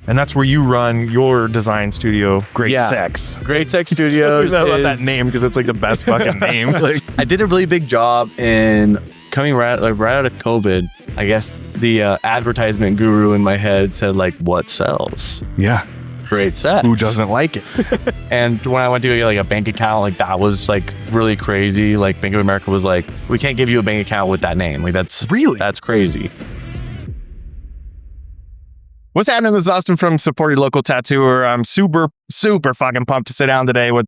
And that's where you run your design studio, Great Sex. Great Sex Studios. I love that name because it's like the best fucking name. Like, I did a really big job in coming right out of COVID. I guess the advertisement guru in my head said like, what sells? yeah. Great Sex. Who doesn't like it? And when I went to get like a bank account, like that was like really crazy. Like Bank of America was like, we can't give you a bank account with that name. Like that's crazy. What's happening? This is Austin from Support Your Local Tattooer. I'm super fucking pumped to sit down today with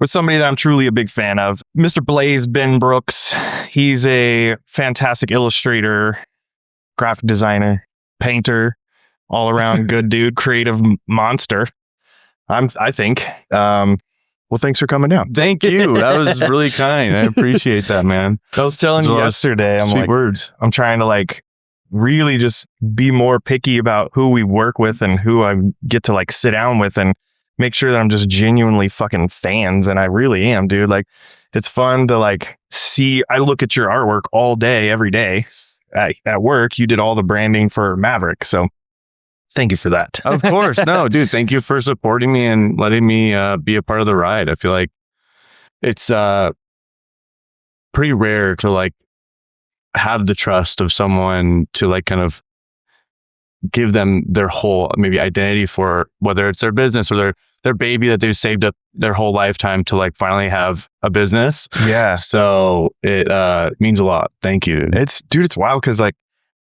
somebody that I'm truly a big fan of. Mr. Blaze Ben Brooks. He's a fantastic illustrator, graphic designer, painter, all around good dude, creative monster. I think. Well, thanks for coming down. Thank you. That was really kind. I appreciate that, man. I was telling you yesterday, I'm sweet like, words. I'm trying to like really just be more picky about who we work with and who I get to like sit down with and make sure that I'm just genuinely fucking fans. And I really am, dude. Like, it's fun to like see. I look at your artwork all day, every day at work. You did all the branding for Maverick. So thank you for that. Of course. No, dude, thank you for supporting me and letting me be a part of the ride. I feel like it's pretty rare to like have the trust of someone to like kind of give them their whole maybe identity for whether it's their business or their baby that they've saved up their whole lifetime to like finally have a business. Yeah. So it means a lot. Thank you. It's wild because like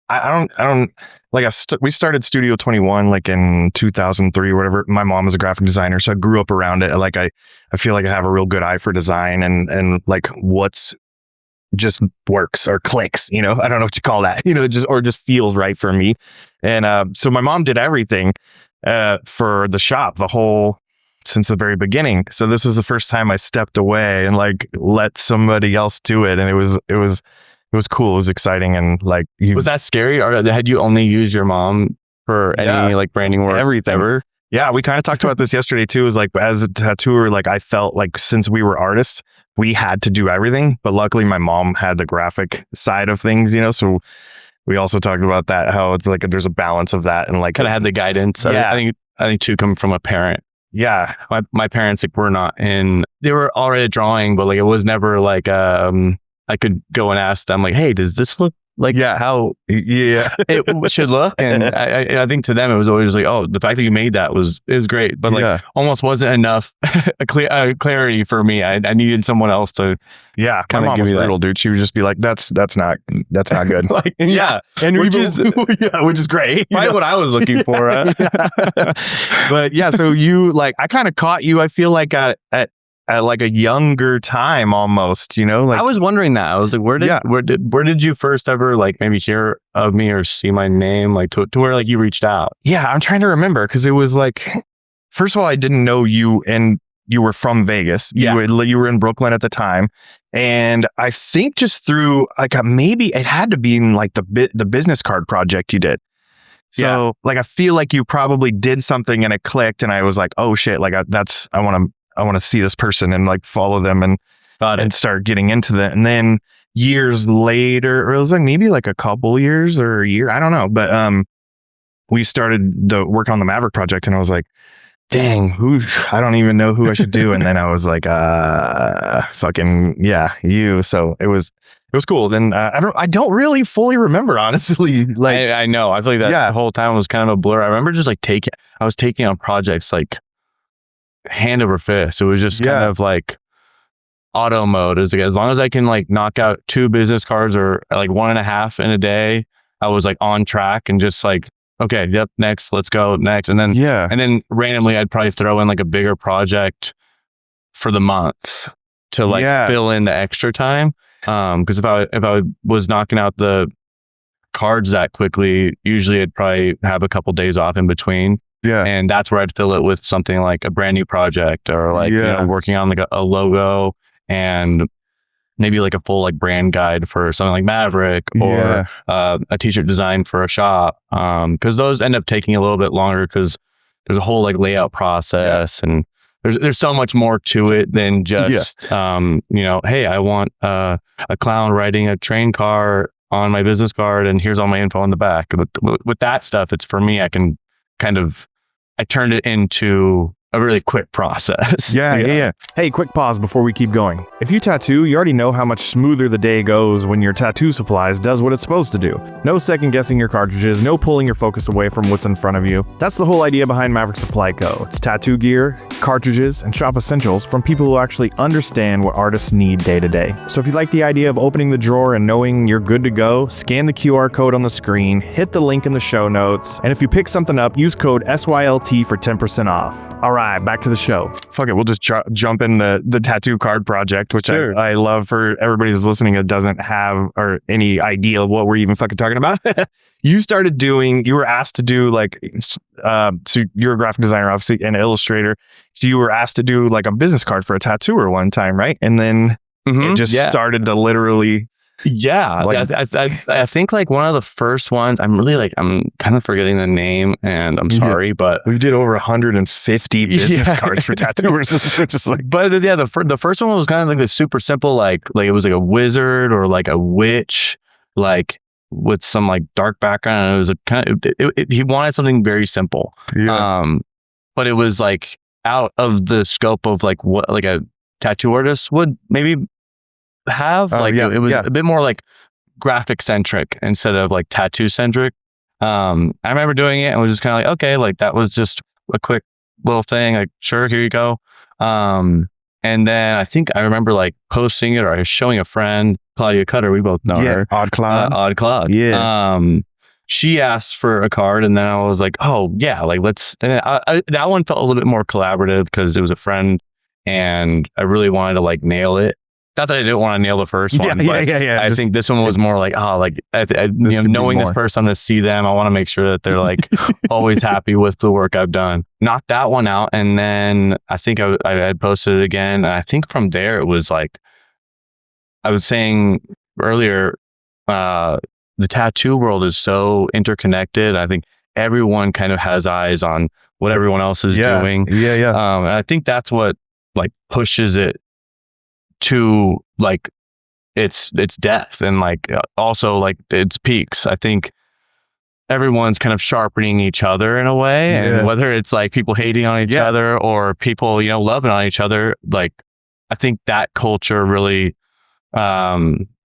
I don't like we started Studio 21 like in 2003 or whatever. My mom was a graphic designer, so I grew up around it. Like I feel like I have a real good eye for design and like what's just works or clicks, you know, I don't know what you call that, you know, just feels right for me. And so my mom did everything for the shop, since the very beginning. So this was the first time I stepped away and like let somebody else do it. And it was cool. It was exciting. And like, was that scary, or had you only used your mom for any like branding work? Everything. Ever? Yeah, we kind of talked about this yesterday too. Is like, as a tattooer, like I felt like since we were artists, we had to do everything. But luckily, my mom had the graphic side of things, you know. So we also talked about that, how it's like there's a balance of that, and like kind of had the guidance. Yeah. I think too, coming from a parent. Yeah, my parents like were not in. They were already drawing, but like it was never like I could go and ask them like, hey, does this look like how it should look? And I think to them, it was always like, oh, the fact that you made that was great, but like almost wasn't enough clarity for me. I needed someone else to my mom was brutal, dude. She would just be like, that's not good. Like, and which is great. Probably what I was looking for. But yeah, so you like, I kind of caught you, I feel like at like a younger time almost, you know, like I was wondering that. I was like, where did you first ever like maybe hear of me or see my name, like to where like you reached out? Yeah, I'm trying to remember, because it was like, first of all, I didn't know you, and you were from Vegas. You were in Brooklyn at the time, and I think just through like maybe it had to be in like the business card project you did. So like I feel like you probably did something and it clicked, and I was like, oh shit, like I want to see this person and like follow them and start getting into that. And then years later, or it was like maybe like a couple years or a year, I don't know. But we started the work on the Maverick project, and I was like, dang, I don't even know who I should do. And then I was like, you. So it was cool. Then I don't really fully remember, honestly. Like I know. I feel like that the whole time was kind of a blur. I remember just like I was taking on projects like hand over fist. It was just kind of like auto mode. It was like, as long as I can like knock out 2 business cards or like 1.5 in a day, I was like on track and just like, okay, yep, next, let's go next. And then randomly I'd probably throw in like a bigger project for the month to like fill in the extra time. Because if I was knocking out the cards that quickly, usually I'd probably have a couple days off in between. Yeah. And that's where I'd fill it with something like a brand new project, or like, you know, working on like a logo and maybe like a full like brand guide for something like Maverick, or a t-shirt design for a shop. Cause those end up taking a little bit longer, cause there's a whole like layout process and there's so much more to it than just, you know, hey, I want a clown riding a train car on my business card and here's all my info on the back. With that stuff, it's for me, I can kind of I turned it into a really quick process. Yeah. Hey, quick pause before we keep going. If you tattoo, you already know how much smoother the day goes when your tattoo supplies does what it's supposed to do. No second guessing your cartridges, no pulling your focus away from what's in front of you. That's the whole idea behind Maverick Supply Co. It's tattoo gear, cartridges, and shop essentials from people who actually understand what artists need day to day. So if you like the idea of opening the drawer and knowing you're good to go, scan the QR code on the screen, hit the link in the show notes, and if you pick something up, use code SYLT for 10% off. All right, back to the show. Fuck it, we'll just jump in the tattoo card project, which I love for everybody who's listening that doesn't have or any idea of what we're even fucking talking about. You were asked to do like, so you're a graphic designer, obviously, and illustrator. So you were asked to do like a business card for a tattooer one time, right? And then it just started to literally... Yeah, like, I think like one of the first ones, I'm kind of forgetting the name, and I'm sorry, but we did over 150 business cards for tattooers. Just like, but the first one was kind of like the super simple, like it was like a wizard or like a witch, like with some like dark background. And it was a kind of he wanted something very simple, but it was like out of the scope of like what like a tattoo artist would maybe have. It was a bit more like graphic centric instead of like tattoo centric. I remember doing it and was just kind of like, okay, like that was just a quick little thing, like sure, here you go. And then I think I remember like posting it, or I was showing a friend, Claudia Cutter, we both know her. Odd Cloud. She asked for a card, and then I was like, oh yeah, like let's. And that one felt a little bit more collaborative because it was a friend, and I really wanted to like nail it. Not that I didn't want to nail the first one, but I think this one was more like, knowing this person, I'm going to see them. I want to make sure that they're like always happy with the work I've done. Knocked that one out. And then I think I had posted it again. And I think from there, it was like, I was saying earlier, the tattoo world is so interconnected. I think everyone kind of has eyes on what everyone else is doing. And I think that's what like pushes it to like its depth, and like also like its peaks. I think everyone's kind of sharpening each other in a way, and whether it's like people hating on each other or people loving on each other, like I think that culture really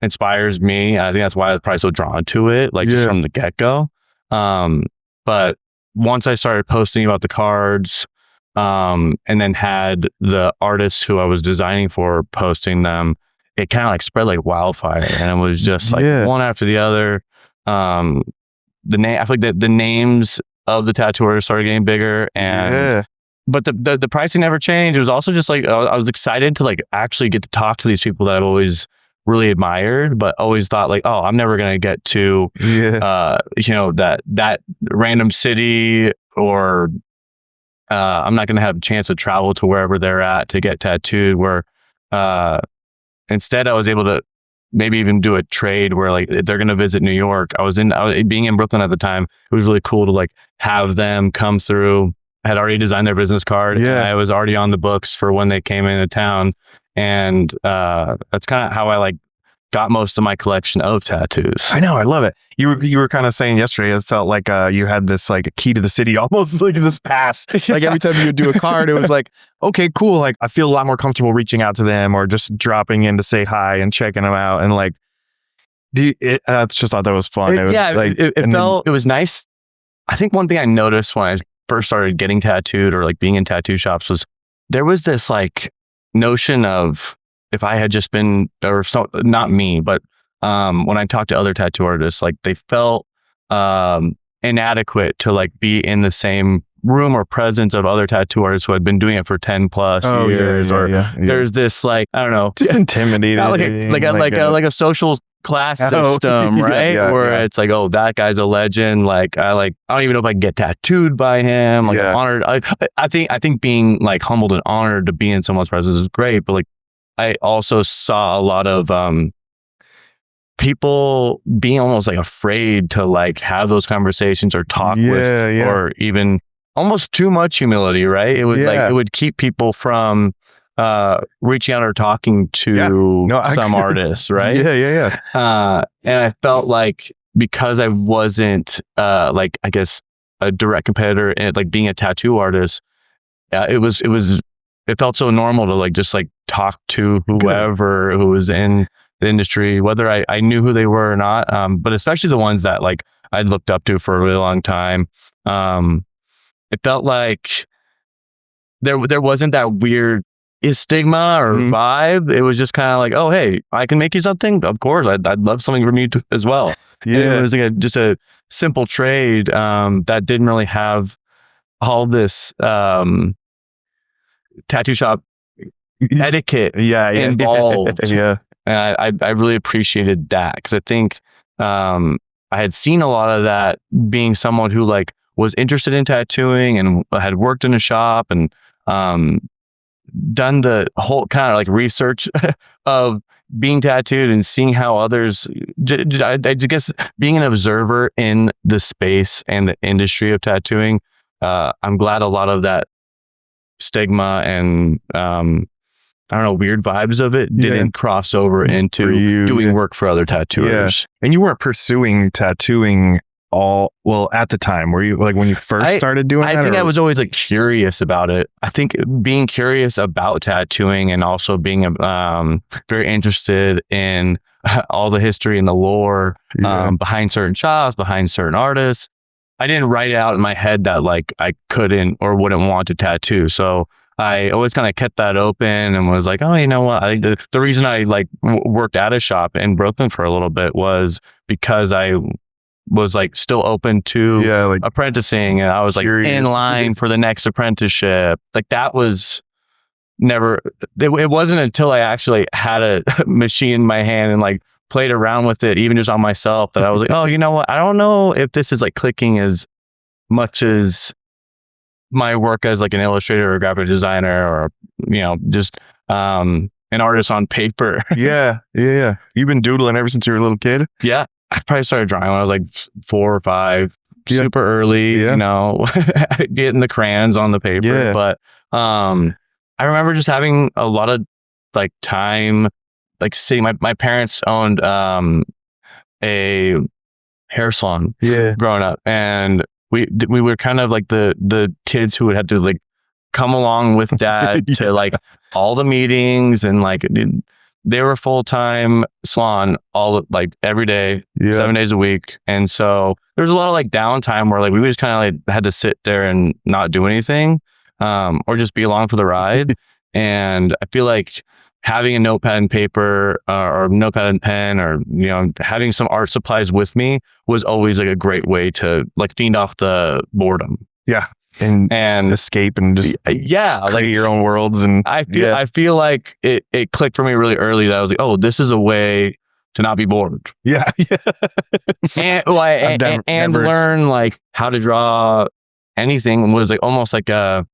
inspires me. I think that's why I was probably so drawn to it, like just from the get-go. But once I started posting about the cards, and then had the artists who I was designing for posting them, it kind of like spread like wildfire, and it was just like one after the other. I feel like the names of the tattooers started getting bigger, and but the pricing never changed. It was also just like I was excited to like actually get to talk to these people that I've always really admired, but always thought like, oh, I'm never gonna get to that random city, or I'm not going to have a chance to travel to wherever they're at to get tattooed, where instead I was able to maybe even do a trade where like if they're going to visit New York, I was being in Brooklyn at the time. It was really cool to like have them come through. I had already designed their business card. And I was already on the books for when they came into town. And that's kind of how I like got most of my collection of tattoos. I know, I love it. You were kind of saying yesterday, it felt like you had this like a key to the city, almost like this pass. Like every time you would do a card, it was like, okay, cool. Like I feel a lot more comfortable reaching out to them or just dropping in to say hi and checking them out. And like, I just thought that was fun. It was nice. I think one thing I noticed when I first started getting tattooed or like being in tattoo shops was there was this like notion of, if I had just been, or so, not me, but when I talked to other tattoo artists, like they felt inadequate to like be in the same room or presence of other tattoo artists who had been doing it for 10 plus years. There's this like, I don't know, just intimidated, like a social class system, right? Where it's like, oh, that guy's a legend. Like I don't even know if I can get tattooed by him. Like I'm honored. I think being like humbled and honored to be in someone's presence is great, but like I also saw a lot of people being almost like afraid to like have those conversations or talk with, or even almost too much humility, right? It was like it would keep people from reaching out or talking to some artists, right? And I felt like because I wasn't like, I guess, a direct competitor and like being a tattoo artist, it felt so normal to like just like talk to whoever who was in the industry, whether I knew who they were or not. But especially the ones that like I'd looked up to for a really long time. It felt like there wasn't that weird stigma or vibe. It was just kind of like, oh, hey, I can make you something. Of course, I'd love something from you as well. Yeah. And it was like just a simple trade that didn't really have all this tattoo shop etiquette involved. Yeah. And I really appreciated that, because I think I had seen a lot of that, being someone who like was interested in tattooing and had worked in a shop and done the whole kind of like research of being tattooed and seeing how others, I guess being an observer in the space and the industry of tattooing. I'm glad a lot of that stigma and I don't know, weird vibes of it didn't cross over into doing work for other tattooers. Yeah. And you weren't pursuing tattooing at the time, were you, like when you first started doing that? I think I was always like curious about it. I think being curious about tattooing and also being very interested in all the history and the lore behind certain shops, behind certain artists. I didn't write it out in my head that like I couldn't or wouldn't want to tattoo. So I always kind of kept that open and was like, oh, you know what? I think the reason I like worked at a shop in Brooklyn for a little bit was because I was like still open to apprenticing, and I was like in line for the next apprenticeship. Like that was never, it wasn't until I actually had a machine in my hand and like played around with it, even just on myself, that I was like, oh, you know what? I don't know if this is like clicking as much as my work as like an illustrator or graphic designer, or, you know, just an artist on paper. Yeah. You've been doodling ever since you were a little kid? Yeah. I probably started drawing when I was like 4 or 5, super early, you know, getting the crayons on the paper. Yeah. But I remember just having a lot of like time, like sitting, my parents owned a hair salon growing up, and we were kind of like the kids who would have to like come along with dad to like all the meetings, and like they were full-time salon like every day, 7 days a week. And so there was a lot of like downtime where like we just kind of like had to sit there and not do anything, or just be along for the ride. And I feel like having a notepad and paper or notepad and pen, or, you know, having some art supplies with me was always like a great way to like feed off the boredom. Yeah. And escape and just create like your own worlds. And I feel like it clicked for me really early that I was like, oh, this is a way to not be bored. Yeah. and learn like how to draw anything was like almost like I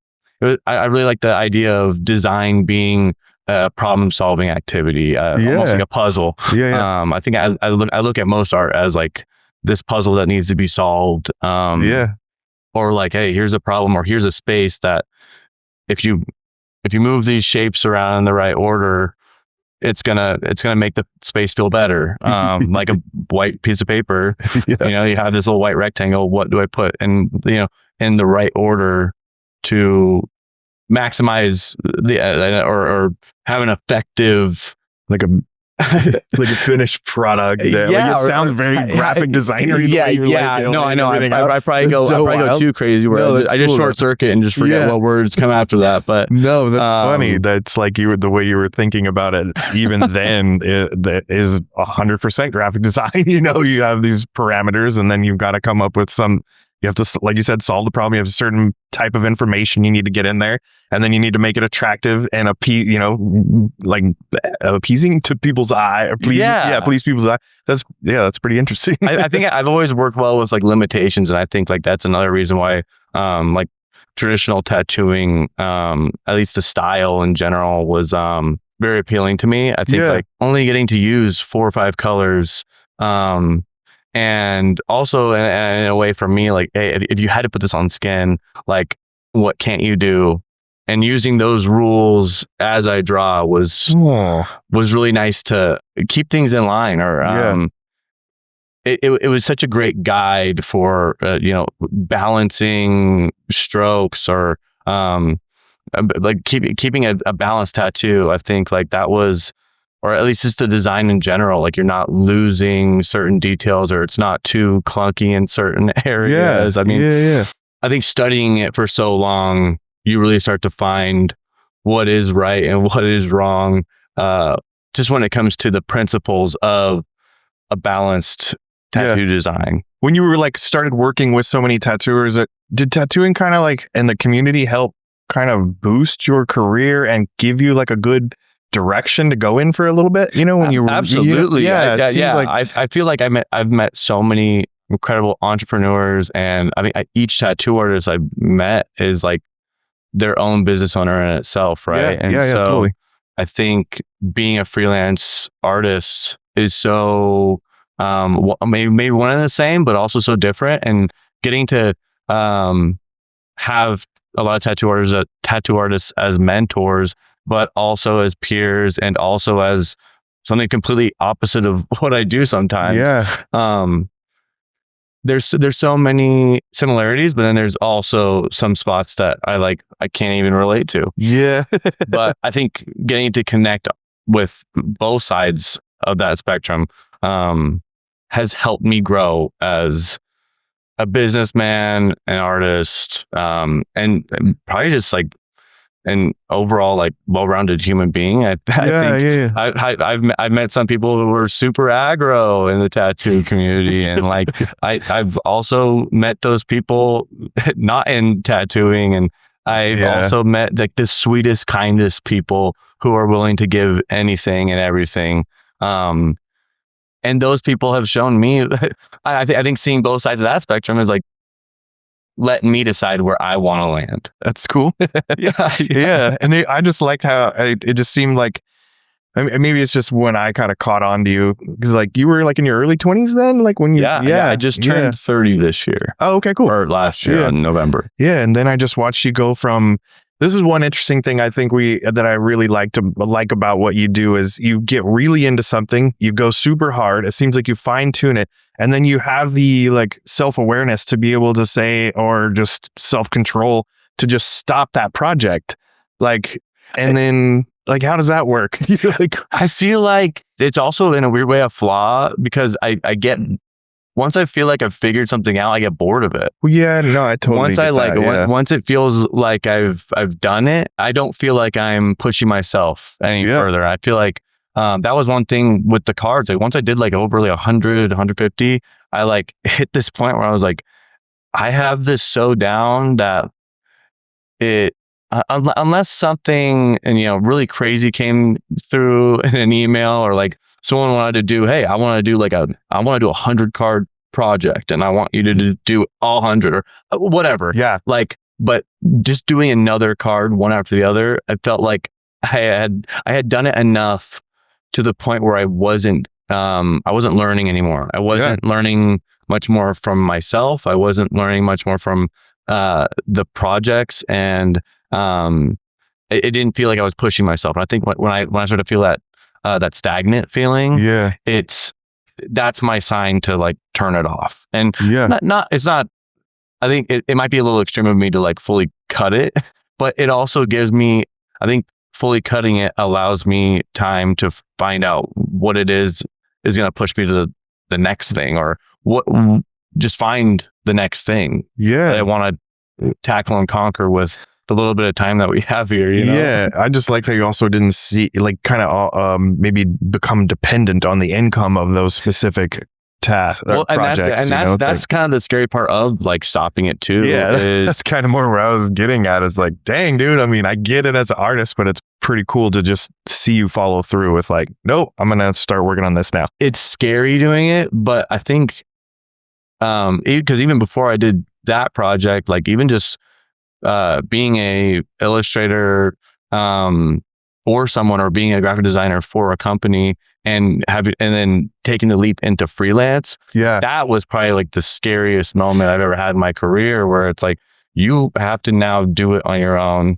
really like the idea of design being a problem solving activity, almost like a puzzle. I think I look at most art as like this puzzle that needs to be solved. Or like, hey, here's a problem, or here's a space that if you move these shapes around in the right order, it's gonna make the space feel better. Like a white piece of paper, you know, you have this little white rectangle. What do I put in, you know, in the right order to maximize the or have an effective like a finished product. Like it sounds very graphic designer. No, I know. I probably go too crazy where I just short circuit and just forget what words come after that. But no, that's funny. That's like the way you were thinking about it. Even then, that is 100% graphic design. You know, you have these parameters, and then you've got to come up with some. You have to, like you said, solve the problem. You have a certain type of information you need to get in there, and then you need to make it attractive and appeasing to people's eye. Please people's eye. That's pretty interesting. I think I've always worked well with like limitations, and I think like that's another reason why like traditional tattooing, at least the style in general, was very appealing to me. I think like only getting to use 4 or 5 colors. And also in a way for me, like, hey, if you had to put this on skin, like, what can't you do? And using those rules as I draw was really nice to keep things in line, or it was such a great guide for, balancing strokes or, like keeping a balanced tattoo. I think like that was, or at least just the design in general, like you're not losing certain details or it's not too clunky in certain areas. I mean, I think studying it for so long, you really start to find what is right and what is wrong. Just when it comes to the principles of a balanced tattoo design. When you were like started working with so many tattooers, did tattooing kind of like in the community help kind of boost your career and give you like a good direction to go in for a little bit? When you absolutely, I feel like I've met so many incredible entrepreneurs, and I mean each tattoo artist I've met is like their own business owner in itself, right? So totally. I think being a freelance artist is so maybe one and the same, but also so different. And getting to have a lot of tattoo artists as mentors, but also as peers, and also as something completely opposite of what I do sometimes. There's so many similarities, but then there's also some spots that I can't even relate to. But I think getting to connect with both sides of that spectrum has helped me grow as a businessman, an artist, and probably just like an overall like well-rounded human being. I think I've met some people who were super aggro in the tattoo community, and like I've also met those people not in tattooing, and I've also met like the sweetest, kindest people who are willing to give anything and everything. And those people have shown me, I think seeing both sides of that spectrum is like letting me decide where I want to land. That's cool. And I just liked how it just seemed like, I mean, maybe it's just when I kind of caught on to you, because like you were like in your early 20s then, like when you I just turned 30 this year. Oh, okay, cool. Or last year in November. And then I just watched you go from, this is one interesting thing I think that I really like about what you do is you get really into something, you go super hard, it seems like you fine tune it, and then you have the like self-awareness to be able to say, or just self-control to just stop that project. Like, and then like, how does that work? I feel like it's also in a weird way a flaw, because I get, once I feel like I've figured something out, I get bored of it. I totally once it feels like I've done it, I don't feel like I'm pushing myself any further. I feel like that was one thing with the cards. Like once I did like over like 100, 150, I like hit this point where I was like, I have this so down that it, unless something really crazy came through in an email, or like someone wanted to do, hey, I want to do a 100 card project, and I want you to do all 100 or whatever. But just doing another card one after the other, I felt like I had done it enough to the point where I wasn't learning anymore. I wasn't learning much more from myself. I wasn't learning much more from the projects, and it didn't feel like I was pushing myself. And I think when I started to feel that stagnant feeling, that's my sign to like turn it off. And it's not, I think it might be a little extreme of me to like fully cut it, but it also gives me, I think fully cutting it allows me time to find out what it is going to push me to the next thing, or just find the next thing that I want to tackle and conquer with the little bit of time that we have here. I just like how you also didn't see like kind of maybe become dependent on the income of those specific tasks or projects. That's kind of the scary part of like stopping it too. That's kind of more where I was getting at, is like, dang dude, I mean, I get it as an artist, but it's pretty cool to just see you follow through with like, nope, I'm gonna start working on this now. It's scary doing it, but I think because even before I did that project, like even just being a illustrator for someone, or being a graphic designer for a company, and then taking the leap into freelance, that was probably like the scariest moment I've ever had in my career, where it's like you have to now do it on your own,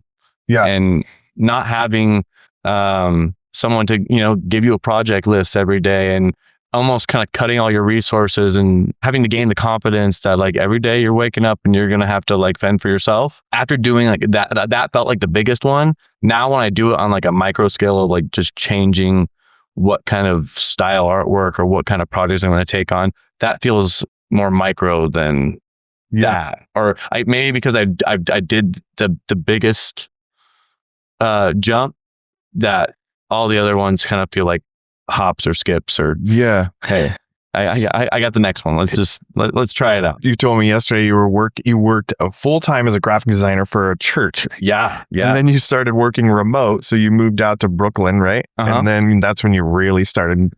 and not having someone to give you a project list every day, and almost kind of cutting all your resources and having to gain the confidence that like every day you're waking up and you're going to have to like fend for yourself. After doing like that felt like the biggest one. Now when I do it on like a micro scale of like just changing what kind of style artwork or what kind of projects I'm going to take on, that feels more micro than that. Or maybe because I did the biggest jump, that all the other ones kind of feel like hops or skips or hey, I got the next one. Let's try it out. You told me yesterday you worked full time as a graphic designer for a church. Yeah. And then you started working remote, so you moved out to Brooklyn, right? And then that's when you really started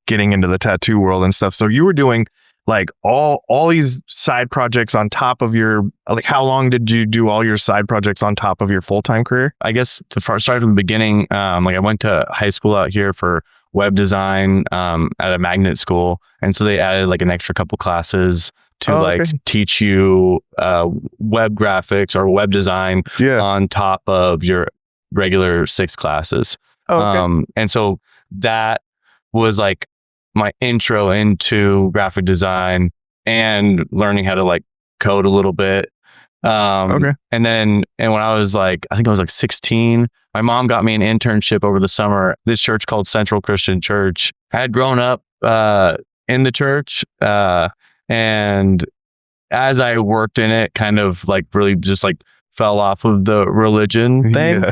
getting into the tattoo world and stuff. So you were doing like all these side projects on top of your, like, how long did you do all your side projects on top of your full-time career? I guess to start from the beginning, like I went to high school out here for web design at a magnet school. And so they added like an extra couple classes to teach you web graphics or web design on top of your regular 6 classes. And so that was like my intro into graphic design and learning how to like code a little bit. And when I was like, I think I was like 16, my mom got me an internship over the summer. This church called Central Christian Church. I had grown up in the church, and as I worked in it, kind of like really just like fell off of the religion thing.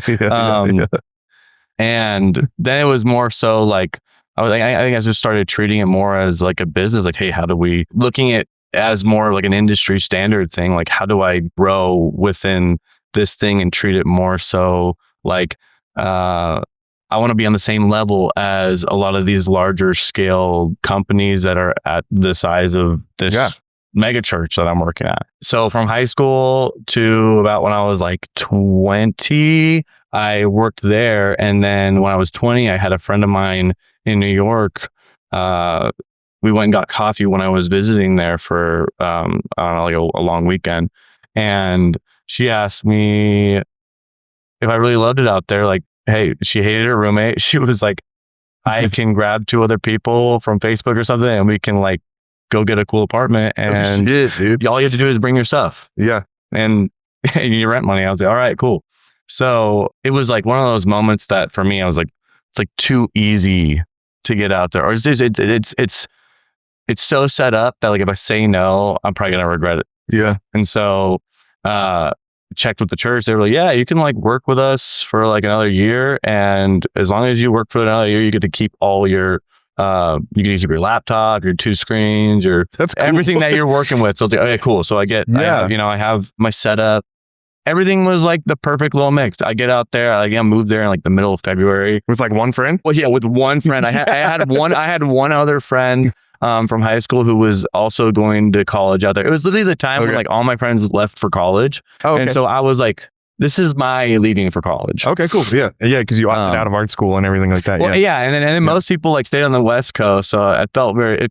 And then it was more so like, I think I just started treating it more as like a business. Like, hey, how do we, looking at as more like an industry standard thing, like how do I grow within this thing and treat it more so like I want to be on the same level as a lot of these larger scale companies that are at the size of this mega church that I'm working at. So from high school to about when I was like 20, I worked there. And then when I was 20, I had a friend of mine in New York. We went and got coffee when I was visiting there for, I don't know, like a long weekend. And she asked me if I really loved it out there. Like, hey, she hated her roommate. She was like, I can grab 2 other people from Facebook or something and we can like go get a cool apartment. And all you have to do is bring your stuff. And your rent money. I was like, all right, cool. So it was like one of those moments that for me, I was like, it's like too easy to get out there. Or it's so set up that like if I say no, I'm probably gonna regret it. And so checked with the church. They were like, yeah, you can like work with us for like another year, and as long as you work for another year, you get to keep all your you can keep your laptop, your 2 screens, that's cool. Everything that you're working with. So I was like, okay, cool. So I have my setup. Everything was like the perfect little mix. I get out there, I moved there in like the middle of February with like one friend. Well, yeah, with one friend. I had one other friend from high school who was also going to college out there. It was literally the time when like all my friends left for college. And so I was like, this is my leaving for college. Okay, cool. Yeah. Because you opted out of art school and everything like that. Well, and then most people like stayed on the West Coast. So it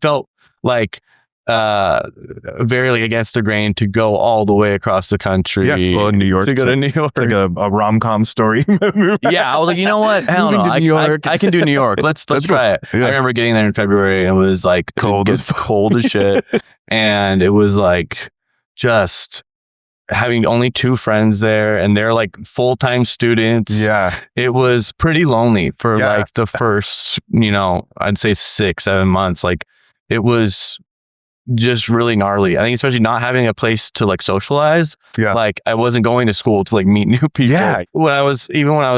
felt like very like against the grain to go all the way across the country. In New York. To go to New York. Like a rom-com story. I was like, you know what? Hell no. I can do New York. Let's try it. I remember getting there in February and it was like cold as shit. And it was like just having only 2 friends there, and they're like full-time students. It was pretty lonely for like the first, I'd say 6-7 months. Like it was just really gnarly. I think especially not having a place to like socialize. Like I wasn't going to school to like meet new people. When I was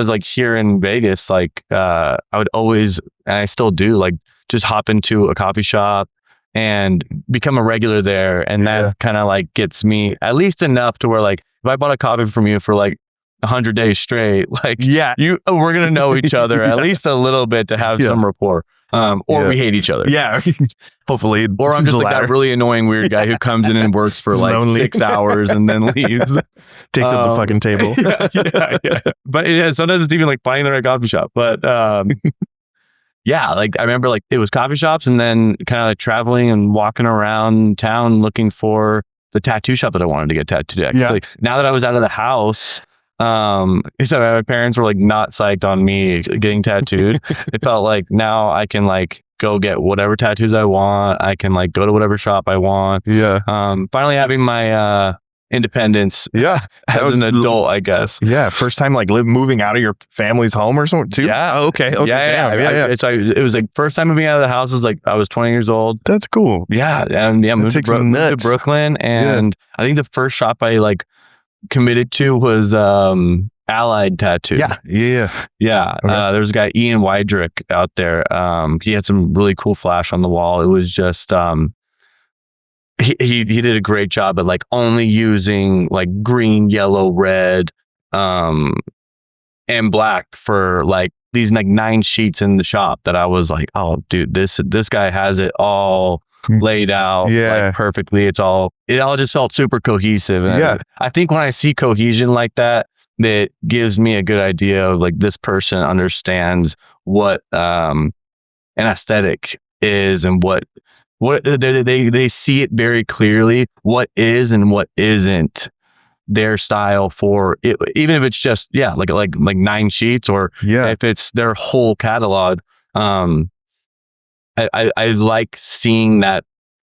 like here in Vegas, like I would always, and I still do, like just hop into a coffee shop and become a regular there. And that kind of like gets me at least enough to where like if I bought a coffee from you for like 100 days straight, like we're gonna know each other at least a little bit to have some rapport. Or we hate each other. Hopefully. Or I'm just like that really annoying weird guy who comes in and works for like 6 hours and then leaves. Takes up the fucking table. But sometimes it's even like finding the right coffee shop. But like I remember like it was coffee shops and then kind of like traveling and walking around town looking for the tattoo shop that I wanted to get tattooed at. Like now that I was out of the house, so my parents were like not psyched on me getting tattooed. It felt like now I can like go get whatever tattoos I want. I can like go to whatever shop I want. Yeah. Finally having my independence. Yeah. As an adult, I guess. Yeah. First time like moving out of your family's home or something too. Yeah. Oh, okay. Yeah. It was like first time moving out of the house was like I was 20 years old. That's cool. Yeah. And yeah, moved to Brooklyn. And I think the first shop I like committed to was Allied Tattoo. Yeah. Okay. There's a guy, Ian Wydrick, out there. He had some really cool flash on the wall. It was just he did a great job at like only using like green, yellow, red, and black for like these like 9 sheets in the shop that I was like, oh dude, this guy has it all laid out like perfectly. It all just felt super cohesive. And I think when I see cohesion like that, that gives me a good idea of like this person understands what an aesthetic is and what they see it very clearly, what is and what isn't their style for it, even if it's just like 9 sheets or if it's their whole catalog. I like seeing that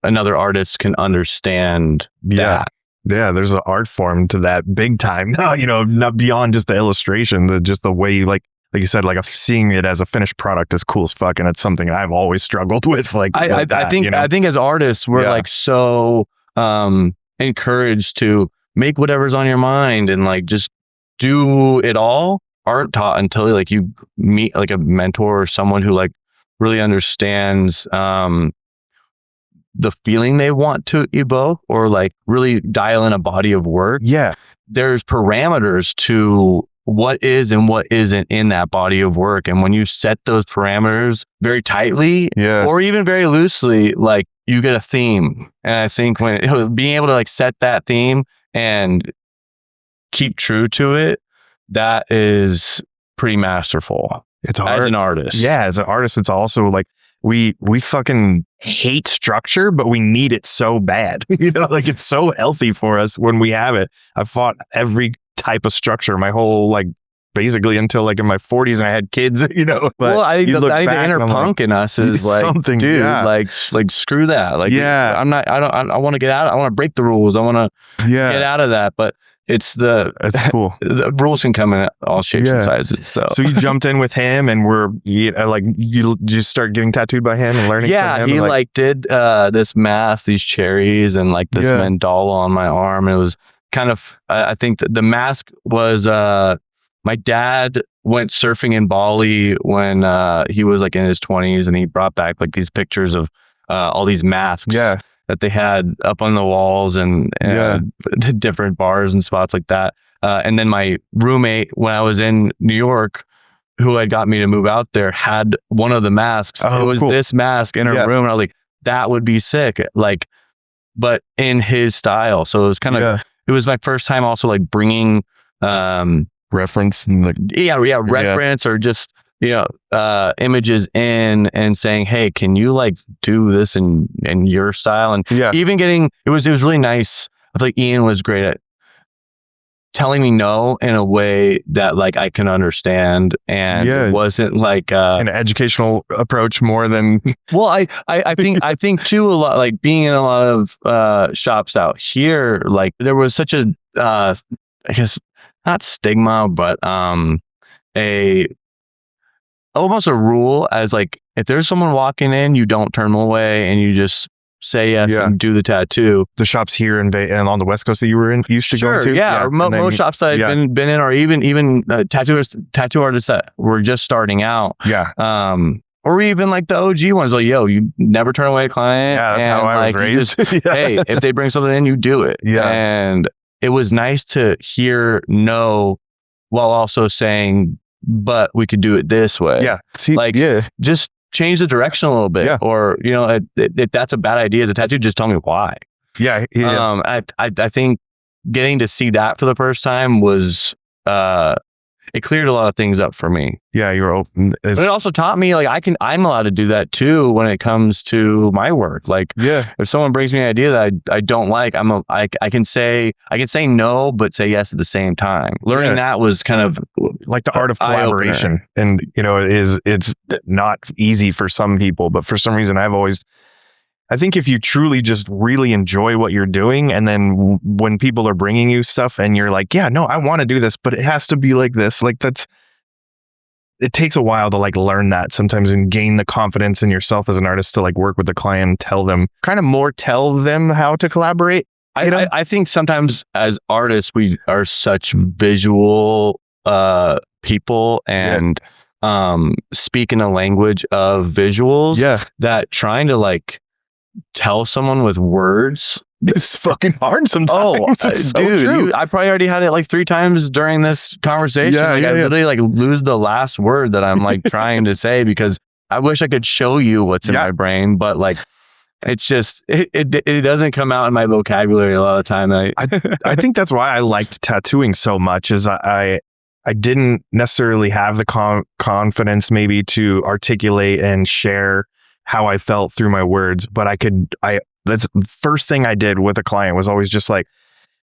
another artist can understand that. Yeah, there's an art form to that big time. Not beyond just the illustration, just the way you like you said, like seeing it as a finished product is cool as fuck, and it's something I've always struggled with. Like I think as artists, we're like so encouraged to make whatever's on your mind and like just do it all. Aren't taught until like you meet like a mentor or someone who like really understands the feeling they want to evoke or like really dial in a body of work. Yeah. There's parameters to what is and what isn't in that body of work. And when you set those parameters very tightly or even very loosely, like you get a theme. And I think being able to like set that theme and keep true to it, that is pretty masterful. It's hard. As an artist. Yeah, as an artist, it's also like we fucking hate structure, but we need it so bad. Like it's so healthy for us when we have it. I've fought every type of structure my whole like basically until like in my 40s and I had kids, But well, I think the inner punk in us is like something, dude, like screw that. Like I want to get out. I want to break the rules. I want to get out of that. But it's cool. The rules can come in all shapes and sizes. So you jumped in with him, and you just start getting tattooed by him and learning. Yeah, from him he like did this math, these cherries, and like this mandala on my arm. It was kind of. I think the mask was. My dad went surfing in Bali when he was like in his 20s, and he brought back like these pictures of all these masks. Yeah. That they had up on the walls and different bars and spots like that. And then my roommate, when I was in New York, who had got me to move out there, had one of the masks. Oh, it was this mask in her room. And I was like, that would be sick. Like, but in his style. So it was kind of, it was my first time also like bringing reference and like, reference or just, images in and saying, hey, can you like do this in your style? And even getting, it was really nice. I feel like Ian was great at telling me no in a way that like I can understand, and it wasn't like an educational approach more than well, I think too, a lot like being in a lot of shops out here, like there was such a I guess not stigma, but almost a rule as like, if there's someone walking in, you don't turn them away and you just say yes and do the tattoo. The shops here and on the West Coast that you were in, used to go to? Yeah. Most shops that I've been in, or even tattoo artists that were just starting out. Yeah. Or even like the OG ones, like, yo, you never turn away a client. Yeah, that's how I was raised. Hey, if they bring something in, you do it. Yeah. And it was nice to hear no while also saying, but we could do it this way. Yeah. Just change the direction a little bit. Yeah. Or, if that's a bad idea as a tattoo, just tell me why. Yeah. I think getting to see that for the first time was, it cleared a lot of things up for me. Yeah. You were open. But it also taught me like I'm allowed to do that too when it comes to my work. Like if someone brings me an idea that I don't like, I can say no, but say yes at the same time. Learning that was kind of like the art of collaboration. And, you know, it's not easy for some people, but for some reason I think if you truly just really enjoy what you're doing, and then when people are bringing you stuff and you're like, yeah, no, I want to do this, but it has to be like this, like it takes a while to like learn that sometimes and gain the confidence in yourself as an artist to like work with the client and tell them how to collaborate. I think sometimes as artists, we are such visual people and speak in a language of visuals that trying to like tell someone with words it's fucking hard sometimes. Dude, I probably already had it like 3 times during this conversation. I literally like lose the last word that I'm like trying to say because I wish I could show you what's in my brain, but like it's just it doesn't come out in my vocabulary a lot of the time. I think that's why I liked tattooing so much is I didn't necessarily have the confidence maybe to articulate and share how I felt through my words, but that's the first thing I did with a client was always just like,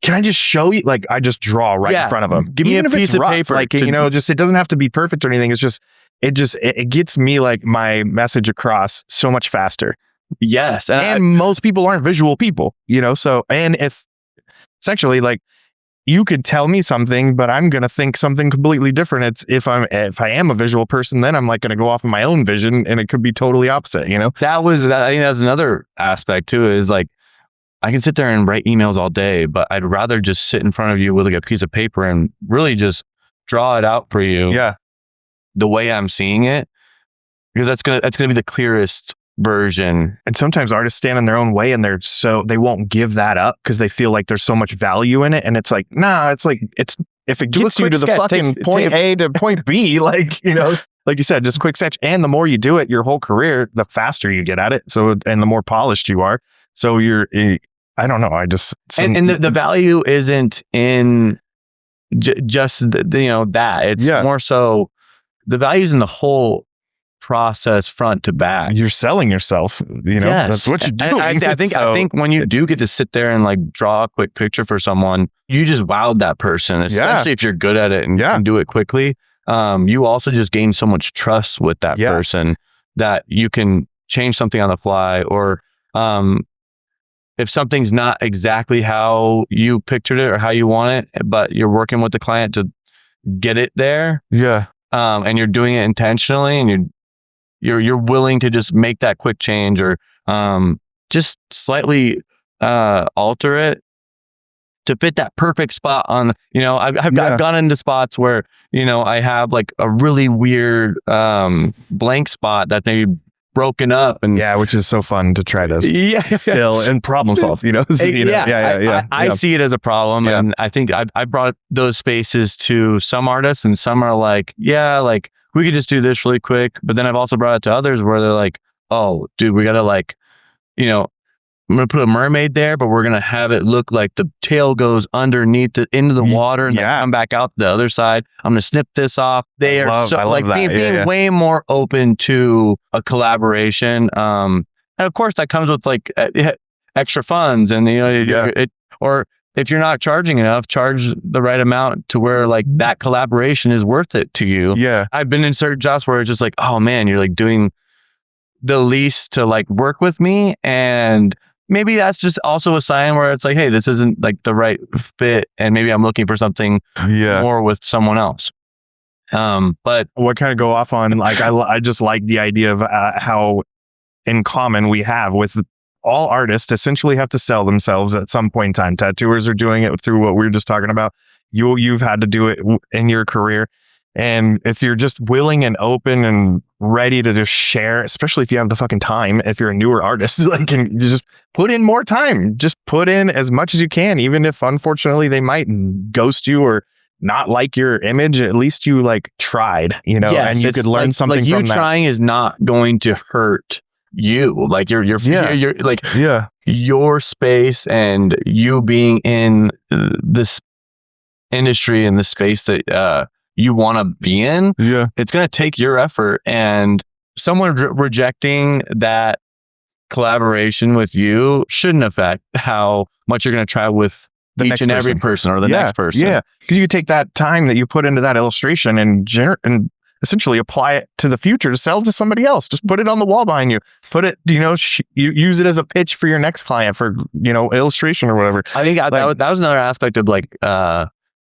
can I just show you? Like, I just draw right in front of them. Give me a piece of paper. Like, you know, just, it doesn't have to be perfect or anything. It's just, it gets me like my message across so much faster. Yes. And most people aren't visual people, you know? So, and if essentially like, you could tell me something, but I'm going to think something completely different. It's if I am a visual person, then I'm like going to go off of my own vision and it could be totally opposite, you know? I think that's another aspect too, is like, I can sit there and write emails all day, but I'd rather just sit in front of you with like a piece of paper and really just draw it out for you. Yeah. The way I'm seeing it, because that's going to be the clearest version. And sometimes artists stand in their own way and they won't give that up because they feel like there's so much value in it. And it's like, nah, it's like, if it gets you to the fucking point A to point B, like, you know, like you said, just quick sketch. And the more you do it your whole career, the faster you get at it. So, and the more polished you are. So I don't know. And the value isn't in just that. It's more so the value's in the whole process front to back. You're selling yourself, you know. That's what you're doing. I think when you do get to sit there and like draw a quick picture for someone, you just wowed that person, especially if you're good at it and can do it quickly. You also just gain so much trust with that person that you can change something on the fly, or if something's not exactly how you pictured it or how you want it, but you're working with the client to get it there. Yeah. And you're doing it intentionally, and you're willing to just make that quick change, or just slightly alter it to fit that perfect spot on, you know, I've gone into spots where, you know, I have like a really weird blank spot that they broken up, and which is so fun to try to fill and problem solve, you know. I see it as a problem, and I think I brought those spaces to some artists, and some are like, like we could just do this really quick. But then I've also brought it to others where they're like, oh, dude, we got to like, you know, I'm going to put a mermaid there, but we're going to have it look like the tail goes underneath into the water and then come back out the other side. I'm going to snip this off. They are so like being way more open to a collaboration. And of course that comes with like extra funds, and, you know, or if you're not charging enough, charge the right amount to where like that collaboration is worth it to you. Yeah. I've been in certain jobs where it's just like, oh man, you're like doing the least to like work with me. And maybe that's just also a sign where it's like, hey, this isn't like the right fit, and maybe I'm looking for something more with someone else. But what kind of go off on, like, I just like the idea of how in common we have with all artists essentially have to sell themselves at some point in time. Tattooers are doing it through what we were just talking about. You've had to do it in your career. And if you're just willing and open and ready to just share, especially if you have the fucking time, if you're a newer artist, like, and you just put in more time, just put in as much as you can, even if unfortunately they might ghost you or not like your image, at least you like tried, you know, and you could learn something from that. You trying is not going to hurt you. Like you're like your space, and you being in this industry and the space that you want to be in, it's going to take your effort, and someone rejecting that collaboration with you shouldn't affect how much you're going to try with each and every person or the next person. Yeah, because you take that time that you put into that illustration and essentially apply it to the future to sell to somebody else. Just put it on the wall behind you. Put it, you use it as a pitch for your next client for, illustration or whatever. I think that was another aspect of like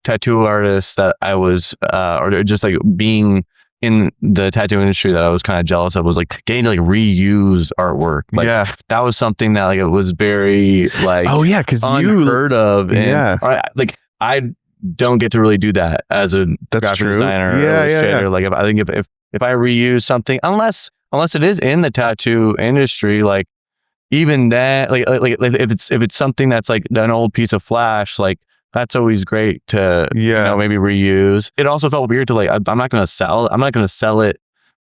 tattoo artists that I was, or just like being in the tattoo industry that I was kind of jealous of, was like getting to like reuse artwork. Like that was something that like it was very like, oh yeah, because unheard of. And, like I don't get to really do that as a graphic designer or illustrator. Like I think if I reuse something, unless it is in the tattoo industry, like even that, like if it's something that's like an old piece of flash, like that's always great to maybe reuse. It also felt weird to like I'm not going to sell it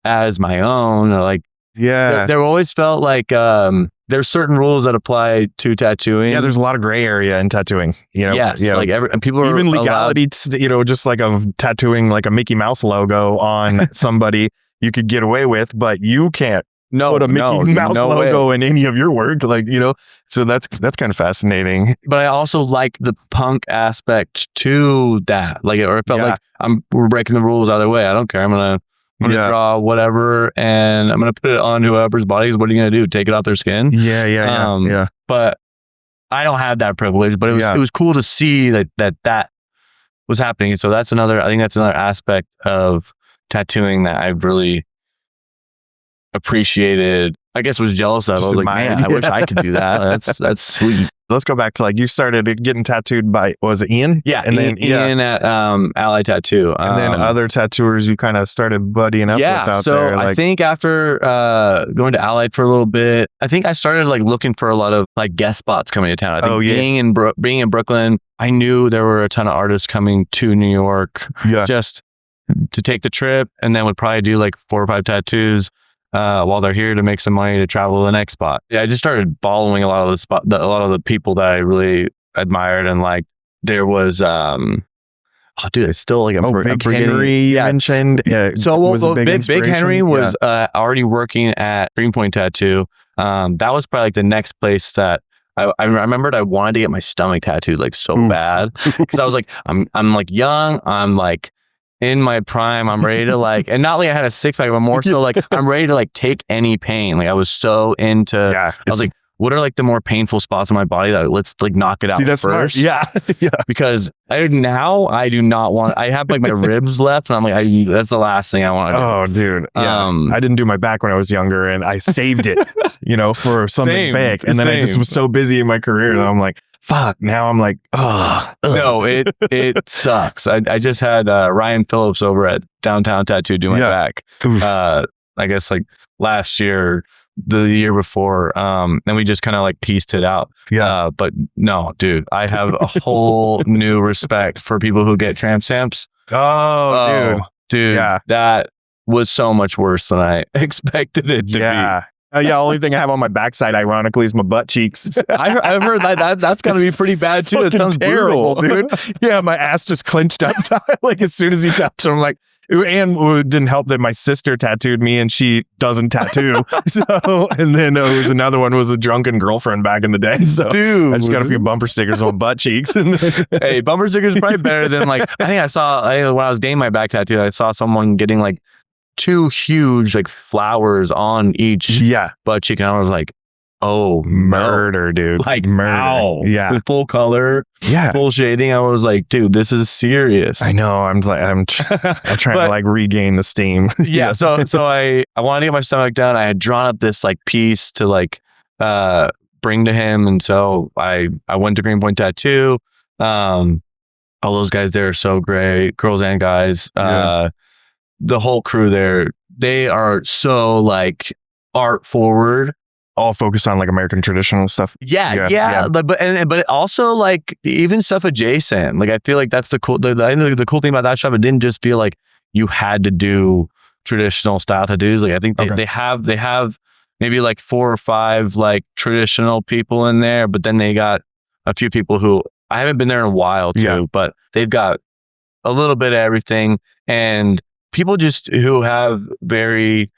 as my own, or like there always felt like there's certain rules that apply to tattooing. Yeah, there's a lot of gray area in tattooing. Like and people are even legality. Just like of tattooing like a Mickey Mouse logo on somebody, you could get away with, but you can't put a Mickey Mouse logo in any of your work. Like so that's kind of fascinating. But I also like the punk aspect to that. Like, or it felt like we're breaking the rules either way. I don't care. I'm gonna draw whatever, and I'm gonna put it on whoever's body. What are you gonna do? Take it off their skin? Yeah. But I don't have that privilege. But it was cool to see that was happening. So I think that's another aspect of tattooing that I've really appreciated. I guess was jealous of. I was like, man, I wish I could do that. That's sweet. Let's go back to like you started getting tattooed by, was it Ian? Yeah, and then Ian at Ally Tattoo, and then other tattooers you kind of started buddying up with out there. So I think after going to Allied for a little bit, I think I started like looking for a lot of like guest spots coming to town. I think being in Brooklyn, I knew there were a ton of artists coming to New York just to take the trip, and then would probably do like 4 or 5 tattoos while they're here to make some money to travel to the next spot. Yeah, I just started following a lot of the people that I really admired, and like there was it's still like Big Henry you mentioned. So Big Henry was already working at Greenpoint Tattoo. That was probably like the next place that I remembered I wanted to get my stomach tattooed like so bad, because I was like I'm like young, I'm like in my prime, I'm ready to like, and not like I had a 6-pack, but more so like I'm ready to like take any pain. Like I was so into, I was like, what are like the more painful spots on my body that let's like knock it out that's first? Smart. Yeah. Because I do not want, I have like my ribs left, and I'm like, that's the last thing I want to do. Oh dude. Yeah. I didn't do my back when I was younger, and I saved it, for something big. And then I just was so busy in my career that I'm like, fuck, now I'm like, oh. No, it sucks. I just had Ryan Phillips over at Downtown Tattoo do my back. I guess like last year, the year before, and we just kind of like pieced it out. But no, dude, I have a whole new respect for people who get tramp stamps. Oh, dude, that was so much worse than I expected it to be. Only thing I have on my backside, ironically, is my butt cheeks. I've heard that's got to be pretty bad too. It sounds terrible, dude. Yeah, my ass just clenched up. Like as soon as he touched it, I'm like, and it didn't help that my sister tattooed me, and she doesn't tattoo. And then there was another one, was a drunken girlfriend back in the day. So dude, I just got a few bumper stickers on butt cheeks. Hey, bumper stickers is probably better than like, I think I saw when I was getting my back tattooed, I saw someone getting like 2 huge like flowers on each butt cheek, and I was like, oh, murder, dude. Like murder. Ow. Yeah. With full color, full shading. I was like, dude, this is serious. I know. I'm trying to like regain the steam. So I wanted to get my stomach down. I had drawn up this like piece to like bring to him, and so I went to Greenpoint Tattoo. All those guys there are so great, girls and guys. The whole crew there, they are so like art forward, all focused on like American traditional stuff. But also like even stuff adjacent. Like I feel like that's the cool thing about that shop. It didn't just feel like you had to do traditional style tattoos. Like I think they have maybe like 4 or 5 like traditional people in there, but then they got a few people who I haven't been there in a while too, but they've got a little bit of everything, and people just who have very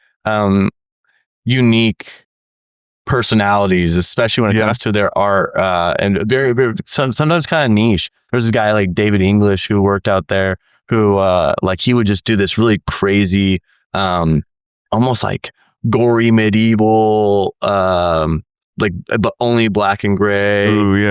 unique personalities, especially when it comes to their art, and sometimes kind of niche. There's this guy like David English who worked out there, who like he would just do this really crazy, almost like gory medieval, like but only black and gray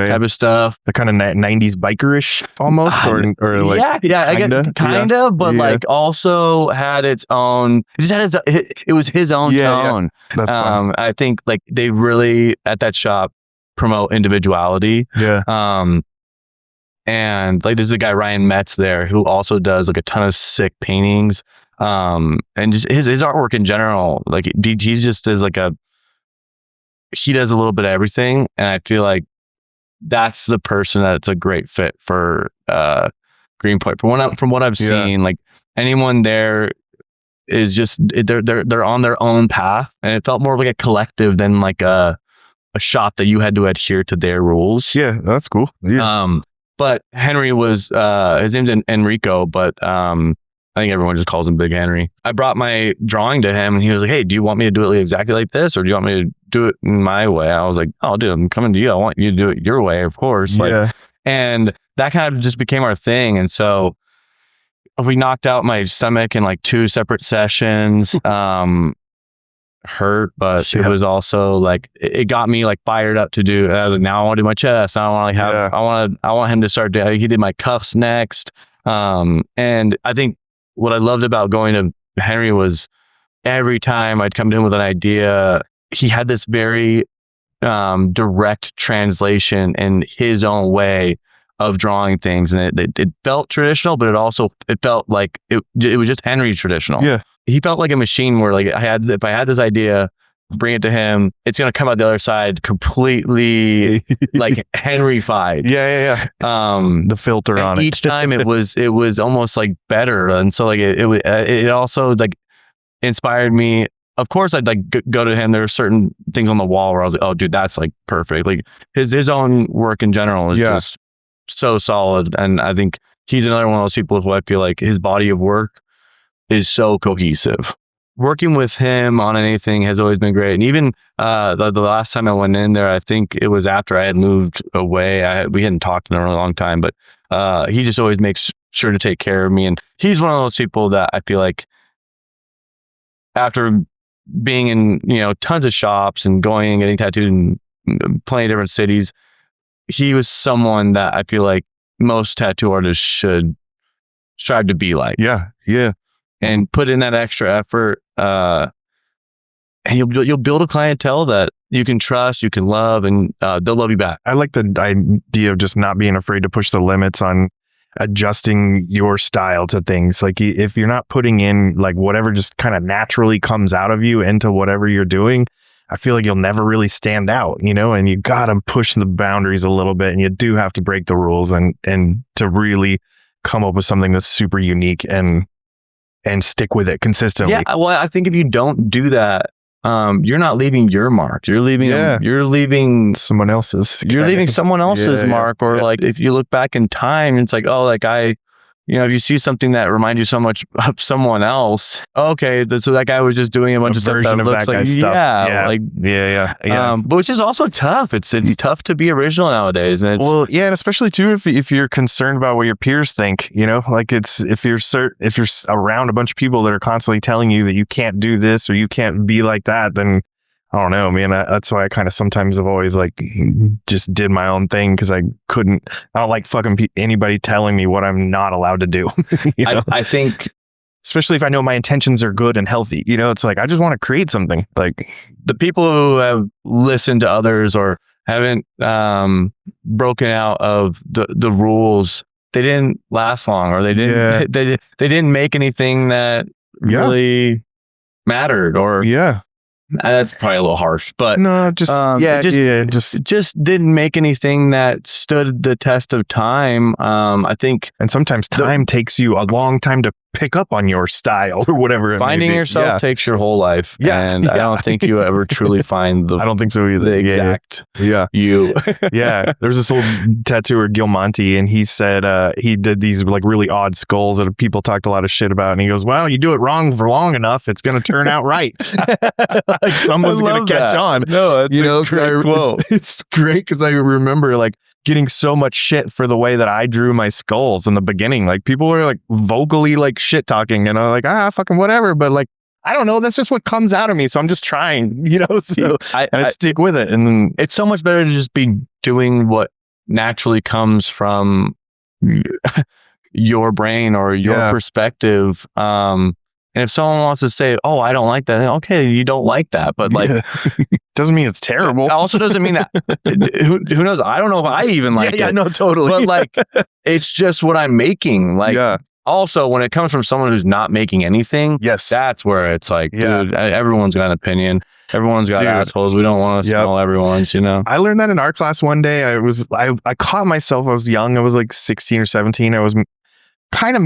type of stuff. The kind of 90s bikerish almost, or like I guess kind of, but like also had its own. It was his own tone. That's fun. I think like they really at that shop promote individuality. And like there's a guy Ryan Metz there who also does like a ton of sick paintings, and just his artwork in general. Like he just is like he does a little bit of everything, and I feel like that's the person that's a great fit for Greenpoint. From what I've seen, like anyone there is just they're on their own path, and it felt more like a collective than like a shop that you had to adhere to their rules. Yeah, that's cool. But Henry was his name's Enrico, but I think everyone just calls him Big Henry. I brought my drawing to him, and he was like, "Hey, do you want me to do it exactly like this, or do you want me to do it in my way?" I was like, "Oh, dude, I'm coming to you. I want you to do it your way, of course." And that kind of just became our thing. And so we knocked out my stomach in like 2 separate sessions. Hurt, but it was also like it got me like fired up to do. Now I want to do my chest. I want to like have. I want him to start. He did my cuffs next. And I think what I loved about going to Henry was every time I'd come to him with an idea, he had this very direct translation in his own way of drawing things, and it felt traditional, but it felt like it was just Henry traditional. He felt like a machine where like if I had this idea, bring it to him, it's going to come out the other side completely like Henry-fied. The filter on it. Each time it was almost like better. And so like it also like inspired me. Of course I'd like go to him. There are certain things on the wall where I was like, oh dude, that's like perfect. Like his own work in general is just so solid. And I think he's another one of those people who I feel like his body of work is so cohesive. Working with him on anything has always been great. And even the last time I went in there, I think it was after I had moved away. We hadn't talked in a really long time, but he just always makes sure to take care of me. And he's one of those people that I feel like after being in, tons of shops and going and getting tattooed in plenty of different cities, he was someone that I feel like most tattoo artists should strive to be like. And put in that extra effort, and you'll build a clientele that you can trust, you can love, and they'll love you back. I like the idea of just not being afraid to push the limits on adjusting your style to things. Like if you're not putting in like whatever just kind of naturally comes out of you into whatever you're doing, I feel like you'll never really stand out, and you got to push the boundaries a little bit, and you do have to break the rules and to really come up with something that's super unique and stick with it consistently. Yeah, well, I think if you don't do that, you're not leaving your mark. You're leaving someone else's. You're leaving someone else's mark. Or like if you look back in time, it's like, oh, like if you see something that reminds you so much of someone else, okay, so that guy was just doing a bunch of stuff that looks like stuff. But which is also tough. It's tough to be original nowadays. And and especially too if you're concerned about what your peers think, like if you're around a bunch of people that are constantly telling you that you can't do this or you can't be like that, then I don't know, man. That's why I kind of sometimes have always like just did my own thing because I don't like fucking anybody telling me what I'm not allowed to do. I think, especially if I know my intentions are good and healthy, it's like I just want to create something. Like the people who have listened to others or haven't broken out of the rules, they didn't last long, or they didn't they didn't make anything that really mattered, or that's probably a little harsh, but no, just didn't make anything that stood the test of time. I think, and sometimes time takes you a long time to pick up on your style or whatever. Finding yourself takes your whole life. Yeah. And I don't think you ever truly find I don't think so either. The exact you. Yeah. There's this old tattooer, Gil Monty, and he said he did these like really odd skulls that people talked a lot of shit about. And he goes, well, you do it wrong for long enough, it's going to turn out right. Like someone's going to catch on. No, that's a great quote. It's great because I remember like getting so much shit for the way that I drew my skulls in the beginning. Like people were like vocally like shit talking, and I'm like, fucking whatever. But like, I don't know. That's just what comes out of me. So I'm just trying, so I stick with it. And then it's so much better to just be doing what naturally comes from your brain or your perspective. And if someone wants to say, oh, I don't like that, then okay, you don't like that. But like, doesn't mean it's terrible. It also doesn't mean that, who knows? I don't know if I even like it. Yeah, no, totally. But like, it's just what I'm making. Like, also, when it comes from someone who's not making anything, that's where it's like, dude, everyone's got an opinion. Everyone's got assholes. We don't want to smell everyone's, I learned that in art class one day. I caught myself. I was young. I was like 16 or 17. I was kind of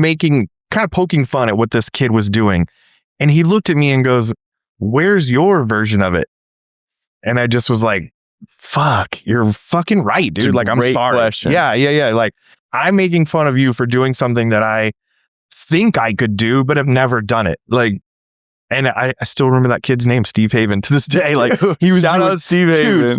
poking fun at what this kid was doing. And he looked at me and goes, where's your version of it? And I just was like, fuck, you're fucking right, dude. Like, I'm sorry. Question. Yeah. Like, I'm making fun of you for doing something that I think I could do, but have never done it. Like, and I still remember that kid's name, Steve Haven, to this day. Like, he was shout out Steve Haven.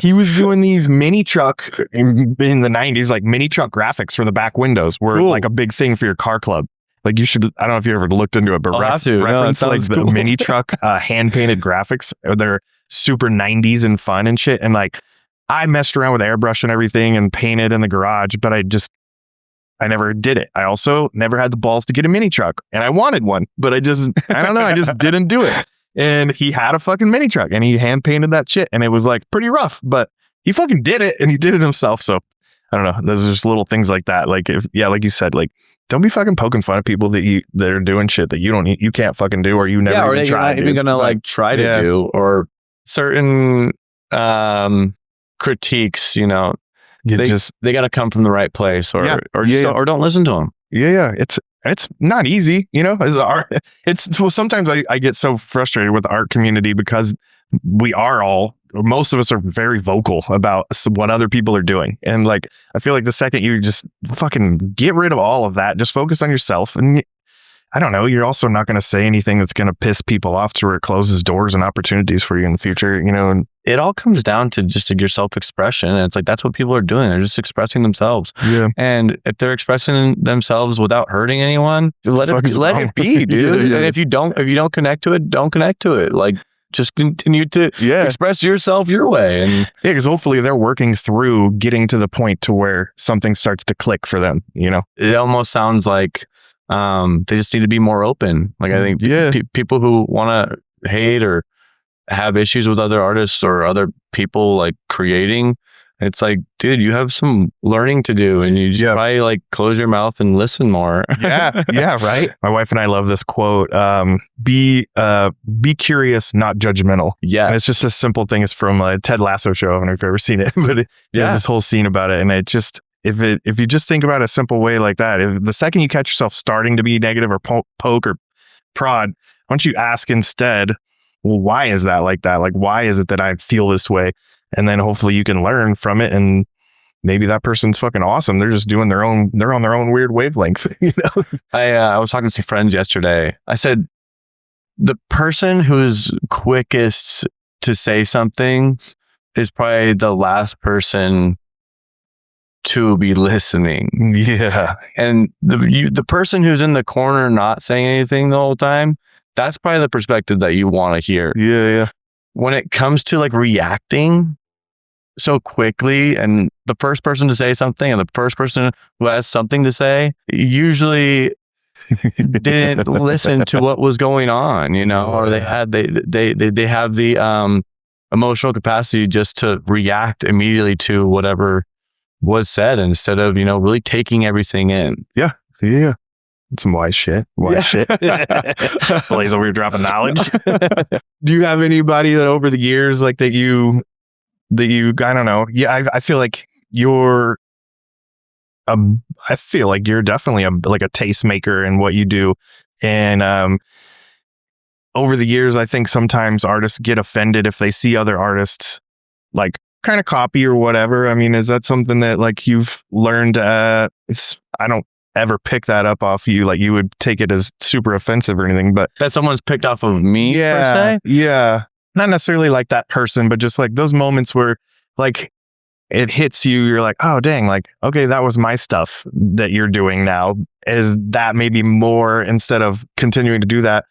He was doing these mini truck in the 90s, like mini truck graphics for the back windows were like a big thing for your car club. Like, you should, I don't know if you ever looked into it, but reference like the mini truck hand painted graphics. They're super 90s and fun and shit. And like, I messed around with airbrush and everything and painted in the garage, but I never did it. I also never had the balls to get a mini truck, and I wanted one, but I just didn't do it. And he had a fucking mini truck and he hand painted that shit, and it was like pretty rough, but he fucking did it, and he did it himself. So I don't know. There's just little things like that. Like, like you said, like, don't be fucking poking fun at people that are doing shit that you can't fucking do, or you never even tried. You're not even gonna like try to do, or certain critiques, they got to come from the right place, or don't listen to them. Yeah. It's not easy, as art. Sometimes I get so frustrated with the art community because most of us are very vocal about what other people are doing. And like, I feel like the second you just fucking get rid of all of that, just focus on yourself. And I don't know, you're also not going to say anything that's going to piss people off to where it closes doors and opportunities for you in the future, and it all comes down to just like your self-expression. And it's like, that's what people are doing. They're just expressing themselves. Yeah. And if they're expressing themselves without hurting anyone, let it be, dude. And if you don't connect to it, don't connect to it. Like, just continue to express yourself your way. And because hopefully they're working through getting to the point to where something starts to click for them, It almost sounds like they just need to be more open. Like, I think people who want to hate or have issues with other artists or other people like creating, it's like, dude, you have some learning to do, and you just probably like close your mouth and listen more. Yeah, right. My wife and I love this quote. Be curious, not judgmental. Yeah. And it's just this simple thing. It's from a Ted Lasso show. I don't know if you've ever seen it, but it has this whole scene about it. And it just, if you just think about it a simple way like that, if the second you catch yourself starting to be negative or poke or prod, why don't you ask instead, well, why is that like that? Like, why is it that I feel this way? And then hopefully you can learn from it, and maybe that person's fucking awesome. They're just doing they're on their own weird wavelength. I was talking to some friends yesterday. I said, the person who's quickest to say something is probably the last person to be listening. Yeah. And the person who's in the corner not saying anything the whole time, that's probably the perspective that you want to hear. Yeah. When it comes to like reacting so quickly, and the first person to say something and the first person who has something to say usually didn't listen to what was going on, or they have the emotional capacity just to react immediately to whatever was said, instead of, really taking everything in. Yeah. That's some wise shit. Blaze over here dropping knowledge. Do you have anybody that over the years, like that you, I don't know. Yeah. I feel like I feel like you're definitely a tastemaker in what you do. And over the years, I think sometimes artists get offended if they see other artists like kind of copy or whatever. I mean, is that something that like you've learned? I don't ever pick that up off you. Like you would take it as super offensive or anything, but that someone's picked off of me, per se? Yeah. Not necessarily like that person, but just like those moments where like it hits you, you're like, oh dang, like, okay, that was my stuff that you're doing now. Is that maybe more instead of continuing to do that?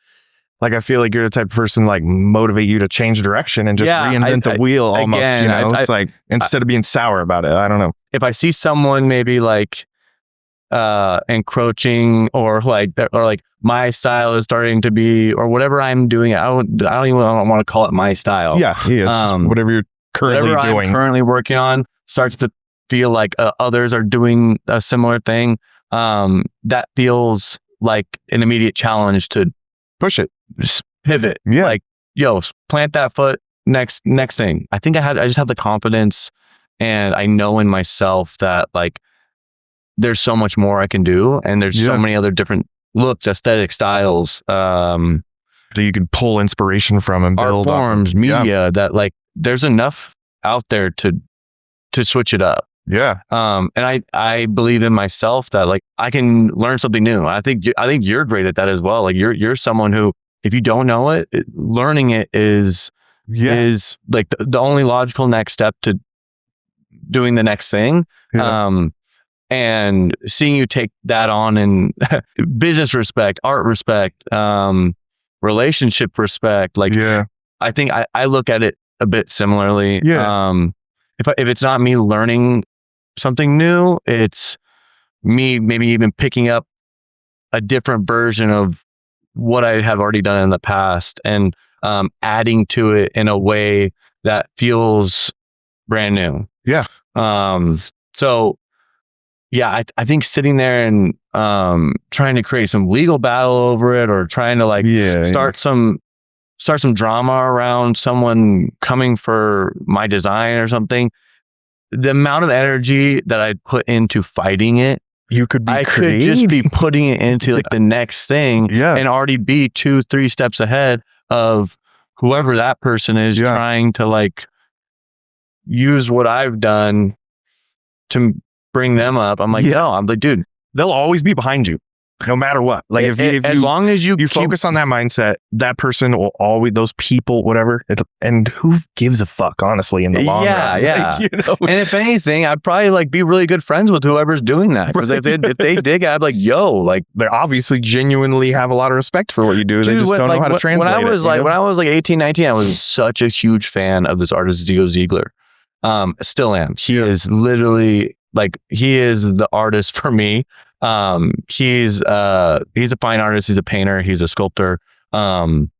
Like, I feel like you're the type of person like motivate you to change direction and just reinvent the wheel almost, again, you know? It's like, instead of being sour about it, I don't know. If I see someone maybe like encroaching or like my style is starting to be, or whatever I'm doing, I don't want to call it my style. Yeah. It's just whatever you're currently doing. I'm currently working on starts to feel like others are doing a similar thing. That feels like an immediate challenge to push it. Just pivot. Yeah. Like, yo, plant that foot, next thing. I think I just have the confidence, and I know in myself that like there's so much more I can do, and there's so many other different looks, aesthetic styles, that you can pull inspiration from and build art forms, media, that like there's enough out there to switch it up. Yeah. And I believe in myself that like I can learn something new. I think you're great at that as well. Like you're someone who, if you don't know it, learning it is like the only logical next step to doing the next thing. Yeah. And seeing you take that on in business respect, art respect, relationship respect, like I think I look at it a bit similarly. Yeah. If it's not me learning something new, it's me maybe even picking up a different version of what I have already done in the past and adding to it in a way that feels brand new. Yeah. So yeah, I think sitting there and trying to create some legal battle over it, or trying to like start some drama around someone coming for my design or something, the amount of energy that I'd put into fighting it, I could just be putting it into like the next thing and already be 2-3 steps ahead of whoever that person is trying to like use what I've done to bring them up. I'm like, no, I'm like, dude, they'll always be behind you. No matter what, like if as you, long as you focus on that mindset, that person will always, those people, whatever. And who gives a fuck, honestly, in the long run? Yeah. Like, you know? And if anything, I'd probably like be really good friends with whoever's doing that. Because if they dig, I'd be like, yo, like they obviously genuinely have a lot of respect for what you do. They just don't know how to translate it. When I was like 18, 19, I was such a huge fan of this artist, Zico Ziegler. Still am. He is literally like, he is the artist for me. He's a fine artist. He's a painter. He's a sculptor. And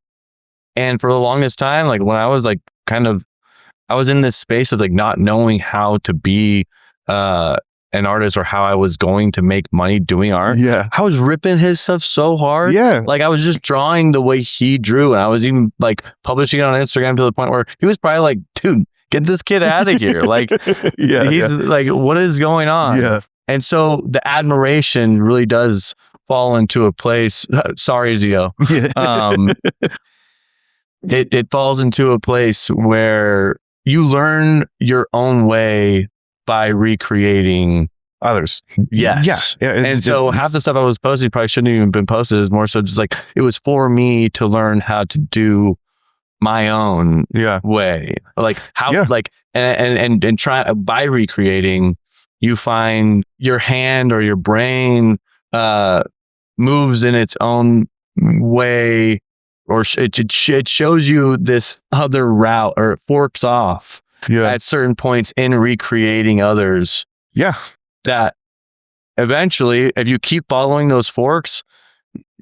for the longest time, like when I was like I was in this space of like not knowing how to be an artist or how I was going to make money doing art. Yeah. I was ripping his stuff so hard. Yeah. Like I was just drawing the way he drew, and I was even like publishing it on Instagram to the point where he was probably like, dude, get this kid out of here. Like he's like, what is going on? Yeah. And so the admiration really does fall into a place. Sorry, Zio. It falls into a place where you learn your own way by recreating others. Yes. Yeah. And so half the stuff I was posting probably shouldn't have even been posted. It's more so just like, it was for me to learn how to do my own way. Like how, like, and try by recreating, you find your hand or your brain moves in its own way, or it shows you this other route, or it forks off at certain points in recreating others. Yeah. That eventually, if you keep following those forks,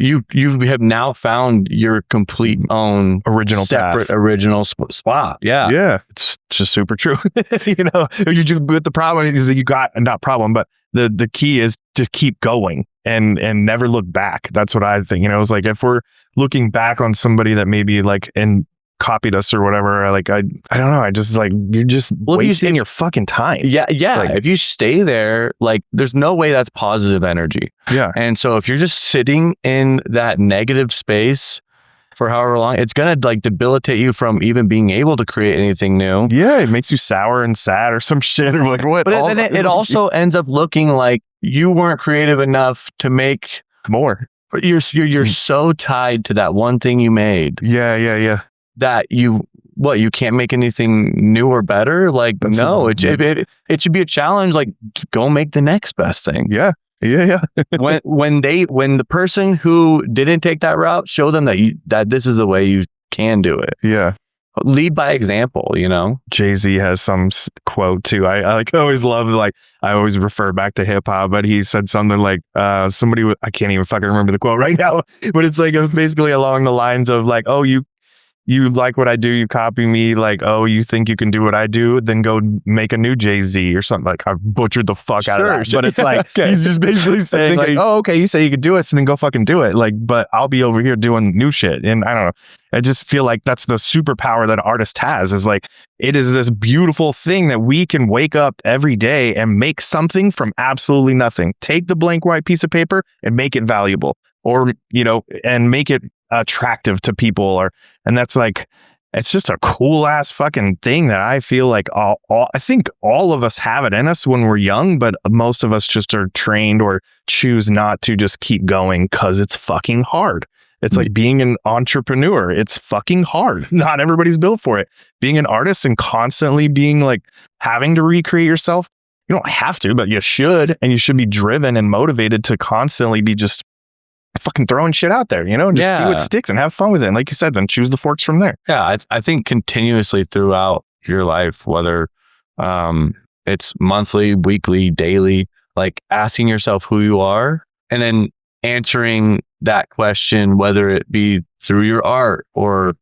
you have now found your complete own original separate path. Original spot. Yeah. It's just super true. You know, but the problem is that you got, not problem, but the key is to keep going and never look back. That's what I think. You know, it's like if we're looking back on somebody that maybe like, and copied us or whatever. Like, I don't know. I just like, you're just wasting your fucking time. Yeah. Like, if you stay there, like there's no way that's positive energy. Yeah. And so if you're just sitting in that negative space for however long, it's going to like debilitate you from even being able to create anything new. Yeah. It makes you sour and sad or some shit. Or like, what? But then it also ends up looking like you weren't creative enough to make more. But you're so tied to that one thing you made. Yeah. That you can't make anything new or better. Like, no, it should be a challenge. Like, to go make the next best thing. Yeah. when the person who didn't take that route, show them that this is the way you can do it. Yeah. Lead by example, you know? Jay-Z has some quote too. I like always love, like, I always refer back to hip hop, but he said something like, I can't even fucking remember the quote right now, but it's like, basically along the lines of like, oh, you like what I do, you copy me, like, oh, you think you can do what I do, then go make a new Jay-Z or something. Like, I butchered the fuck out of that. But it's like, he's just basically saying like, oh, okay, you say you can do it, so then go fucking do it. Like, but I'll be over here doing new shit. And I don't know. I just feel like that's the superpower that an artist has, is like, it is this beautiful thing that we can wake up every day and make something from absolutely nothing. Take the blank white piece of paper and make it valuable, or, you know, and make it attractive to people, and that's like, it's just a cool ass fucking thing that I feel like I think all of us have it in us when we're young, but most of us just are trained or choose not to just keep going because it's fucking hard. It's like being an entrepreneur. It's fucking hard. Not everybody's built for it. Being an artist and constantly being like having to recreate yourself. You don't have to, but you should, and you should be driven and motivated to constantly be just fucking throwing shit out there, you know, and just see what sticks and have fun with it. And like you said, then choose the forks from there. Yeah, I think continuously throughout your life, whether it's monthly, weekly, daily, like asking yourself who you are and then answering that question, whether it be through your art or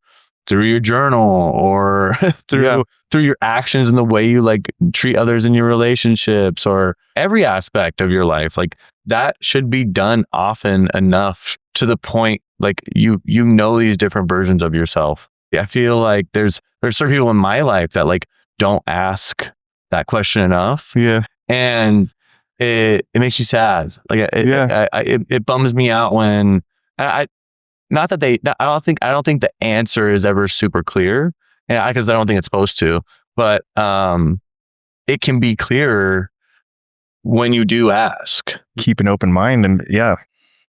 through your journal or through your actions and the way you like treat others in your relationships, or every aspect of your life. Like, that should be done often enough to the point like you know these different versions of yourself. I feel like there's certain people in my life that like don't ask that question enough. Yeah. And it makes you sad. Like it bums me out when I don't think the answer is ever super clear, and because I don't think it's supposed to, but it can be clearer when you do ask. Keep an open mind. And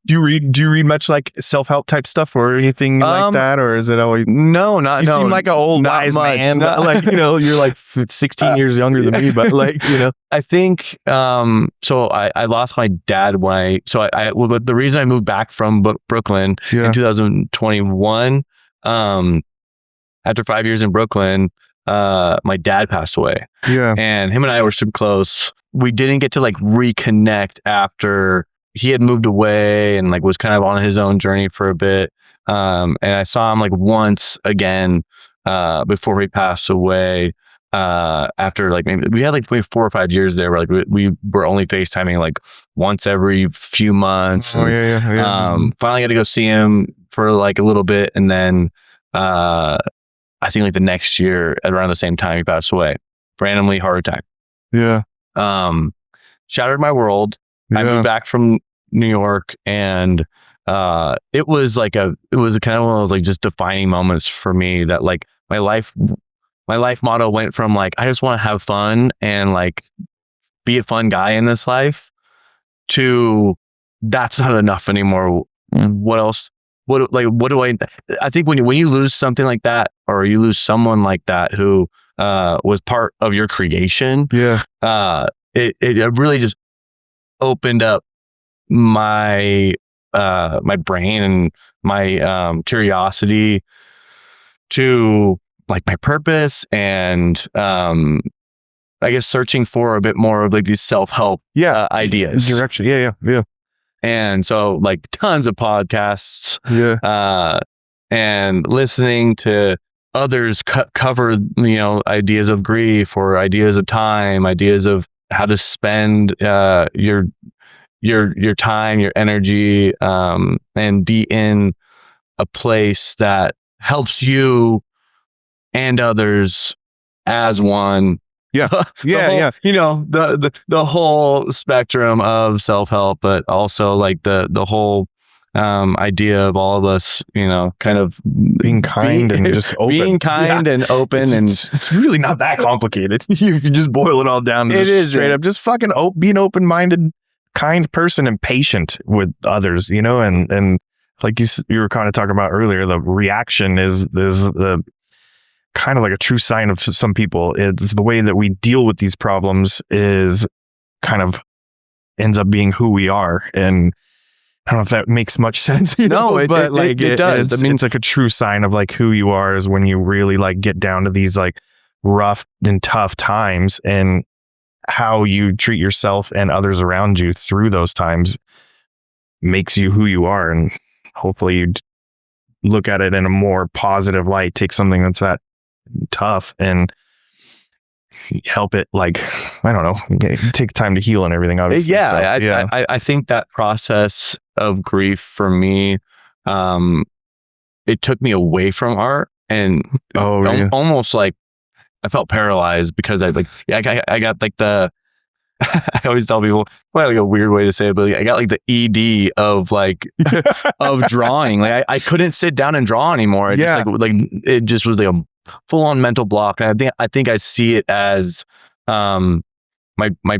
do you read much like self-help type stuff or anything like that, or is it always no? You seem like an old wise man, but like, you know, you're like 16 years younger than me, but like, you know, I think so I lost my dad when the reason I moved back from Brooklyn in 2021, after 5 years in Brooklyn, my dad passed away. Yeah. And him and I were super close. We didn't get to like reconnect after he had moved away and like was kind of on his own journey for a bit. And I saw him like once again before he passed away. After like maybe we had like 4 or 5 years there where like we were only FaceTiming like once every few months. And, finally got to go see him for like a little bit, and then I think like the next year at around the same time he passed away. Randomly heart attack. Yeah. Shattered my world. I moved back from New York, and it was kind of one of those like just defining moments for me, that like my life motto went from like, I just want to have fun and like be a fun guy in this life, to that's not enough anymore. What else? What do I think when you lose something like that, or you lose someone like that who was part of your creation, it really just opened up my brain and my curiosity to like my purpose, and I guess searching for a bit more of like these self-help ideas, direction. Yeah. And so like tons of podcasts, and listening to others cover, you know, ideas of grief or ideas of time, ideas of how to spend your time, your energy, and be in a place that helps you and others as one. Yeah. Yeah. You know, the whole spectrum of self-help, but also like the whole idea of all of us, you know, kind of being kind and just open. Being kind and open. It's really not that complicated. If you just boil it all down to straight up, just fucking being open-minded, kind person and patient with others, you know, and like you were kind of talking about earlier, the reaction is the kind of like a true sign of some people. It's the way that we deal with these problems is kind of ends up being who we are. And I don't know if that makes much sense, you know, it does. I mean, it's like a true sign of like who you are is when you really like get down to these like rough and tough times, and how you treat yourself and others around you through those times makes you who you are. And hopefully you look at it in a more positive light, take something that's that tough and help it, like, I don't know, take time to heal and everything, obviously. I think that process of grief for me, it took me away from art, and almost like I felt paralyzed because I got like the I always tell people, well, like a weird way to say it, but I got like the ED of like of drawing. Like I couldn't sit down and draw anymore. Just like it just was like a full on mental block. And I think I see it as my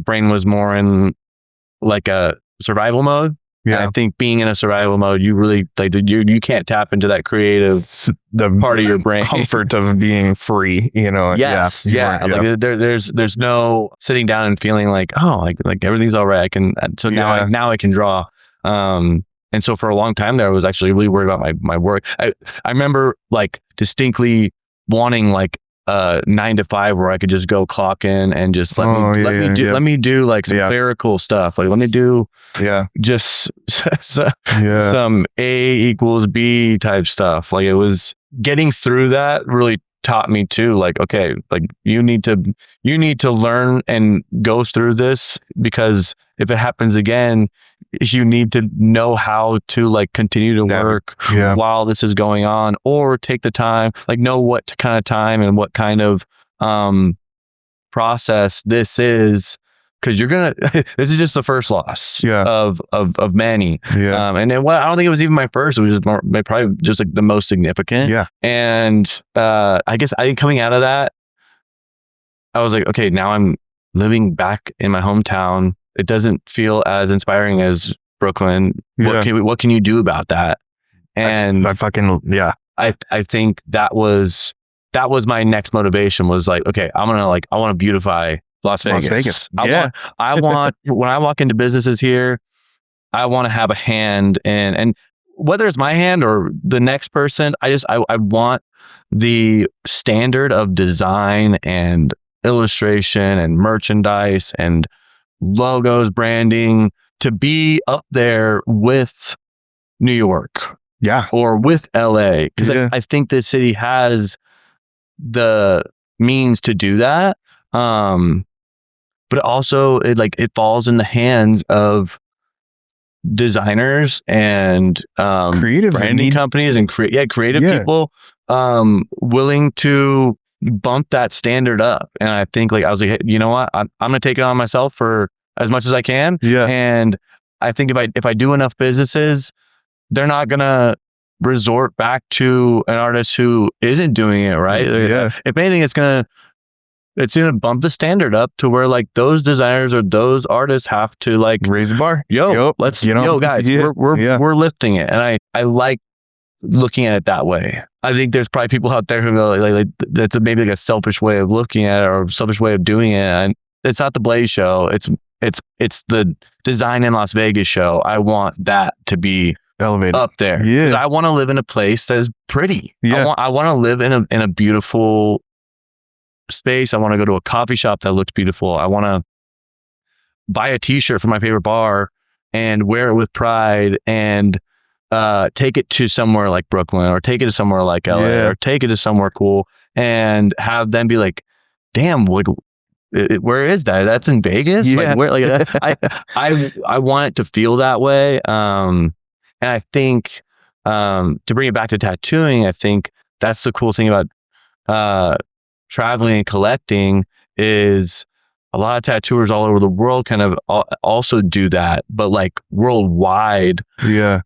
brain was more in like a survival mode. Yeah, and I think being in a survival mode, you really like you can't tap into that creative part of your brain, comfort of being free. You know, yes, like there's no sitting down and feeling like, oh, like everything's all right. I can now I can draw. And so for a long time there, I was actually really worried about my work. I remember like distinctly wanting like 9 to 5 where I could just go clock in and just let me do like some clerical stuff. Like let me do just some A equals B type stuff. Like it was getting through that really taught me too, like, okay, like you need to learn and go through this, because if it happens again, you need to know how to like continue to work while this is going on, or take the time, like know what kind of time and what kind of process this is, because you're gonna this is just the first loss of many. And then I don't think it was even my first, it was just probably just like the most significant. And I think coming out of that, I was like, okay, now I'm living back in my hometown. It doesn't feel as inspiring as Brooklyn. What can you do about that? And I think that was my next motivation, was like, okay, I want to beautify Las Vegas. I want when I walk into businesses here, I want to have a hand in, and whether it's my hand or the next person, I want the standard of design and illustration and merchandise and logos, branding to be up there with New York. Or with LA. Because I think this city has the means to do that. But also it falls in the hands of designers and creative branding companies and creative people willing to bump that standard up. And I think I was like, hey, you know what? I'm going to take it on myself for as much as I can. And I think if I do enough businesses, they're not going to resort back to an artist who isn't doing it right. If anything, it's going to bump the standard up to where like those designers or those artists have to like raise the bar. Guys, we're lifting it. And I like looking at it that way. I think there's probably people out there who go like that's maybe like a selfish way of looking at it, or a selfish way of doing it. And it's not the Blaze show. It's the Design in Las Vegas show. I want that to be elevated up there. Because I want to live in a place that is pretty. I want to live in a beautiful space. I want to go to a coffee shop that looks beautiful. I want to buy a t-shirt from my favorite bar and wear it with pride, and take it to somewhere like Brooklyn, or take it to somewhere like LA, or take it to somewhere cool, and have them be like, damn, like, where is that? That's in Vegas? Like, where, like, I want it to feel that way. And I think, to bring it back to tattooing, I think that's the cool thing about traveling and collecting is a lot of tattooers all over the world kind of also do that, but like worldwide. Yeah.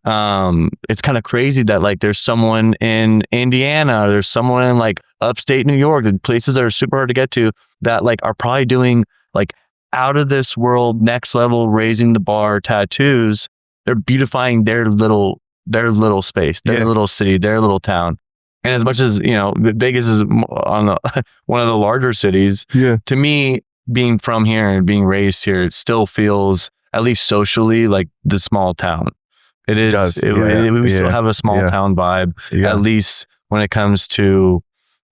It's kind of crazy that like there's someone in Indiana, there's someone in like upstate New York, and places that are super hard to get to that like are probably doing like out of this world, next level, raising the bar tattoos. They're beautifying their little space, their little city, their little town. And as much as, you know, Vegas is on one of the larger cities, to me, being from here and being raised here, it still feels, at least socially, like the small town. It is. We still have a small town vibe, at least when it comes to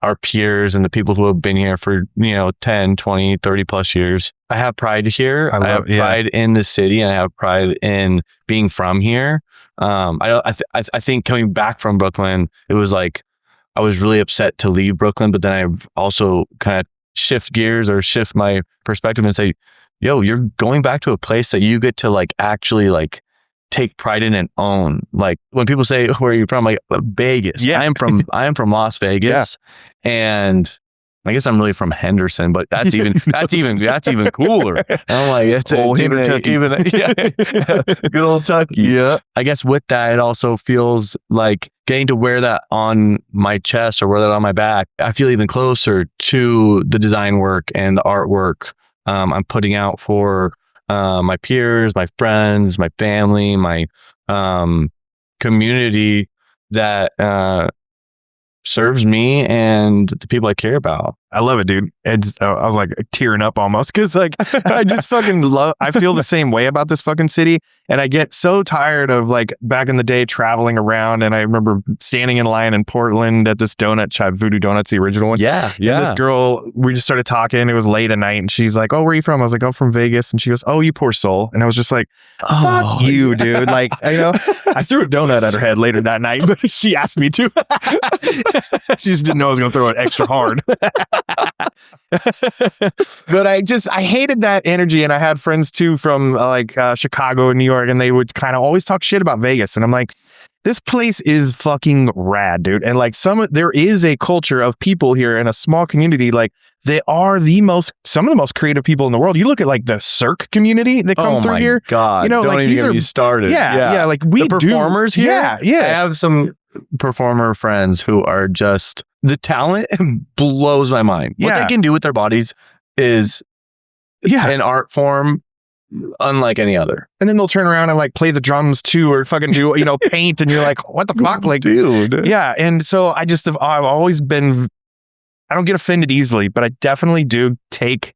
our peers and the people who have been here for, you know, 10, 20, 30 plus years. I have pride here. I have pride in the city, and I have pride in being from here. I think coming back from Brooklyn, it was like, I was really upset to leave Brooklyn, but then I've also kind of shift gears or shift my perspective and say, yo, you're going back to a place that you get to like actually like take pride in and own. Like when people say, where are you from? Like Vegas. I am from Las Vegas. And I guess I'm really from Henderson, but that's even cooler. And I'm like, it's good old Tucky. Yeah. I guess with that, it also feels like getting to wear that on my chest or wear that on my back. I feel even closer to the design work and the artwork I'm putting out for my peers, my friends, my family, my community that serves me and the people I care about. I love it, dude. I was like tearing up almost because like I just fucking love, I feel the same way about this fucking city. And I get so tired of like back in the day traveling around. And I remember standing in line in Portland at this donut shop, Voodoo Donuts, the original one. Yeah. And this girl, we just started talking. It was late at night and she's like, oh, where are you from? I was like, I'm from Vegas. And she goes, oh, you poor soul. And I was just like, fuck you, dude. Like, you know, I threw a donut at her head later that night, but she asked me to. She just didn't know I was going to throw it extra hard. But I hated that energy. And I had friends too from Chicago and New York, and they would kind of always talk shit about Vegas. And I'm like, this place is fucking rad, dude. And like there is a culture of people here in a small community. Like they are some of the most creative people in the world. You look at like the Cirque community that come through here. God, you know, don't like even these get me started. Yeah. Like we the performers do. here. Yeah. I have some performer friends who are just, the talent blows my mind. What they can do with their bodies is an art form unlike any other. And then they'll turn around and like play the drums too, or fucking do, you know, paint, and you're like, what the fuck? Like, dude. Yeah. And so I've always been, I don't get offended easily, but I definitely do take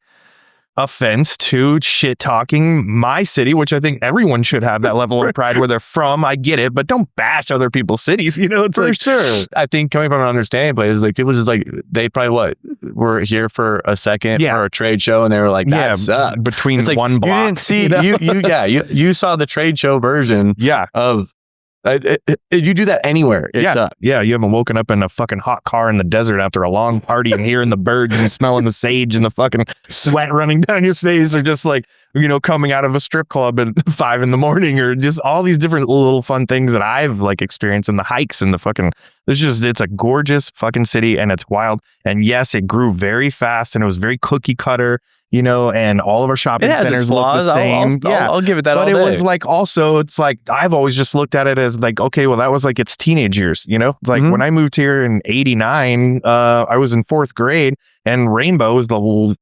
offense to shit talking my city, which I think everyone should have that level of pride where they're from. I get it, but don't bash other people's cities, you know? It's for like, sure. I think coming from an understanding place, like people just like, they probably were here for a second for a trade show, and they were like, that sucked. Between it's like, one block. You didn't see, you saw the trade show version of, you do that anywhere. Yeah. You haven't woken up in a fucking hot car in the desert after a long party and hearing the birds and smelling the sage and the fucking sweat running down your face, or just like, you know, coming out of a strip club at 5 a.m, or just all these different little fun things that I've like experienced in the hikes and the fucking, it's a gorgeous fucking city, and it's wild. And yes, it grew very fast and it was very cookie cutter, you know, and all of our shopping centers look the same. I'll give it that. But it was like, also, it's like, I've always just looked at it as like, okay, well, that was like its teenage years, you know? It's like when I moved here in 89, I was in 4th grade, and Rainbow was that was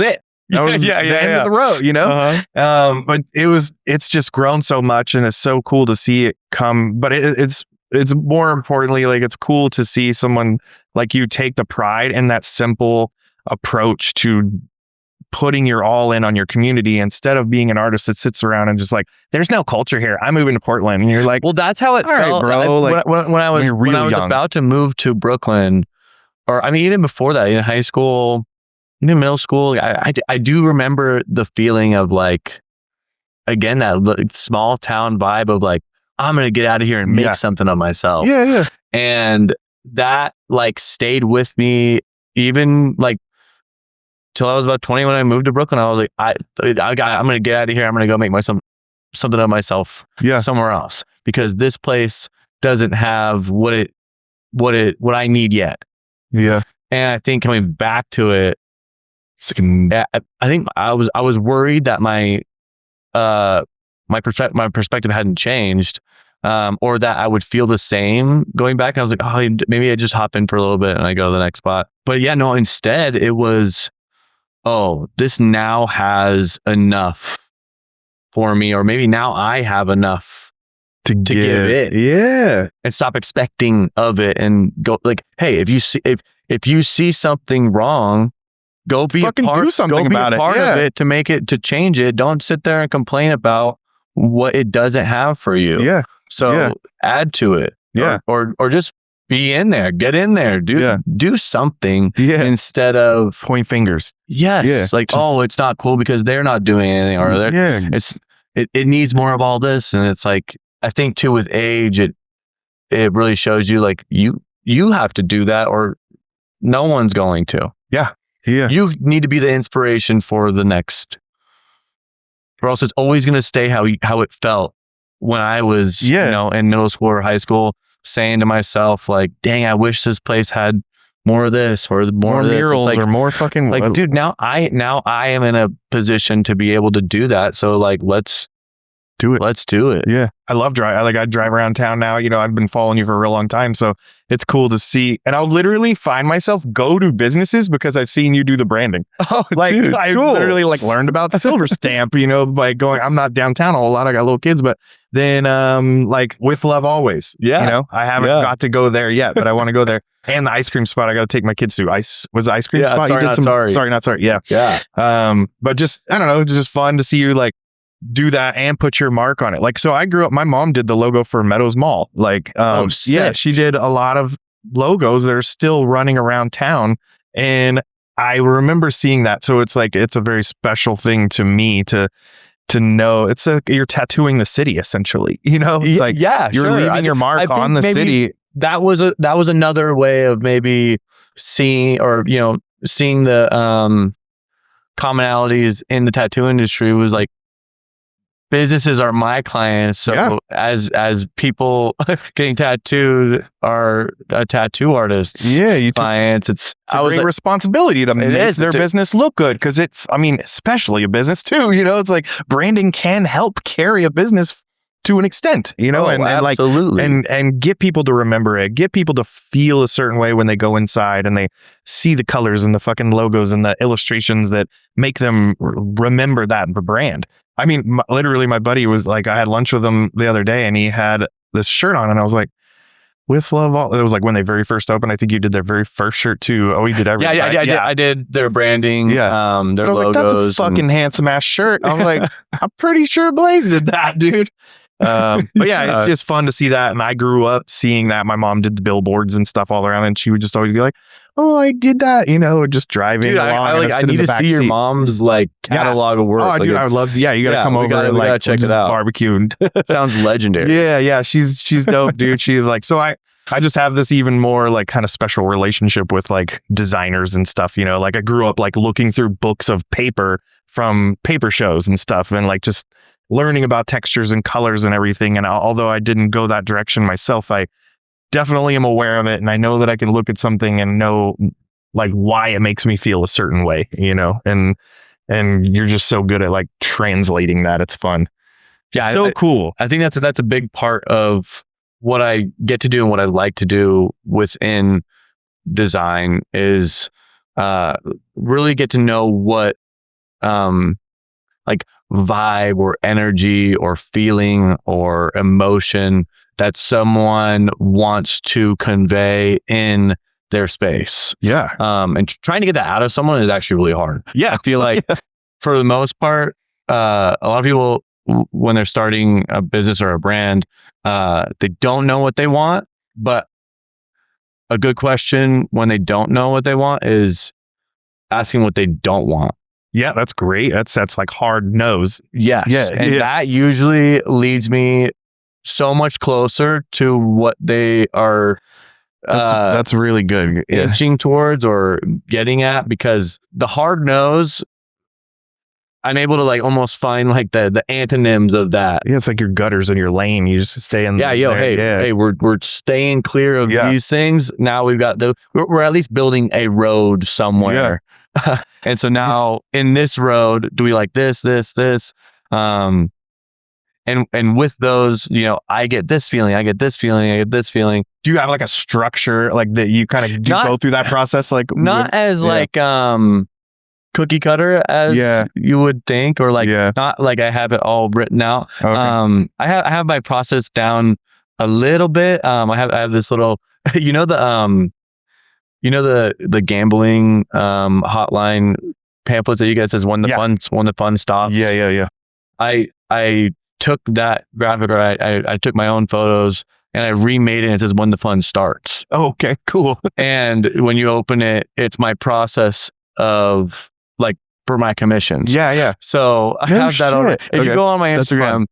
it. That was the end of the road, you know? But it's just grown so much, and it's so cool to see it come. But it's more importantly, like, it's cool to see someone like you take the pride in that simple approach to putting your all in on your community, instead of being an artist that sits around and just like, there's no culture here, I'm moving to Portland. And you're like, well, that's how it felt, right, bro. Like, when I was about to move to Brooklyn, or I mean, even before that, in high school, in middle school, I do remember the feeling of like, again, that small town vibe of like, I'm going to get out of here and make something of myself. Yeah. And that like stayed with me even like till I was about 20 when I moved to Brooklyn. I was like, I'm going to get out of here. I'm going to go make something of myself somewhere else, because this place doesn't have what I need yet. Yeah. And I think coming back to it, I think I was worried that my perspective hadn't changed, or that I would feel the same going back. I was like, oh, maybe I just hop in for a little bit and I go to the next spot. But yeah, no, instead it was, oh, this now has enough for me, or maybe now I have enough to give it. Yeah. And stop expecting of it and go like, hey, if you see something wrong, go be fucking do something about it. Part of it to change it. Don't sit there and complain about what it doesn't have for you. Yeah. So add to it. Yeah. Or just be in there, get in there, do something instead of point fingers. Yes. Yeah. Like, oh, it's not cool because they're not doing anything, or it needs more of all this. And it's like, I think too, with age, it really shows you like you have to do that, or no one's going to. Yeah. Yeah. You need to be the inspiration for the next, or else it's always going to stay how it felt when I was, in middle school or high school, saying to myself like, dang, I wish this place had more of this or more of this. Murals, like, or more fucking like, dude, now I am in a position to be able to do that. So like, let's do it. Let's do it. Yeah. I love I drive around town now. I've been following you for a real long time. So it's cool to see. And I'll literally find myself go to businesses because I've seen you do the branding. Oh, dude, I cool. literally learned about Silver Stamp, by going, I'm not downtown a whole lot. I got little kids, but then With Love Always. Yeah. I haven't got to go there yet, but I want to go there. And the ice cream spot, I got to take my kids to. Was the ice cream spot? Sorry, not sorry. Sorry, not sorry. Yeah. Yeah. But just, I don't know, it's just fun to see you do that and put your mark on it. So I grew up, my mom did the logo for Meadows Mall. She did a lot of logos that are still running around town. And I remember seeing that. So it's a very special thing to me to know. It's you're tattooing the city essentially, it's you're leaving your mark on the city. That was another way of maybe seeing, or, seeing the commonalities in the tattoo industry was like, businesses are my clients. So as people getting tattooed are a tattoo artist's clients, it's a great responsibility to make their business look good. Cause especially a business too, it's like branding can help carry a business to an extent, absolutely. And get people to remember it, get people to feel a certain way when they go inside and they see the colors and the fucking logos and the illustrations that make them remember that brand. Literally my buddy was I had lunch with him the other day and he had this shirt on and I was like, With Love All. It was when they very first opened. I think you did their very first shirt too. Oh, he did everything. I did their branding. Yeah. Their logos. I was that's a fucking handsome ass shirt. I was like, I'm pretty sure Blaze did that, dude. But yeah, it's just fun to see that. And I grew up seeing that. My mom did the billboards and stuff all around, and she would just always be like, "Oh, I did that," just driving along. I need to see your mom's catalog of work. Oh, dude, I would love. Yeah, you got to come over and gotta check it out. Barbecue. And sounds legendary. Yeah, she's dope, dude. She's so I just have this even more kind of special relationship with designers and stuff. I grew up looking through books of paper from paper shows and stuff, and just learning about textures and colors and everything. And although I didn't go that direction myself, I definitely am aware of it. And I know that I can look at something and know why it makes me feel a certain way, and you're just so good at translating that. It's fun. Yeah. So cool. I think that's a big part of what I get to do and what I like to do within design is, really get to know what, vibe or energy or feeling or emotion that someone wants to convey in their space. Yeah. And trying to get that out of someone is actually really hard. Yeah. I feel like for the most part, a lot of people, when they're starting a business or a brand, they don't know what they want. But a good question when they don't know what they want is asking what they don't want. Yeah, that's great. That's hard nose. Yes. Yeah. And that usually leads me so much closer to what they are that's really good. Itching towards or getting at, because the hard nose, I'm able to like almost find like the antonyms of that. Yeah, it's like your gutters in your lane. You just stay in. Hey, we're staying clear of these things. Now we've got we're at least building a road somewhere. Yeah. And so now in this road, do we like this? And with those, you know, I get this feeling. Do you have like a structure like that you kind of go through that process? Like like cookie cutter as you would think, or like not like I have it all written out. Okay. I have my process down a little bit. I have this little, the gambling hotline pamphlets that you guys says when the fun stops. Yeah. I took that graphic, or I took my own photos and I remade it, and it says when the fun starts. Oh, okay, cool. And when you open it, it's my process of like for my commissions. Yeah. So I have that already. If you go on my Instagram,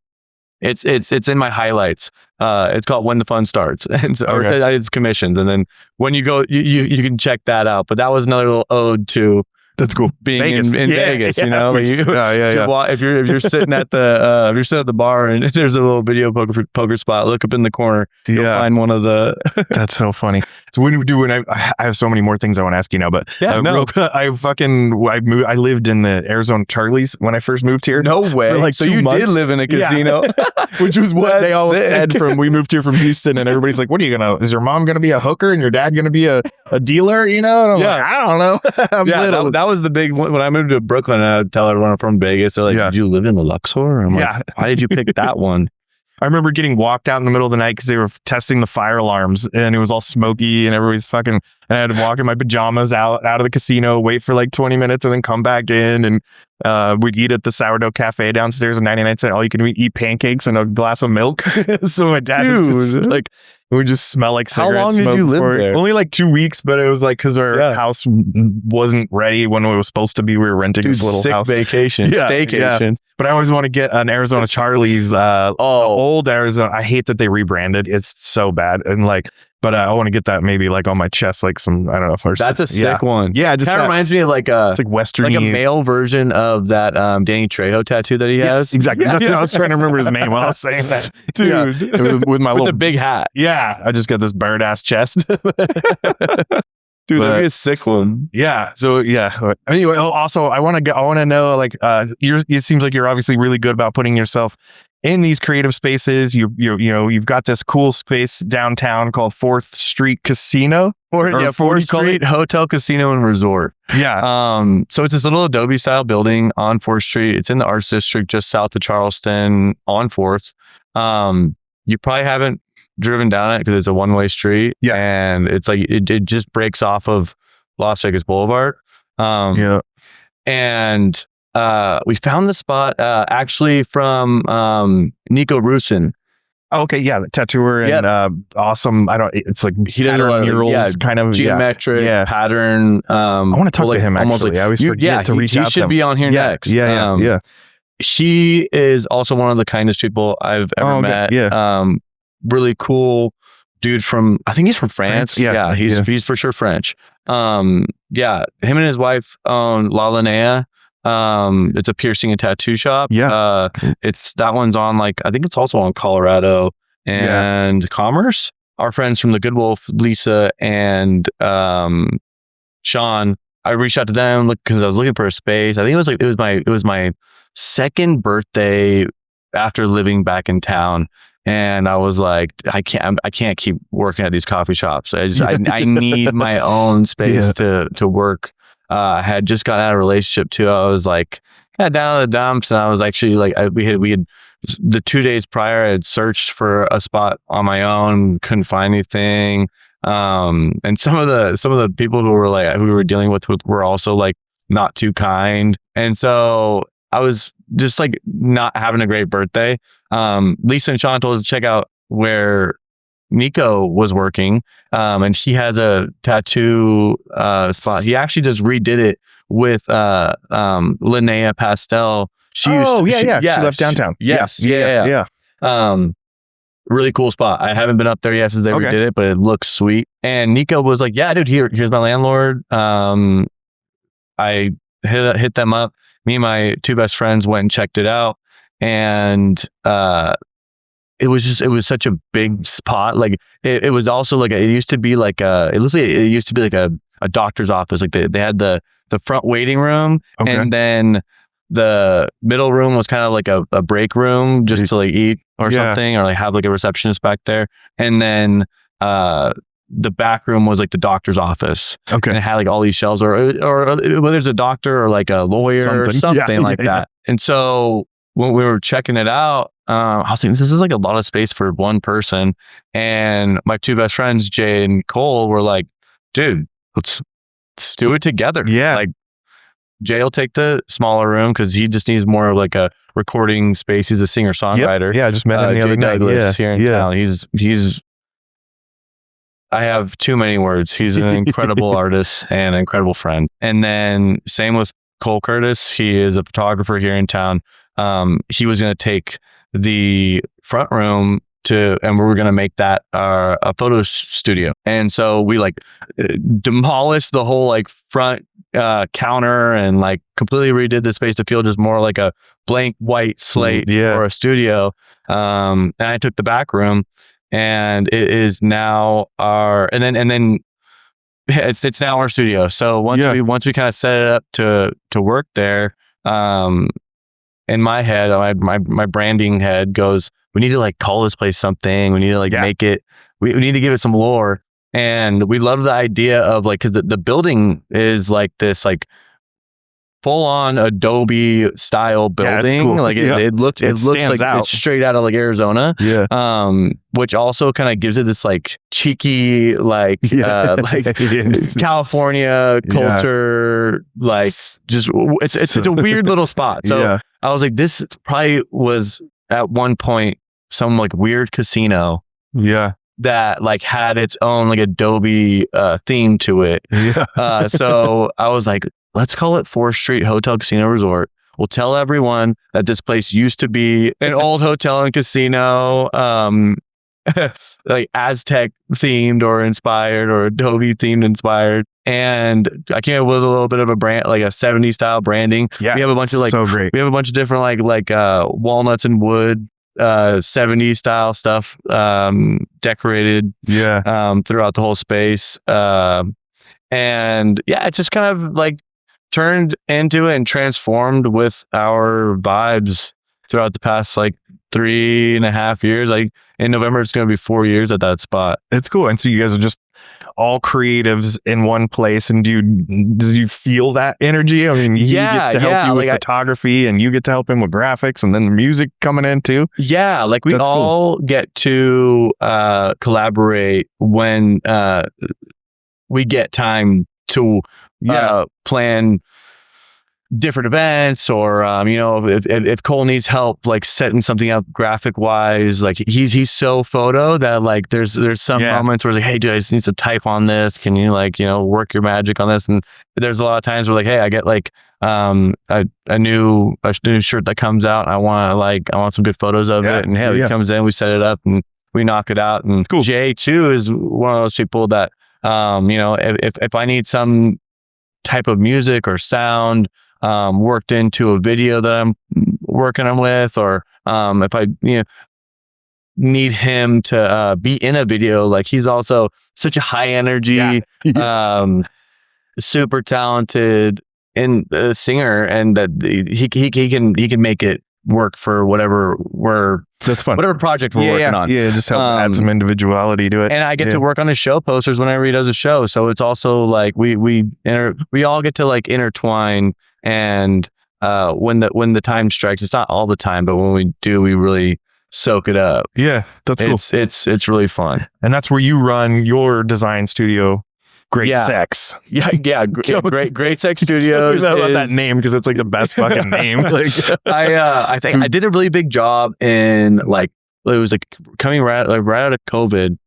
it's in my highlights. It's called When the Fun Starts. And so it's commissions. And then when you go, you can check that out. But that was another little ode to that's cool. Being Vegas. in Vegas, you know, if you're sitting at the bar and there's a little video poker spot, look up in the corner, you'll find one of the. That's so funny. So I have so many more things I want to ask you now, but I lived in the Arizona Charlies when I first moved here. No way. Like so you did live in a casino, which was what they all said we moved here from Houston, and everybody's like, "What are you is your mom gonna be a hooker and your dad gonna be a dealer?" You know? And I'm like, I don't know. That was the big one. When I moved to Brooklyn, I'd tell everyone I'm from Vegas. They're like, did you live in the Luxor? I'm like, why did you pick that one? I remember getting walked out in the middle of the night because they were testing the fire alarms, and it was all smoky and everybody's fucking, and I had to walk in my pajamas out of the casino, wait for like 20 minutes and then come back in, and we'd eat at the sourdough cafe downstairs at 99-cent all you can eat pancakes and a glass of milk. So my dad was just like, it would just smell like cigarette smoke. How long did you live there? Only like 2 weeks, but it was like because our house wasn't ready when it was supposed to be. We were renting this little house. Vacation, staycation. Yeah. But I always want to get an Arizona Charlie's, old Arizona. I hate that they rebranded. It's so bad. And but I want to get that maybe like on my chest, like some, I don't know if there's. That's a sick one. Yeah. Just kind of reminds me of like it's like Western, like a male version of that Danny Trejo tattoo that he has. Exactly. That's what I was trying to remember his name while I was saying that. Dude. With my the big hat. Yeah. I just got this bird ass chest. Dude, that'd be a sick one. Yeah. So anyway, also I want to know, like, it seems like you're obviously really good about putting yourself in these creative spaces. You've got this cool space downtown called 4th Street Casino. 4th Street Hotel, Casino, and Resort. Yeah. So it's this little Adobe style building on 4th Street. It's in the Arts District, just south of Charleston on 4th. You probably haven't driven down it because it's a one-way street. Yeah. And it's like it just breaks off of Las Vegas Boulevard. And we found the spot actually from Nico Rusin. Oh, okay, yeah, the tattooer and awesome. It's like he does a lot of murals, kind of geometric pattern. I want to talk to him actually. I always forget to reach out to him. He should be on here next. Yeah. He is also one of the kindest people I've ever met. Yeah. Really cool dude I think he's from France. Yeah, he's for sure French. Him and his wife own La Linnea. It's a piercing and tattoo shop. Yeah. It's that one's on I think it's also on Colorado and Commerce. Our friends from the Good Wolf, Lisa and Sean, I reached out to them because I was looking for a space. I think it was my second birthday after living back in town. And I was like, I can't keep working at these coffee shops. I need my own space to work. I had just gotten out of a relationship too. I was like down in the dumps, and I was actually we had the 2 days prior, I had searched for a spot on my own, couldn't find anything. And some of the people who were dealing with were also not too kind. And so I was just not having a great birthday. Lisa and Sean told us to check out where Nico was working. And he has a tattoo spot. He actually just redid it with Linnea Pastel. She left downtown. Yes. Yeah. Really cool spot. I haven't been up there yet since they redid it, but it looks sweet. And Nico was like, yeah, dude, here's my landlord. I hit them up. Me and my two best friends went and checked it out, and it was such a big spot. Like it was also like it used to be like it looks like it used to be like a doctor's office. Like they had the front waiting room, and then the middle room was kind of like a break room just to like eat or something, or like have like a receptionist back there, and then the back room was like the doctor's office. And it had like all these shelves, or whether it's a doctor or like a lawyer or something like that. And so when we were checking it out, I was thinking, this is like a lot of space for one person. And my two best friends, Jay and Cole, were like, dude, let's do it together. Like Jay will take the smaller room because he just needs more of like a recording space. He's a singer-songwriter. I just met him the other night. Douglas here in town. He's I have too many words. He's an incredible artist and an incredible friend. And then same with Cole Curtis. He is a photographer here in town. He was going to take the front room and we were going to make that a photo studio. And so we like demolished the whole like front counter and like completely redid the space to feel just more like a blank white slate or a studio. And I took the back room, and it is now and then it's now our studio. So once we kind of set it up to work there, in my head, my branding head goes, we need to like call this place something. We need to like make it, we need to give it some lore. And we love the idea of like, cause the building is like this, like full on Adobe style building. Cool. Like it looks like out. It's straight out of like Arizona. Which also kind of gives it this like cheeky, like California culture, like just, it's a weird little spot. So I was like, this probably was at one point some like weird casino. That like had its own like Adobe theme to it. So I was like, let's call it 4th Street Hotel Casino Resort. We'll tell everyone that this place used to be an old hotel and casino, like Aztec themed or inspired, or Adobe themed inspired. And I came up with a little bit of a brand, like a 70s style branding. We have a bunch of like, we have a bunch of different like walnuts and wood, 70s style stuff, decorated, throughout the whole space. And it just kind of like turned into it and transformed with our vibes throughout the past like 3.5 years. Like in November, it's going to be 4 years at that spot. It's cool. And so you guys are just all creatives in one place. And do you feel that energy? I mean, he gets to help you with photography, and you get to help him with graphics, and then the music coming in too. Like we all get to collaborate when we get time to plan different events, or if Cole needs help like setting something up graphic wise, like he's so photo that like there's some moments where it's like, hey dude, I just need to type on this, can you like work your magic on this? And there's a lot of times where like, hey, I get like a new shirt that comes out, I want some good photos of it, and hey, he comes in, we set it up and we knock it out. And cool. Jay too is one of those people that if I need some type of music or sound worked into a video that I'm working on with, or if I need him to be in a video, like he's also such a high energy, super talented singer, and that he can make it work for whatever that's fun. Whatever project we're working on. Just help add some individuality to it. And I get to work on his show posters whenever he does a show. So it's also like we all get to like intertwine, and when the time strikes, it's not all the time, but when we do, we really soak it up. That's cool. It's really fun. And that's where you run your design studio. Great Sex. Great Sex Studios. I love that name because it's like the best fucking name. Like, I think I did a really big job in like, it was like coming right out of COVID.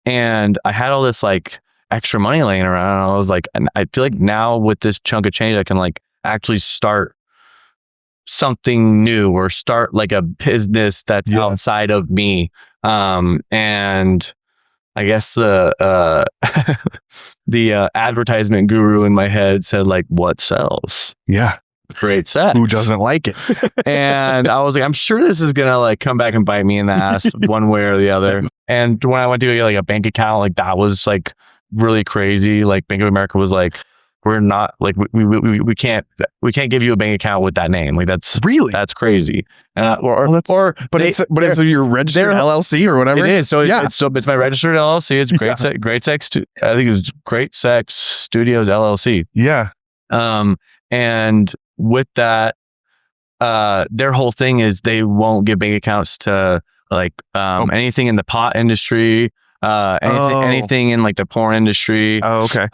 And I had all this like extra money laying around. And I was like, and I feel like now with this chunk of change, I can like actually start something new, or start like a business that's outside of me. And I guess the the advertisement guru in my head said like, what sells? Yeah. Great sex. Who doesn't like it? And I was like, I'm sure this is gonna like come back and bite me in the ass one way or the other. And when I went to get like a bank account, like that was like really crazy. Like Bank of America was like, we're not like we can't give you a bank account with that name. Like that's crazy. But it's your registered LLC or whatever. It is. So it's my registered LLC. It's Great Sex. I think it was Great Sex Studios LLC. Yeah. And with that, their whole thing is they won't give bank accounts to like anything in the pot industry, anything in like the porn industry. Oh, okay.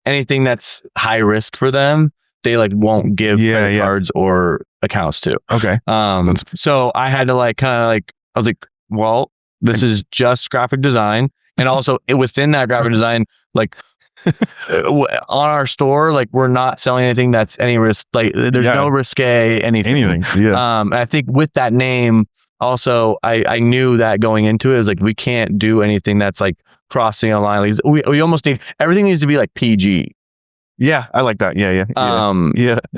Anything that's high risk for them, they like won't give credit cards or accounts to. Okay. So I had to like kind of like, I was like, well, this is just graphic design. And also within that graphic design, like on our store, like we're not selling anything that's any risk. Like there's no risque anything. Yeah. And I think with that name, also I knew that going into it is like we can't do anything that's like crossing a line. We almost need everything needs to be like PG. Yeah, I like that. Yeah.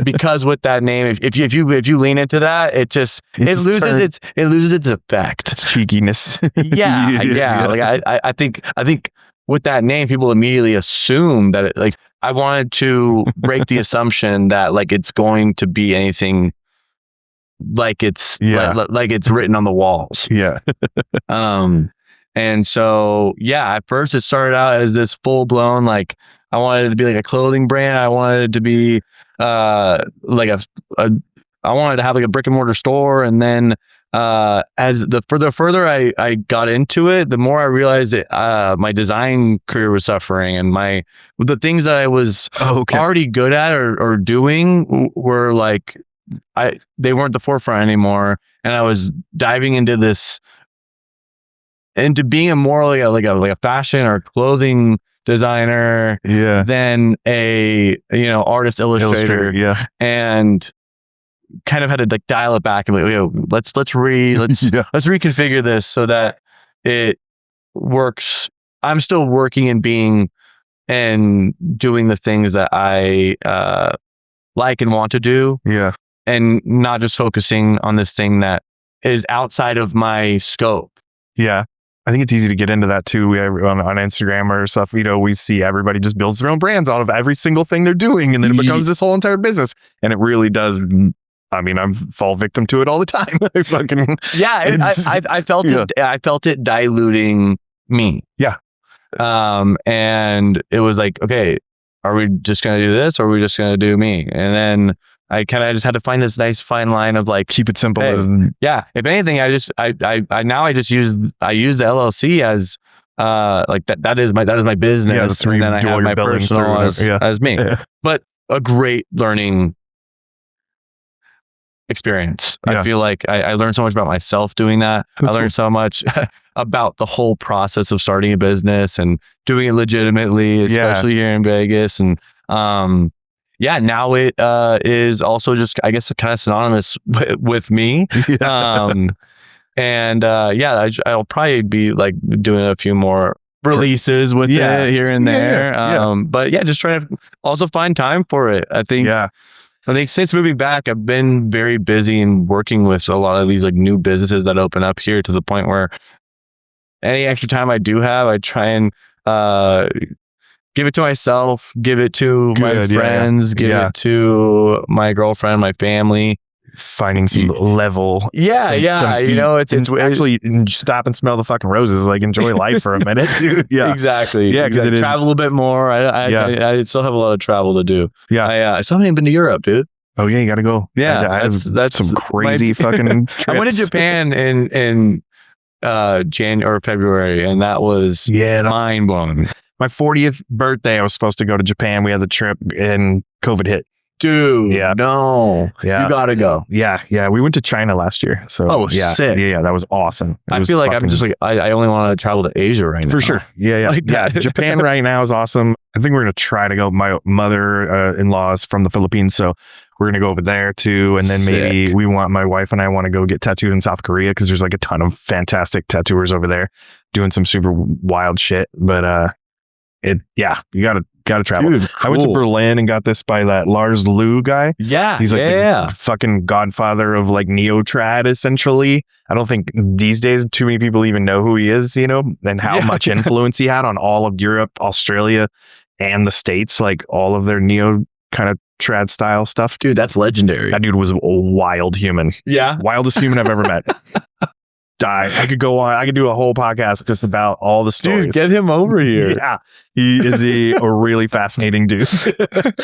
Because with that name, if you lean into that, it loses its effect. It's cheekiness. Yeah. Like I think with that name, people immediately assume that it, like I wanted to break the assumption that like it's going to be anything like it's like it's written on the walls. Yeah. And so at first it started out as this full blown like I wanted it to be like a clothing brand. I wanted it to be like I wanted to have like a brick and mortar store, and then as the further I got into it, the more I realized that my design career was suffering, and the things that I was already good at or doing were like they weren't the forefront anymore, and I was diving into being a more like a fashion or clothing designer than a artist illustrator. And kind of had to like dial it back and like, let's reconfigure this so that it works. I'm still working and being and doing the things that I like and want to do. Yeah. And not just focusing on this thing that is outside of my scope. Yeah. I think it's easy to get into that too. We on Instagram or stuff, we see everybody just builds their own brands out of every single thing they're doing, and then it becomes this whole entire business. And it really does. I mean, I fall victim to it all the time. I felt it. I felt it diluting me. Yeah. And it was like, okay, are we just gonna do this, or are we just gonna do me? And then I kind of just had to find this nice fine line of like, keep it simple. If anything, I use the LLC as like that is my business, and then I have my personal as me. But a great learning experience. I feel like I learned so much about myself doing that. I learned so much about the whole process of starting a business and doing it legitimately, especially here in Vegas. And now it is also just, I guess, kind of synonymous with me. I'll probably be like doing a few more releases with it here and there. But just trying to also find time for it. I think since moving back, I've been very busy and working with a lot of these like new businesses that open up here, to the point where any extra time I do have, I try and give it to myself, give it to my friends, give it to my girlfriend, my family. Finding some level. It's actually stop and smell the fucking roses. Like, enjoy life for a minute, dude. Exactly. Because it travel a bit more. I still have a lot of travel to do. I still haven't even been to Europe, dude. Oh yeah, you gotta go. That's some crazy fucking trips. I went to Japan in January or February, and that was mind blowing. My 40th birthday, I was supposed to go to Japan. We had the trip and COVID hit. Dude, you gotta go. Yeah. We went to China last year. So sick. Yeah, that was awesome. I feel like I'm just like, I only want to travel to Asia right now. For sure. Yeah. Japan right now is awesome. I think we're going to try to go. My mother-in-law is from the Philippines, so we're going to go over there too. And then maybe my wife and I want to go get tattooed in South Korea, because there's like a ton of fantastic tattooers over there doing some super wild shit. But you gotta travel. Dude, I went to cool. Berlin and got this by that Lars Lou guy. Yeah. He's like the fucking godfather of like neo-trad, essentially. I don't think these days too many people even know who he is, you know, and how much influence he had on all of Europe, Australia, and the States, like all of their neo kind of trad style stuff. Dude, that's legendary. That dude was a wild human. Yeah. Wildest human I've ever met. I could go on. I could do a whole podcast just about all the stories. Dude, get him over here. Yeah, he is a really fascinating dude.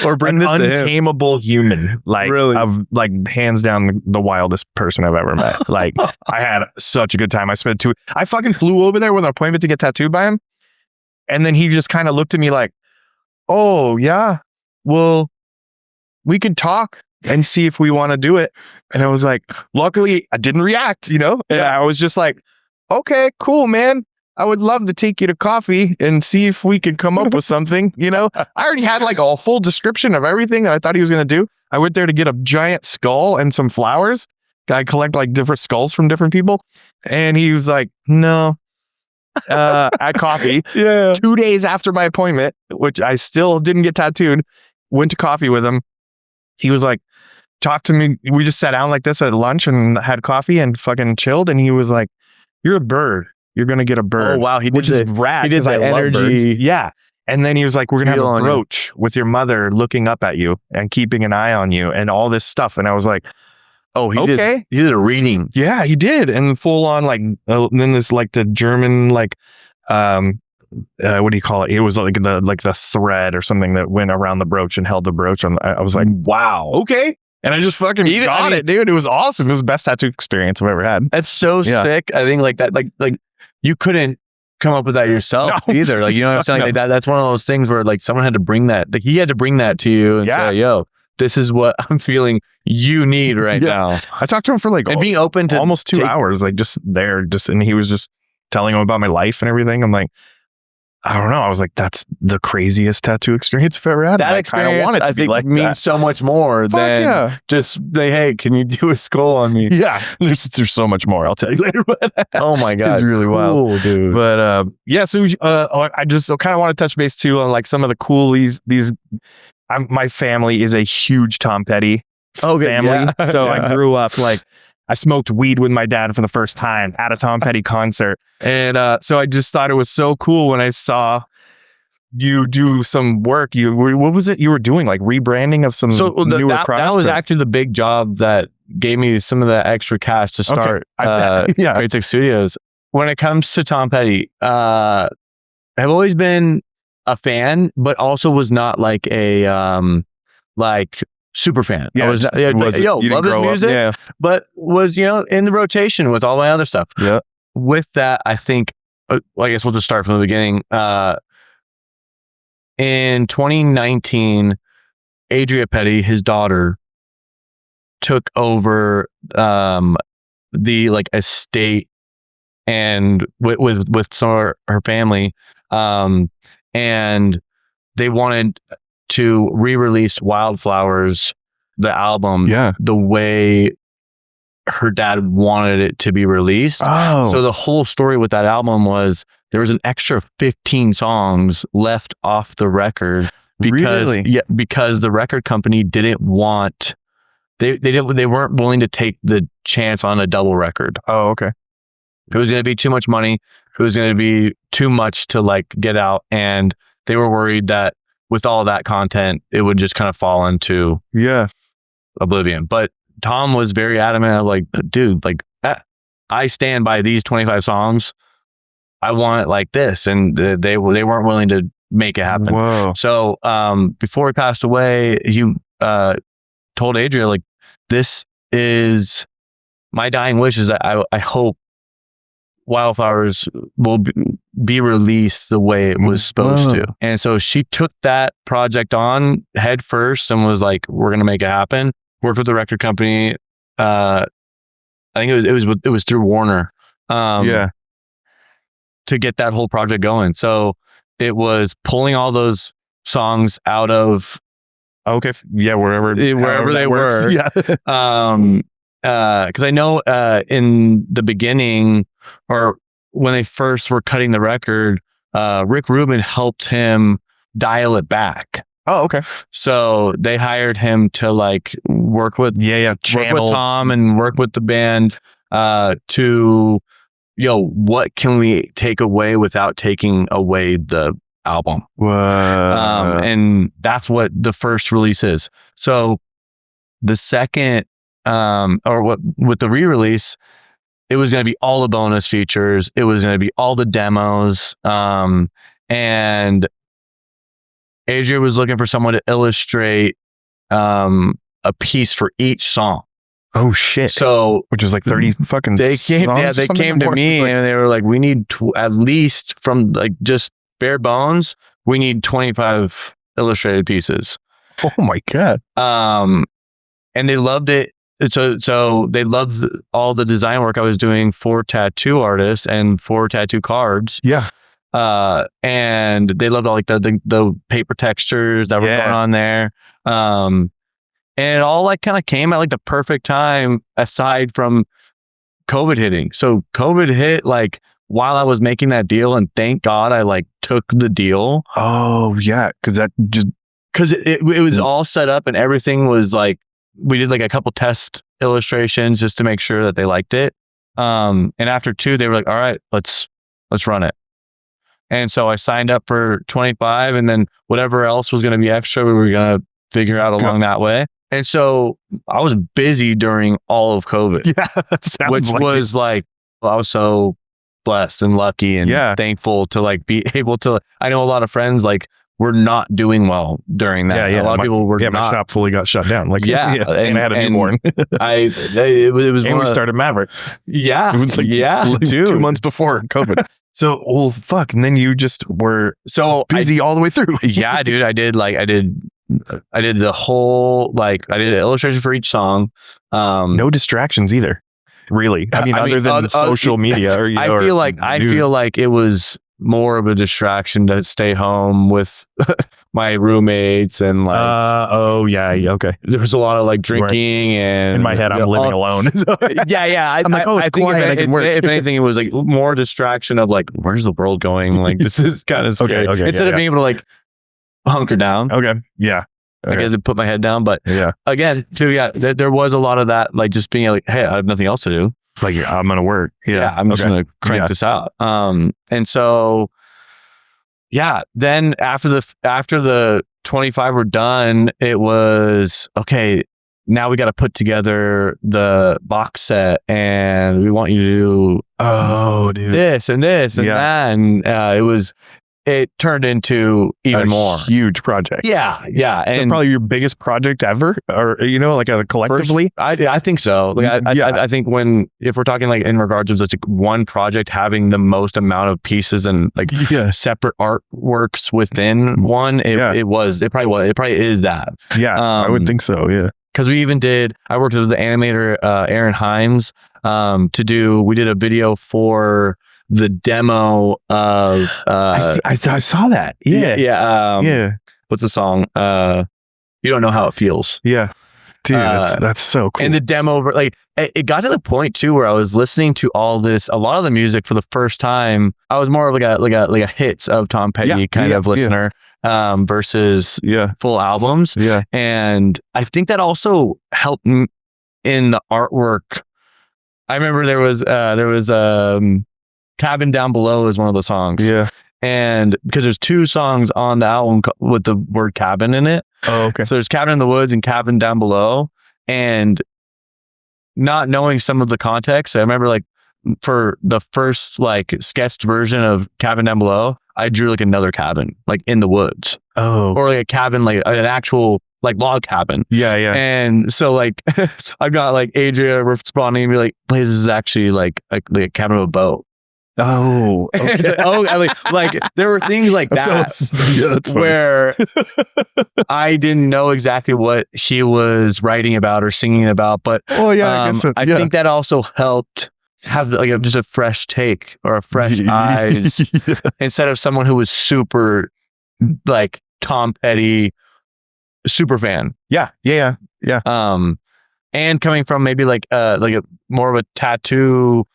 Or bring this to him. Untamable human, like Really? of like hands down the wildest person I've ever met. Like I had such a good time. I fucking flew over there with an appointment to get tattooed by him, and then he just kind of looked at me like, "Oh yeah, well, we could talk and see if we want to do it." And I was like, luckily I didn't react, you know? And I was just like, okay, cool, man. I would love to take you to coffee and see if we could come up with something, you know? I already had like a full description of everything that I thought he was going to do. I went there to get a giant skull and some flowers. I collect like different skulls from different people. And he was like, no, at coffee. 2 days after my appointment, which I still didn't get tattooed, went to coffee with him. He was like, talk to me. We just sat down like this at lunch and had coffee and fucking chilled. And he was like, you're a bird. You're going to get a bird. Oh, wow. Which is rad. He did the energy. Yeah. And then he was like, we're going to have a brooch with your mother looking up at you and keeping an eye on you and all this stuff. And I was like, oh, he did a reading. Yeah, he did. And full on like, then this like the German, like, what do you call it? It was like the thread or something that went around the brooch and held the brooch. And I was like, wow, okay. And I just fucking got it, dude. It was awesome. It was the best tattoo experience I've ever had. That's so sick. I think like that, like you couldn't come up with that yourself either. Like, you know what I'm saying? Like that's one of those things where like someone had to bring that. Like he had to bring that to you and say, yo, this is what I'm feeling you need right now. I talked to him for like and being open to almost 2 hours, like just there, and he was just telling him about my life and everything. I'm like, I don't know. I was like, that's the craziest tattoo experience I've ever had. That experience, I think, like means so much more than just like, hey, can you do a skull on me? Yeah, there's so much more. I'll tell you later. But oh my god, it's really wild, dude. But so I just kind of want to touch base too on like some of the cool my family is a huge Tom Petty family, so I grew up like. I smoked weed with my dad for the first time at a Tom Petty concert. And so I just thought it was so cool when I saw you do some work. What was it you were doing? Like rebranding of some newer products? That was actually the big job that gave me some of the extra cash to start Great Tech Studios. When it comes to Tom Petty, I've always been a fan, but also was not like a super fan. Yeah, I was love his music, but was, in the rotation with all my other stuff. Yeah. With that, I think, I guess we'll just start from the beginning. In 2019, Adria Petty, his daughter, took over the like estate and with some of her family, and they wanted to re-release Wildflowers, the album, the way her dad wanted it to be released. Oh. So the whole story with that album was there was an extra 15 songs left off the record because the record company didn't want, they weren't willing to take the chance on a double record. Oh, okay. It was going to be too much money. It was going to be too much to like get out, and they were worried that with all that content, it would just kind of fall into oblivion. But Tom was very adamant of like, dude, like I stand by these 25 songs. I want it like this. And they weren't willing to make it happen. Whoa. So before he passed away, he told Adria, like, this is my dying wish is that I hope Wildflowers will be released the way it was supposed to. And so she took that project on head first and was like, we're going to make it happen. Worked with the record company. I think it was through Warner. To get that whole project going. So it was pulling all those songs out of wherever they were. Yeah. Because I know in the beginning, or when they first were cutting the record, Rick Rubin helped him dial it back. Oh, okay. So they hired him to like work with Tom and work with the band to, what can we take away without taking away the album? And that's what the first release is. So the second, with the re-release, it was going to be all the bonus features. It was going to be all the demos. And Adria was looking for someone to illustrate a piece for each song. Oh shit! So, which is like 30 fucking. They came to me and they were like, "We need at least from like just bare bones. We need 25 illustrated pieces." Oh my god! And they loved it. So they loved all the design work I was doing for tattoo artists and for tattoo cards. Yeah. And they loved all like the paper textures that were going on there. And it all like kind of came at like the perfect time aside from COVID hitting. So COVID hit like while I was making that deal, and thank God I like took the deal. Oh yeah. Cause it was all set up and everything was like, we did like a couple test illustrations just to make sure that they liked it. And after 2, they were like, all right, let's run it. And so I signed up for 25, and then whatever else was going to be extra, we were going to figure out along that way. And so I was busy during all of COVID, which was like, I was so blessed and lucky and thankful to like be able to, I know a lot of friends like were not doing well during that. A lot of people were not. My shop fully got shut down. Like, and I had a newborn. It was and we started Maverick. Yeah. It was like 2 months before COVID. So, well, fuck. And then you just were busy all the way through. Yeah, dude. I did the whole, like, I did an illustration for each song. No distractions either. Really. I mean, other than social media. Or, I feel like it was more of a distraction to stay home with my roommates and like okay, there was a lot of like drinking and in my head I'm living alone. I'm like, I think if anything it was like more distraction of like, where's the world going, like this is kind of scary. Instead of being able to like hunker down. I guess to put my head down, but again too, there was a lot of that, like just being like, hey, I have nothing else to do. Like, I'm going to work. I'm just going to crank this out. And so, then after the 25 were done, it was, okay, now we got to put together the box set and we want you to do this and this and that. And it turned into even more huge project. And probably your biggest project ever, or like collectively. I think so. Like I think if we're talking like in regards to just like one project having the most amount of pieces and like separate artworks within one, it probably is that. I would think so. Because I worked with the animator Aaron Himes we did a video for the demo of I saw that. What's the song? You Don't Know How It Feels. Dude, that's so cool. And the demo, like it got to the point too where I was listening to a lot of the music for the first time. I was more of like a hits of Tom Petty kind of listener versus full albums. And I think that also helped in the artwork. I remember there was Cabin Down Below is one of the songs. And because there's 2 songs on the album with the word cabin in it. Oh, okay. So there's Cabin in the Woods and Cabin Down Below. And not knowing some of the context, I remember like for the first like sketched version of Cabin Down Below, I drew like another cabin like in the woods. Oh. Or like a cabin, like an actual like log cabin. And so like I got like Adria responding and be like, "Please, this is actually like a cabin of a boat." Oh, okay. like there were things like that where I didn't know exactly what he was writing about or singing about, but I guess so. I think that also helped have like just a fresh take or a fresh eyes instead of someone who was super like Tom Petty super fan. And coming from maybe like a more of a tattoo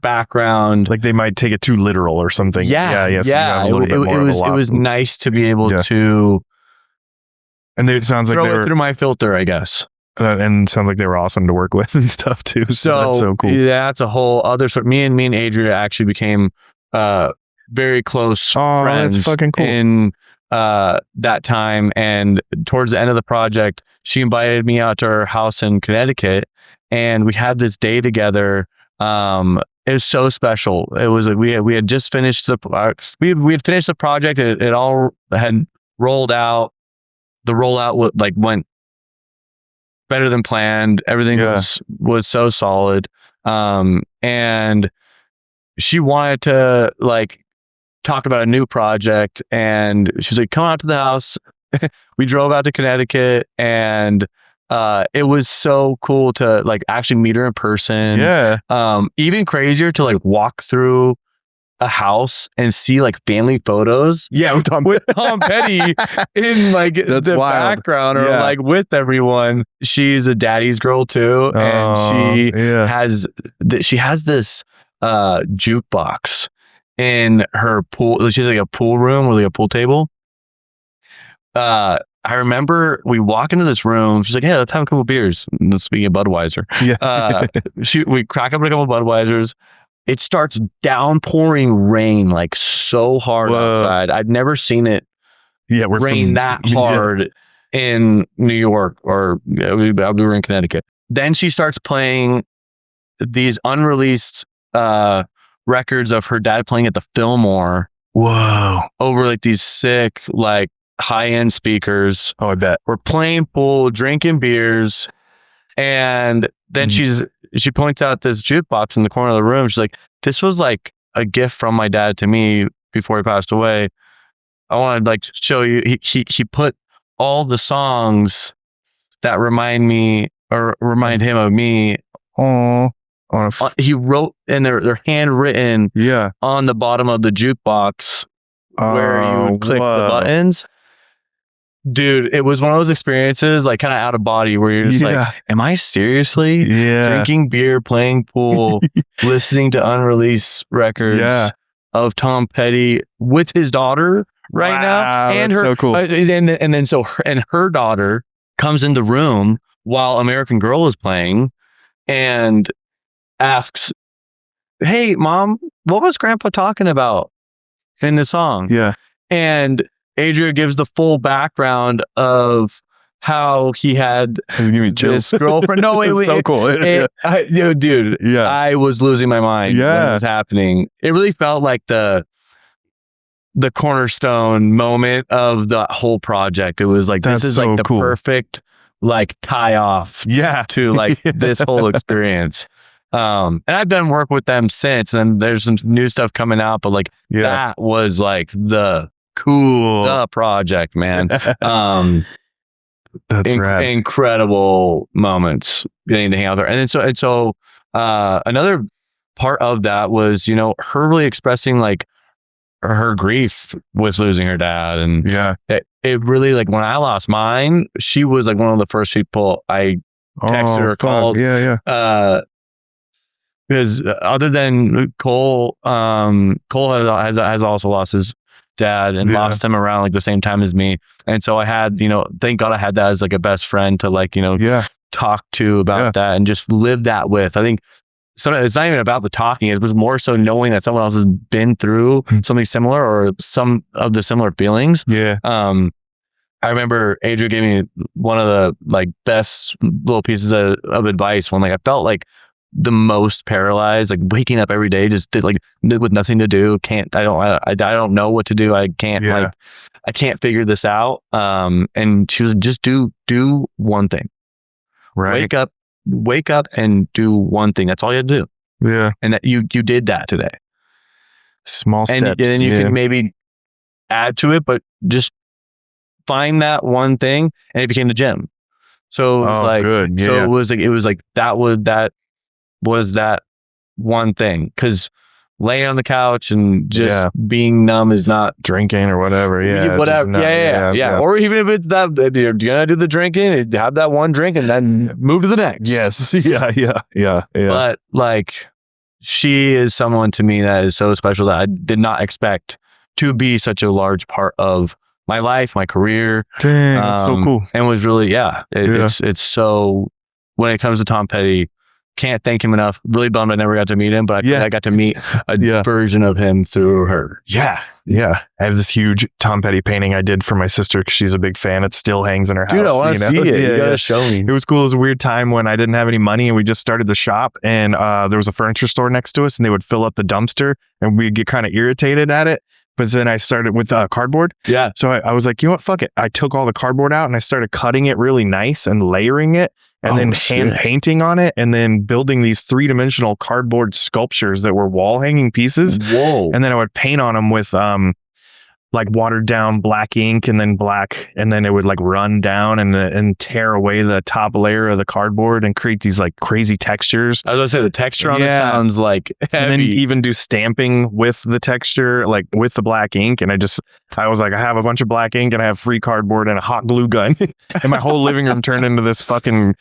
background. Like they might take it too literal or something. Yeah. So you have a little bit more it was nice to be able to. And it sounds like throw they were it through my filter, I guess. And sounds like they were awesome to work with and stuff too. So that's so cool. Yeah, that's a whole other sort. Me and Adria actually became very close friends. That's fucking cool. In that time, and towards the end of the project, she invited me out to her house in Connecticut, and we had this day together. It was so special. It was we had just finished we had finished the project. It all had rolled out. The rollout went better than planned. Everything was so solid. And she wanted to talk about a new project, and she was like, come out to the house. We drove out to Connecticut, and it was so cool to actually meet her in person. Even crazier to walk through a house and see family photos. With Tom Petty in the background or with everyone. She's a daddy's girl too, and she has this jukebox in her pool. She's a pool room with a pool table. I remember we walk into this room. She's like, "Hey, let's have a couple beers." Speaking of Budweiser, we crack up a couple Budweisers. It starts downpouring rain so hard outside. I'd never seen it rain that hard in New York, or we were in Connecticut. Then she starts playing these unreleased records of her dad playing at the Fillmore. Whoa! Over these sick high-end speakers. Oh, I bet. We're playing pool, drinking beers, and then she points out this jukebox in the corner of the room. She's like, this was a gift from my dad to me before he passed away. I wanted to show you. He put all the songs that remind him of me. He wrote, and they're handwritten on the bottom of the jukebox where you would click the buttons. Dude, it was one of those experiences kind of out of body where you're just am I seriously drinking beer, playing pool, listening to unreleased records of Tom Petty with his daughter now? And her, so cool. And her daughter comes in the room while American Girl is playing and asks, "Hey, Mom, what was Grandpa talking about in the song?" And Adria gives the full background of how he had this girlfriend. No, it was so cool. Dude, I was losing my mind when it was happening. It really felt like the cornerstone moment of the whole project. It was this is the perfect tie off to this whole experience. And I've done work with them since, and there's some new stuff coming out, but that was the project, man. That's rad. Incredible moments getting to hang out there. And so another part of that was, her really expressing her grief with losing her dad. And it really, when I lost mine, she was one of the first people I texted or called. Because other than Cole has also lost his dad and lost him around the same time as me. And so I had, thank God I had that as a best friend to talk to about that and just live that with. I think it's not even about the talking. It was more so knowing that someone else has been through something similar or some of the similar feelings. I remember Adria gave me one of the best little pieces of advice when I felt the most paralyzed, waking up every day just with nothing to do. I don't know what to do. I can't I can't figure this out. And she was just do one thing. Right. Wake up and do one thing. That's all you had to do. And that you did that today. Small steps. And then you can maybe add to it, but just find that one thing, and it became the gym. So it was good. So it was that was that one thing, because laying on the couch and just being numb is not drinking or whatever. Whatever. Or even if it's that, if you're gonna do the drinking, have that one drink and then move to the next. Yes. Yeah. But she is someone to me that is so special that I did not expect to be such a large part of my life, my career. Dang, that's so cool. And was really, it's so, when it comes to Tom Petty, can't thank him enough. Really bummed I never got to meet him, but I feel like I got to meet a version of him through her. Yeah. I have this huge Tom Petty painting I did for my sister because she's a big fan. It still hangs in her house. Dude, I want to see it. You gotta show me. It was cool. It was a weird time when I didn't have any money and we just started the shop, and there was a furniture store next to us, and they would fill up the dumpster and we'd get kind of irritated at it. But then I started with cardboard. Yeah. So I was like, you know what? Fuck it. I took all the cardboard out and I started cutting it really nice and layering it, and then hand painting on it, and then building these 3-dimensional cardboard sculptures that were wall hanging pieces. Whoa. And then I would paint on them with like watered down black ink, and then it would like run down and tear away the top layer of the cardboard and create these like crazy textures. I was gonna say the texture on it sounds like heavy. And then even do stamping with the texture, like with the black ink. And I was like, I have a bunch of black ink and I have free cardboard and a hot glue gun. And my whole living room turned into this fucking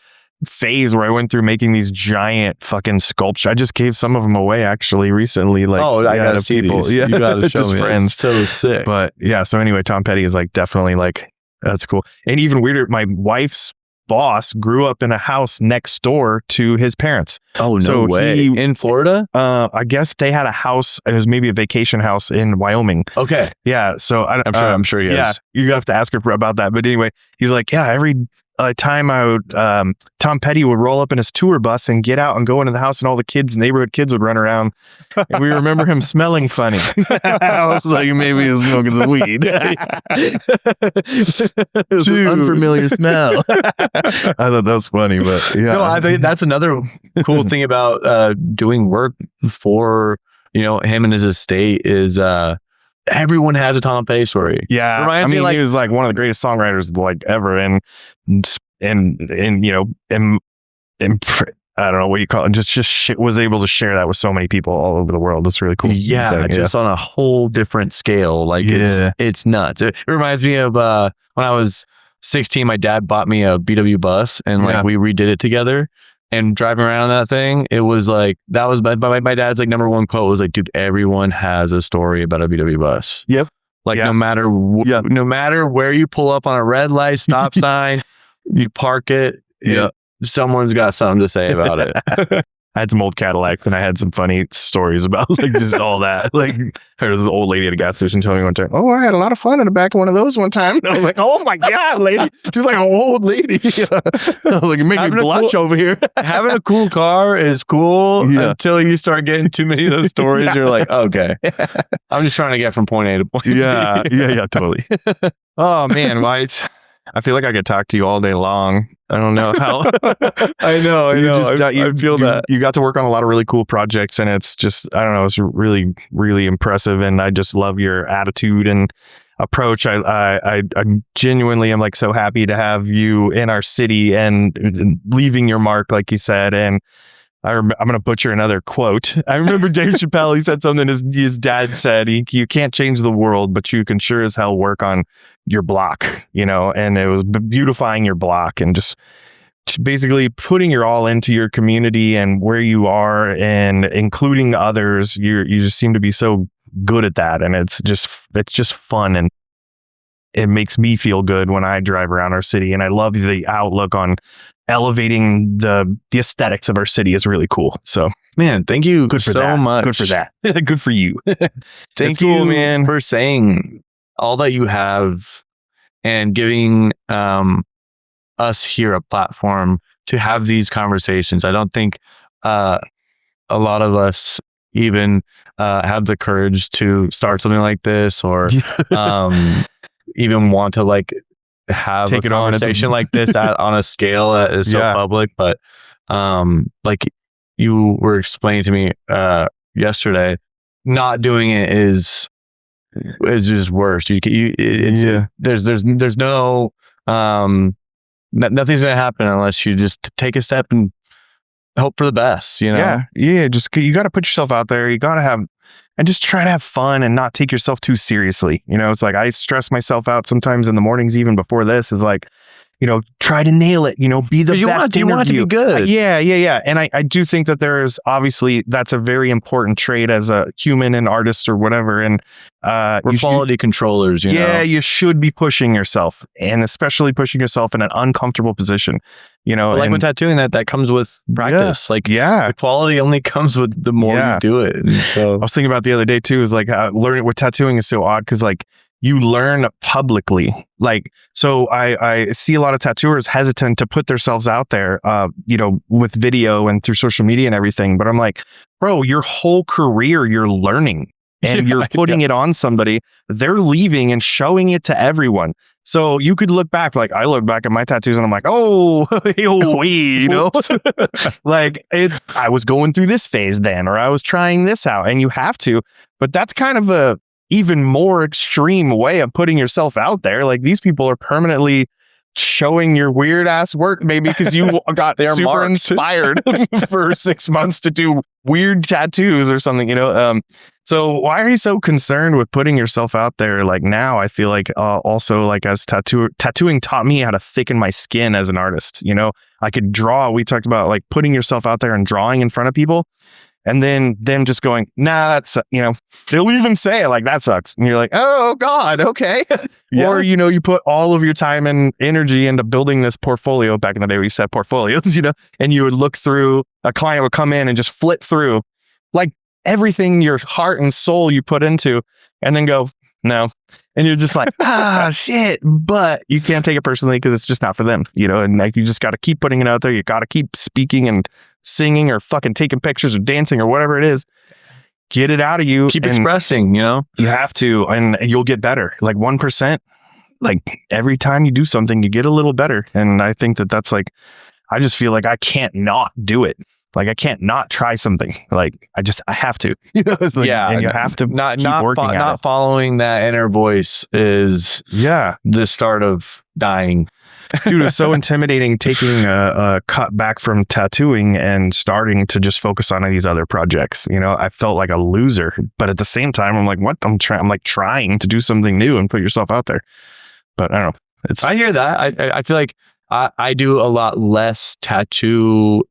phase where I went through making these giant fucking sculptures. I just gave some of them away actually recently. Like, I gotta see these. Yeah, you gotta show just me. Friends. It's so sick. But yeah, so anyway, Tom Petty is like definitely like, that's cool. And even weirder, my wife's boss grew up in a house next door to his parents. Oh, no way. In Florida? I guess they had a house. It was maybe a vacation house in Wyoming. Okay. Yeah. So I'm sure he is. Yeah. You have to ask her about that. But anyway, he's like, yeah, every time I would, Tom Petty would roll up in his tour bus and get out and go into the house, and all the neighborhood kids would run around, and we remember him smelling funny. I was like, maybe he was smoking some weed. It's an unfamiliar smell. I thought that was funny, but yeah. No, I think that's another cool thing about doing work for, him and his estate is everyone has a Tom Petty story. Yeah. I mean, he was like one of the greatest songwriters like ever. And I don't know what you call it. Just was able to share that with so many people all over the world. It's really cool. Yeah. Just on a whole different scale. Like it's nuts. It reminds me of when I was 16, my dad bought me a VW bus, and like we redid it together. And driving around that thing, it was like, that was my dad's like number one quote was like, dude, everyone has a story about a VW bus. Yep. Like no matter where you pull up on a red light, stop sign, you park it. Yeah. Someone's got something to say about it. I had some old Cadillacs, and I had some funny stories about like just all that. Like there was this old lady at a gas station telling me one time, "Oh, I had a lot of fun in the back of one of those one time." And I was like, "Oh my god, lady!" She was like an old lady. I was like, "You make me blush over here." Having a cool car is cool until you start getting too many of those stories. You're like, okay, I'm just trying to get from point A to point B. Yeah, totally. Oh man, I feel like I could talk to you all day long. I don't know how. I know. I feel that. You got to work on a lot of really cool projects, and it's just, I don't know, it's really, really impressive. And I just love your attitude and approach. I genuinely am like so happy to have you in our city and leaving your mark, like you said. And I'm going to butcher another quote. I remember Dave Chappelle, he said something his dad said, you can't change the world, but you can sure as hell work on your block, and it was beautifying your block and just basically putting your all into your community and where you are and including others. You just seem to be so good at that. And it's just fun. And it makes me feel good when I drive around our city. And I love the outlook on elevating the aesthetics of our city is really cool. So, man, thank you so much. Good for that. Good for you. Thank you, man, for saying all that you have and giving us here a platform to have these conversations. I don't think a lot of us even have the courage to start something like this or even want to like have a conversation like this on a scale that is so public. But like you were explaining to me yesterday, not doing it is just worse. There's no nothing's gonna happen unless you just take a step and hope for the best. Just you got to put yourself out there. You got to have and just try to have fun and not take yourself too seriously. It's like I stress myself out sometimes in the mornings, even before this, is like, try to nail it, be the best you want it to be good. Yeah. And I do think that there's obviously, that's a very important trait as a human and artist or whatever. And we're quality controllers, you should be pushing yourself, and especially pushing yourself in an uncomfortable position, like with tattooing, that comes with practice. The quality only comes with the more you do it. And so I was thinking about the other day too, is like learning with tattooing is so odd, because like you learn publicly. Like, so I see a lot of tattooers hesitant to put themselves out there, with video and through social media and everything. But I'm like, bro, your whole career, you're learning and you're putting it on somebody. They're leaving and showing it to everyone. So you could look back, like I look back at my tattoos and I'm like, like I was going through this phase then, or I was trying this out, and you have to. But that's kind of a even more extreme way of putting yourself out there. Like, these people are permanently showing your weird ass work, maybe because you got super inspired for 6 months to do weird tattoos or something, so why are you so concerned with putting yourself out there? Like, now I feel like also, like, as tattooing taught me how to thicken my skin as an artist. I could draw. We talked about like putting yourself out there and drawing in front of people, and then them just going, nah, that's, they'll even say like, that sucks. And you're like, oh God, okay. Or, you put all of your time and energy into building this portfolio. Back in the day we used to have portfolios, and you would look through, a client would come in and just flip through like everything, your heart and soul you put into, and then go, no. And you're just like, shit. But you can't take it personally, because it's just not for them, and like, you just got to keep putting it out there. You got to keep speaking and singing, or fucking taking pictures, or dancing, or whatever it is. Get it out of you. Keep expressing, You have to, and you'll get better. Like 1%, like every time you do something, you get a little better. And I think that's like, I just feel like I can't not do it. Like, I can't not try something. Like, I have to. It's like, and you have to keep working at it. Not following that inner voice is the start of dying. Dude, it's so intimidating taking a cut back from tattooing and starting to just focus on these other projects. I felt like a loser, but at the same time, I'm like, what? I'm trying to do something new and put yourself out there. But I don't know. I hear that. I feel like I do a lot less tattoo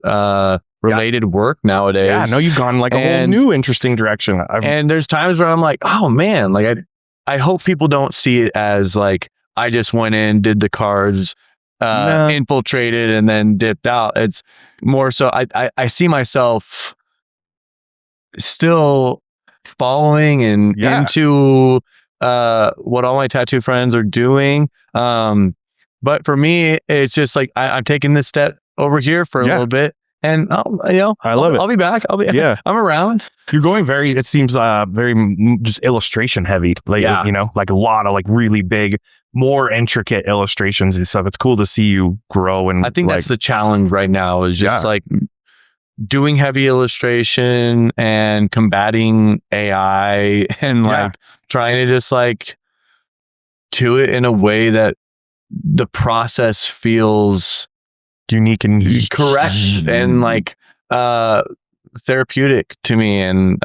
related work nowadays. Yeah, no, you've gone like a whole new interesting direction. And there's times where I'm like, oh man, like I hope people don't see it as like I just went in, did the cards, infiltrated, and then dipped out. It's more so I see myself still following and into what all my tattoo friends are doing. But for me, it's just like I'm taking this step over here for a little bit. And I love it. I'll be back. I'm around. You're going it seems very just illustration heavy. Like, like a lot of like really big, more intricate illustrations and stuff. It's cool to see you grow. And I think that's the challenge right now, is just like doing heavy illustration and combating AI, and like trying to just like do it in a way that the process feels unique and correct and like therapeutic to me, and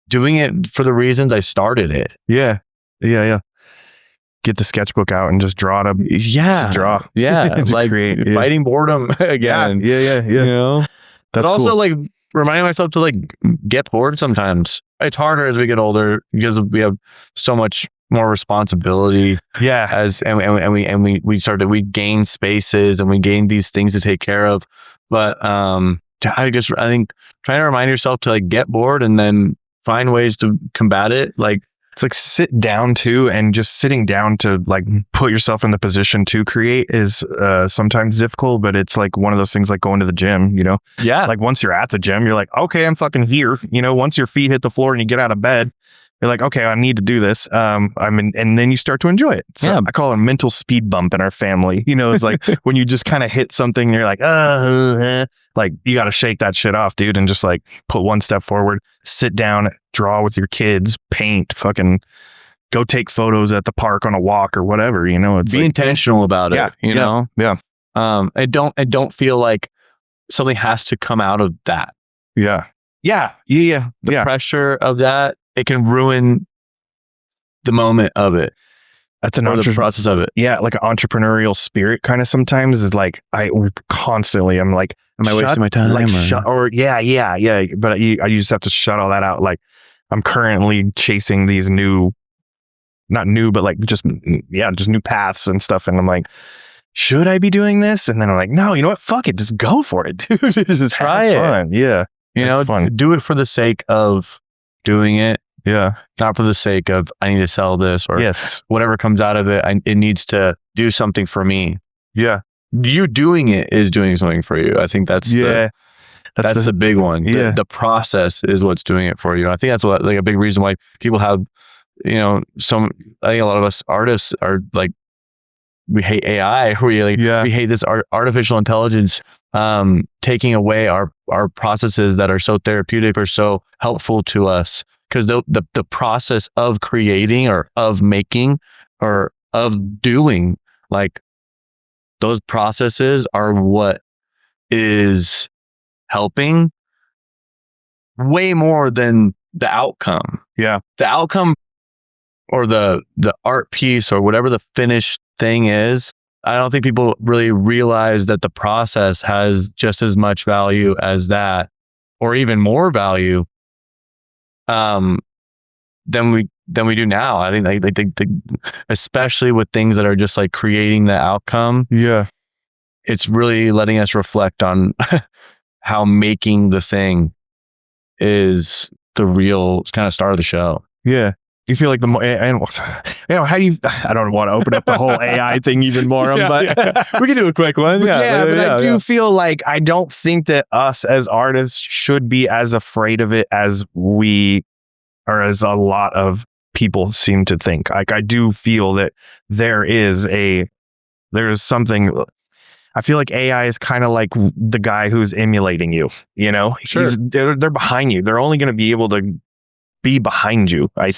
doing it for the reasons I started it. Yeah. Get the sketchbook out and just draw to draw. To like create, fighting boredom again. Yeah. That's also cool. Like reminding myself to like get bored sometimes. It's harder as we get older because we have so much more responsibility. We gain spaces and we gain these things to take care of. But I think trying to remind yourself to like get bored and then find ways to combat it. Like, it's like sit down too, and just sitting down to like put yourself in the position to create is sometimes difficult, but it's like one of those things like going to the gym, like once you're at the gym, you're like, okay, I'm fucking here. Once your feet hit the floor and you get out of bed, you're like, okay, I need to do this. And then you start to enjoy it. So I call it a mental speed bump in our family. It's like when you just kind of hit something, you're like, like you got to shake that shit off, dude, and just like put one step forward, sit down, draw with your kids, paint, fucking go take photos at the park on a walk or whatever. It's be intentional about it. Yeah. I don't feel like something has to come out of that. Yeah. The pressure of that, it can ruin the moment of it. That's an the process of it. Yeah, like an entrepreneurial spirit kind of sometimes is like I'm like, am I wasting my time? Like yeah. But I just have to shut all that out. Like I'm currently chasing these not new, but like just new paths and stuff. And I'm like, should I be doing this? And then I'm like, no, you know what? Fuck it, just go for it, dude. Just try it. Fun. Yeah, fun. Do it for the sake of doing it. Yeah. Not for the sake of, I need to sell this or whatever comes out of it. It needs to do something for me. Yeah. You doing it is doing something for you. I think that's that's the big one. Yeah. The process is what's doing it for you. I think that's what, like, a big reason why people have, I think a lot of us artists are like, we hate AI. We hate this artificial intelligence taking away our processes that are so therapeutic or so helpful to us. Because the process of creating or of making or of doing, like, those processes are what is helping way more than the outcome. Yeah. The outcome or the art piece or whatever the finished thing is, I don't think people really realize that the process has just as much value as that, or even more value than we do now. I think like especially with things that are just like creating the outcome. Yeah. It's really letting us reflect on how making the thing is the real kind of star of the show. Yeah. You feel like how do you, I don't want to open up the whole AI thing even more, but we can do a quick one. But I do feel like, I don't think that us as artists should be as afraid of it as we, or as a lot of people seem to think. Like, I do feel that there is something. I feel like AI is kind of like the guy who's emulating you, Sure. They're behind you. They're only going to be able to be behind you. I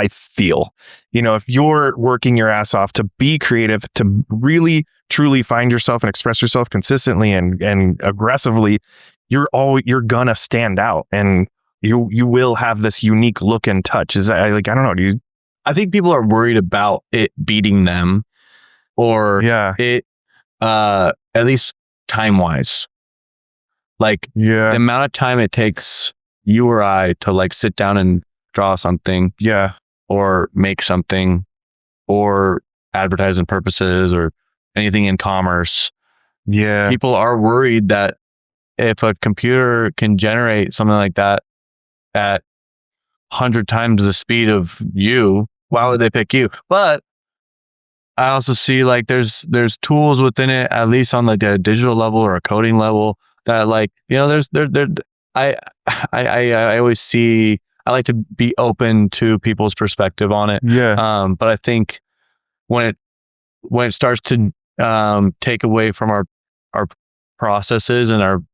feel, if you're working your ass off to be creative, to really truly find yourself and express yourself consistently and aggressively, you're gonna stand out, and you will have this unique look and touch. Is that, like, I don't know. I think people are worried about it beating them, or it, at least time wise, like the amount of time it takes you or I to like sit down and draw something, or make something, or advertising purposes, or anything in commerce. Yeah, people are worried that if a computer can generate something like that at 100 times the speed of you, why would they pick you? But I also see like there's tools within it, at least on like a digital level or a coding level, that like, I always see, I like to be open to people's perspective on it. Yeah. But I think when it starts to take away from our processes and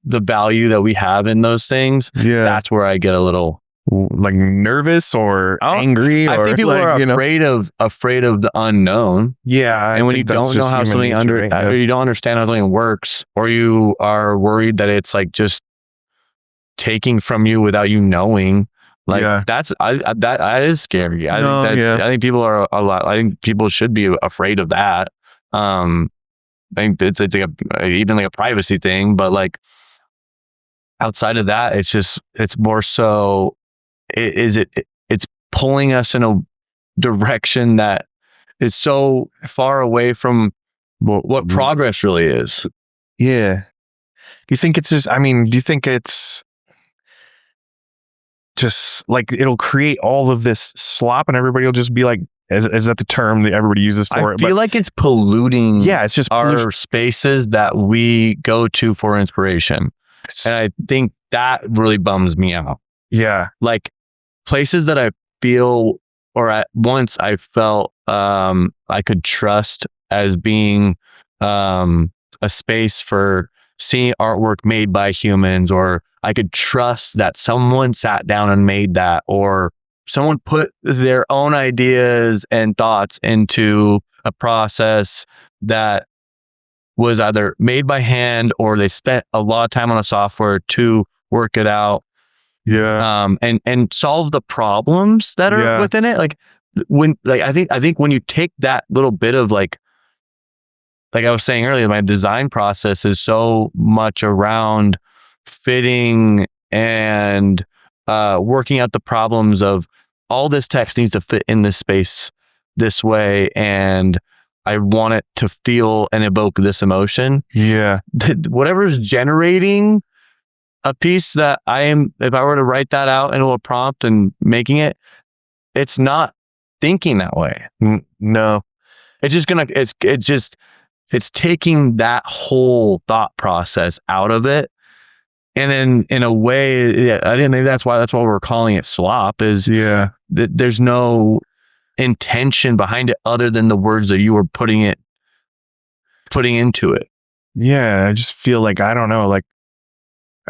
the value that we have in those things, that's where I get a little like nervous or angry. I think people are afraid of the unknown. Yeah. And when you don't know how something or you don't understand how something works, or you are worried that it's like just taking from you without you knowing, like that is scary. I think people are I think people should be afraid of that. I think it's like even like a privacy thing, but like outside of that, it's more so it's pulling us in a direction that is so far away from what progress really is. Yeah. Do you think it's just like it'll create all of this slop and everybody will just be like, is that the term that everybody uses for it? I feel like it's polluting it's just our spaces that we go to for inspiration. And I think that really bums me out. Yeah. Like places that I feel, or at once I felt I could trust as being a space for seeing artwork made by humans, or I could trust that someone sat down and made that, or someone put their own ideas and thoughts into a process that was either made by hand or they spent a lot of time on a software to work it out. Yeah. And solve the problems that are within it. Like I think when you take that little bit of like I was saying earlier, my design process is so much around fitting and working out the problems of all this text needs to fit in this space this way, and I want it to feel and evoke this emotion. Yeah. Whatever's generating a piece that if I were to write that out into a prompt and making it, it's not thinking that way. No. It's just it's taking that whole thought process out of it. And then in a way, I think maybe that's why we're calling it slop, is there's no intention behind it other than the words that you were putting into it. Yeah. I just feel like, I don't know, like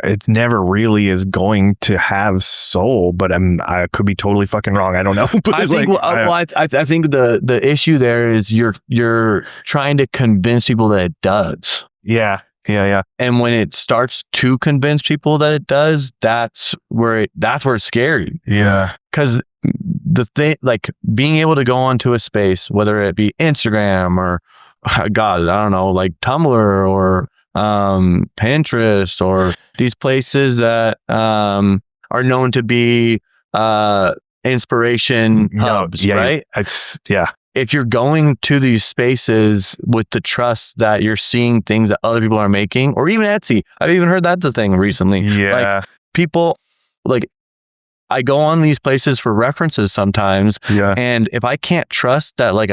it never really is going to have soul, but I could be totally fucking wrong. I don't know. But I think, I think the issue there is you're trying to convince people that it does. Yeah. Yeah. And when it starts to convince people that it does, that's where it's scary. Yeah. Because the thing, like being able to go onto a space, whether it be Instagram or God, I don't know, like Tumblr or Pinterest or these places that are known to be inspiration hubs, right? If you're going to these spaces with the trust that you're seeing things that other people are making, or even Etsy, I've even heard that's a thing recently. Yeah. Like people, like I go on these places for references sometimes. Yeah. And if I can't trust that like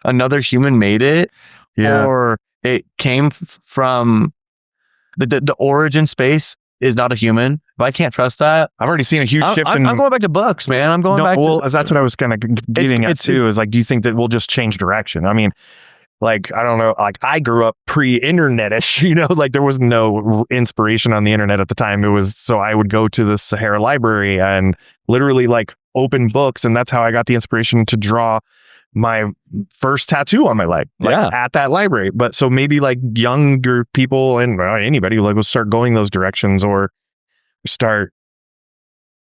another human made it, or it came from the origin space is not a human. If I can't trust that, I've already seen a huge shift. I'm going back to books, man. I'm going back. Well, that's what I was kind of getting at too. Is like, do you think that we'll just change direction? I mean, like, I don't know. Like, I grew up pre-internet-ish. Like there was no inspiration on the internet at the time. It was so I would go to the Sahara Library and literally like open books, and that's how I got the inspiration to draw my first tattoo on my leg, at that library. But so maybe like younger people and anybody like will start going those directions, or start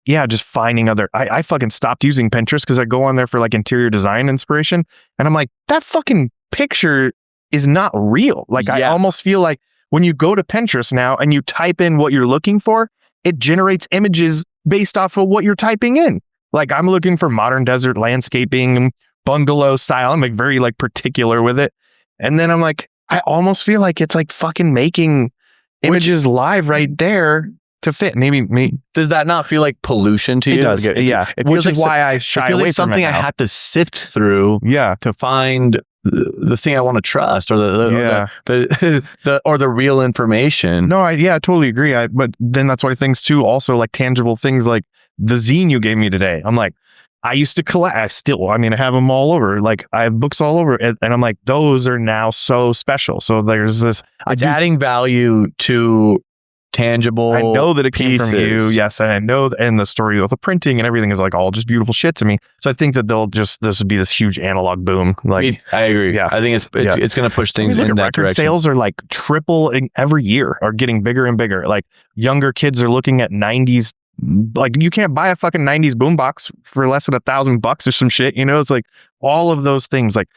just finding other. I fucking stopped using Pinterest because I go on there for like interior design inspiration, and I'm like, that fucking picture is not real. Like I almost feel like when you go to Pinterest now and you type in what you're looking for, it generates images based off of what you're typing in. Like I'm looking for modern desert landscaping, bungalow style. I'm like very like particular with it. And then I'm like, I almost feel like it's like fucking making images live right there to fit. Maybe me. Does that not feel like pollution to you? It does. It Which feels is why I shy away from something it I now. have to sift through to find the thing I want to trust, or the real information. No, I totally agree. But then that's why things too, also like tangible things like the zine you gave me today. I'm like, I used to collect, I have them all over. Like I have books all over, and I'm like, those are now so special. So there's this. It's adding value to tangible. I know that it pieces. came from you, yes, and I know, and the story of the printing and everything is like all just beautiful shit to me. So I think that this would be this huge analog boom. Like I agree. Yeah, I think it's going to push things in that direction. Sales are like triple every year, are getting bigger and bigger. Like younger kids are looking at 90s. Like you can't buy a fucking 90s boombox for less than $1,000 or some shit. It's like all of those things. Like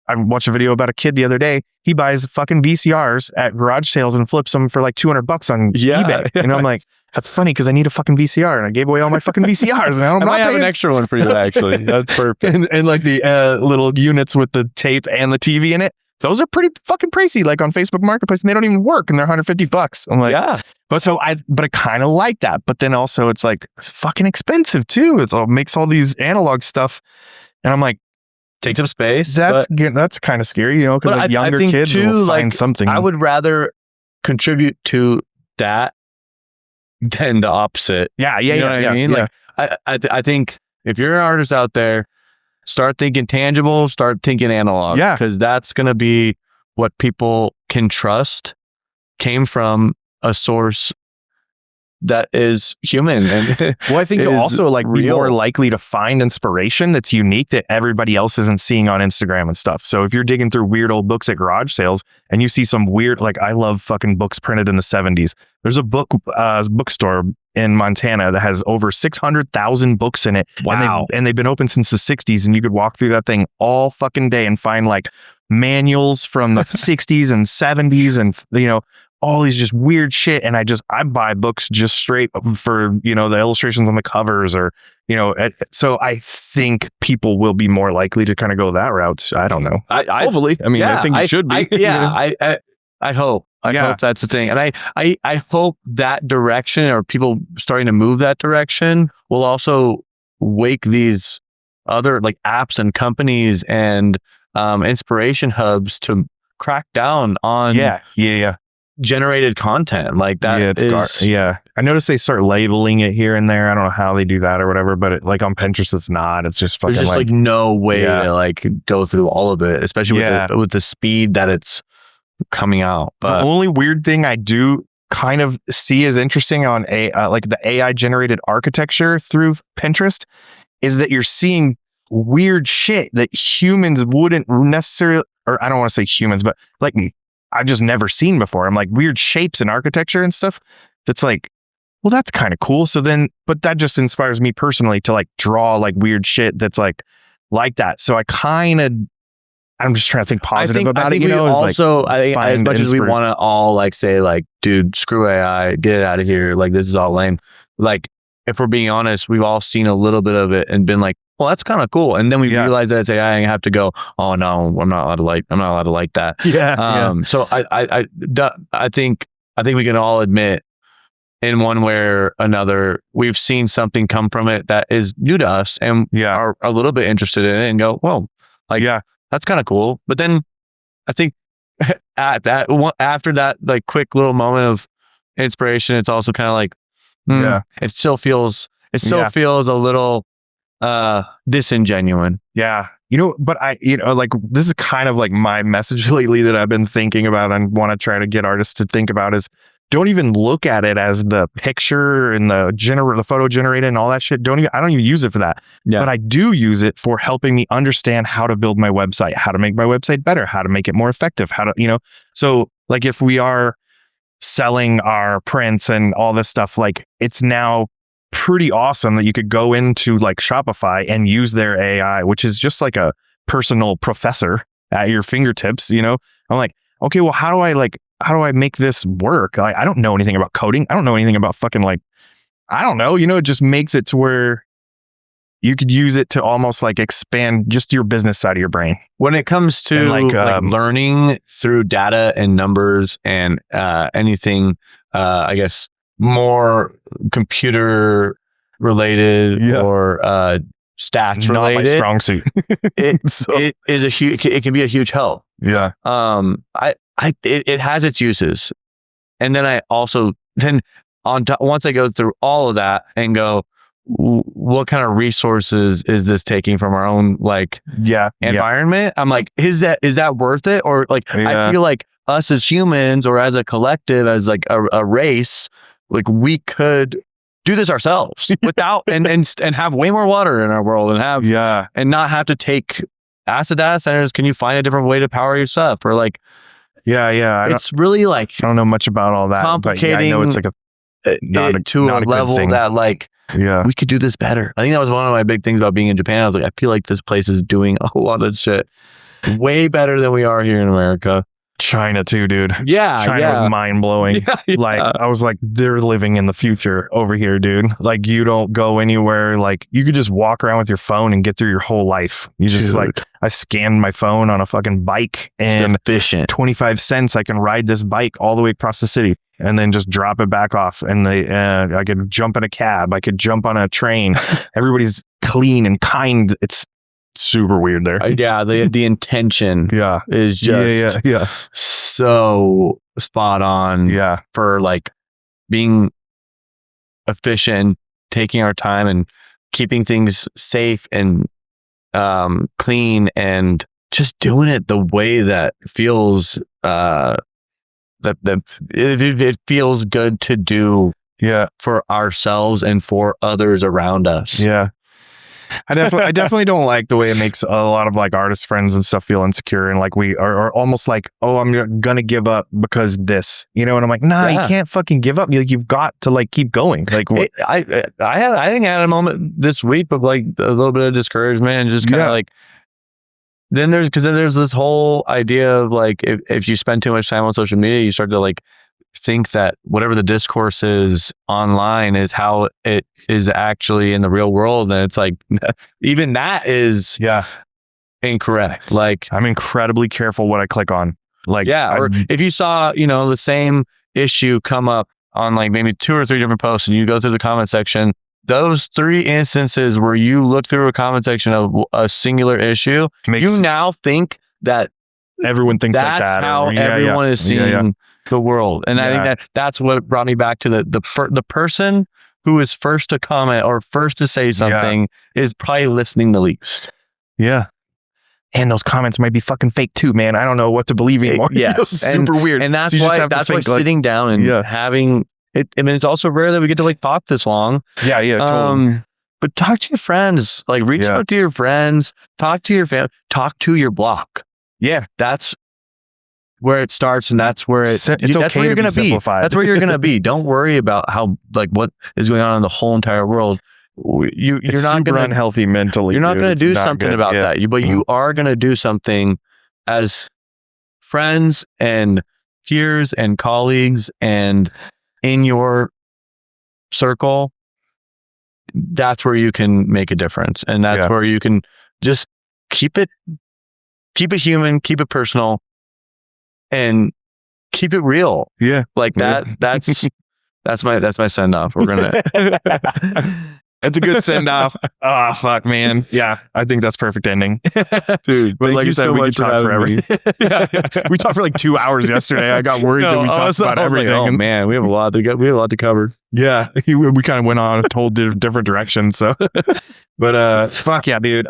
I watched a video about a kid the other day. He buys fucking VCRs at garage sales and flips them for like $200 on eBay. And I'm like, that's funny because I need a fucking VCR, and I gave away all my fucking VCRs. And I might have an extra one for you actually. That's perfect. and like the little units with the tape and the TV in it. Those are pretty fucking pricey, like on Facebook Marketplace, and they don't even work, and they're $150. I'm like, but I kind of like that. But then also it's like, it's fucking expensive too. It makes all these analog stuff. And I'm like, takes up space. That's kind of scary, because like younger kids will find something. I would rather contribute to that than the opposite. Yeah. You know what I mean? Like, I think if you're an artist out there, start thinking tangible, start thinking analog. Yeah. Because that's going to be what people can trust came from a source that is human. And well, I think you'll also like be more likely to find inspiration that's unique that everybody else isn't seeing on Instagram and stuff. So if you're digging through weird old books at garage sales and you see some weird, like I love fucking books printed in the 70s. There's a bookstore in Montana that has over 600,000 books in it. Wow. And they've been open since the 60s, and you could walk through that thing all fucking day and find like manuals from the 60s and 70s and, you know, all these just weird shit. And I buy books just straight for, you know, the illustrations on the covers, or, you know, so I think people will be more likely to kind of go that route. I don't know. Hopefully. I mean, I think you should be. I hope. I hope that's the thing. And I hope that direction, or people starting to move that direction, will also wake these other like apps and companies and inspiration hubs to crack down on generated content like that. I noticed they start labeling it here and there. I don't know how they do that or whatever, but it, like on Pinterest, it's not. It's just fucking. There's just like no way to like go through all of it, especially with the speed that it's coming out. But the only weird thing I do kind of see as interesting on like the AI generated architecture through Pinterest is that you're seeing weird shit that humans wouldn't necessarily, or I don't want to say humans, but like I've just never seen before. I'm like weird shapes in architecture and stuff. That's like, well, that's kind of cool. So then, but that just inspires me personally to like draw like weird shit that's like that. So I'm just trying to think positive about it. You know, also, I think as much as we want to all like say like, dude, screw AI, get it out of here. Like this is all lame. Like if we're being honest, we've all seen a little bit of it and been like, well, that's kind of cool. And then we realize that it's AI and have to go, oh no, I'm not allowed to like that. So I think we can all admit in one way or another, we've seen something come from it that is new to us and are a little bit interested in it and go, well, like, that's kind of cool. But then I think after that, like quick little moment of inspiration, it's also kind of like, it still feels a little disingenuine. You know, but like this is kind of like my message lately that I've been thinking about and want to try to get artists to think about is don't even look at it as the picture and the photo generator and all that shit. I don't even use it for that. But I do use it for helping me understand how to build my website, how to make my website better, how to make it more effective, how to, you know, so like if we are selling our prints and all this stuff, like it's now pretty awesome that you could go into like Shopify and use their AI, which is just like a personal professor at your fingertips, you know? I'm like, okay, well, how do I make this work? Like, I don't know anything about coding. I don't know anything about fucking like, I don't know, you know, it just makes it to where you could use it to almost like expand just your business side of your brain. When it comes to like learning through data and numbers and anything, I guess more computer related or stats related. Not my strong suit. It can be a huge help. Yeah. It has its uses. And then I also once I go through all of that and go, what kind of resources is this taking from our own like environment? I'm like, is that worth it? Or like, I feel like us as humans or as a collective, as like a race, like we could do this ourselves without and have way more water in our world and have and not have to take acid data centers. Can you find a different way to power your stuff? Or like, it's really like, I don't know much about all that, complicating, but I know it's like not a level thing. that like, we could do this better. I think that was one of my big things about being in Japan. I was like, I feel like this place is doing a lot of shit way better than we are here in America. China too, dude. China was mind blowing. Like I was like, they're living in the future over here, dude. Like you don't go anywhere. Like you could just walk around with your phone and get through your whole life. You just like, I scanned my phone on a fucking bike and efficient. 25 cents. I can ride this bike all the way across the city and then just drop it back off. And I could jump in a cab. I could jump on a train. Everybody's clean and kind. It's super weird there. The intention is just so spot on for like being efficient, taking our time and keeping things safe and clean and just doing it the way that feels it feels good to do for ourselves and for others around us. I definitely don't like the way it makes a lot of like artist friends and stuff feel insecure, and like we are almost like, oh, I'm gonna give up because this, you know. And I'm like, nah, you can't fucking give up. You've got to like keep going. Like I think I had a moment this week of like a little bit of discouragement and just kind of like. Then there's this whole idea of like if you spend too much time on social media, you start to like think that whatever the discourse is online is how it is actually in the real world, and it's like even that is incorrect. Like I'm incredibly careful what I click on. Like or if you saw the same issue come up on like maybe 2 or 3 different posts, and you go through the comment section. Those 3 instances where you look through a comment section of a singular issue, you now think that everyone thinks like that. That's how everyone is seeing the world. And I think that's what brought me back to the person who is first to comment or first to say something is probably listening the least. Yeah. And those comments might be fucking fake too, man. I don't know what to believe anymore. Super weird. And that's why sitting down and having... I mean, it's also rare that we get to like talk this long. Yeah, totally. But talk to your friends. Like, reach out to your friends. Talk to your family. Talk to your block. Yeah, that's where it starts, and that's where that's where you're going to be. That's where you're going to be. Don't worry about how like what is going on in the whole entire world. You're not going to unhealthy mentally. You're not going to do something about that. But you are going to do something as friends and peers and colleagues and in your circle. That's where you can make a difference, and that's where you can just keep it human, keep it personal, and keep it real. Yeah, like that. That's my send off. We're gonna. That's a good send off. Oh fuck, man. Yeah, I think that's perfect ending, dude. But like I said, we could talk forever. We talked for like 2 hours yesterday. I got worried that we talked about everything. Like, oh man, we have a lot to cover. Yeah, we kind of went on a whole different direction. So, but fuck yeah, dude.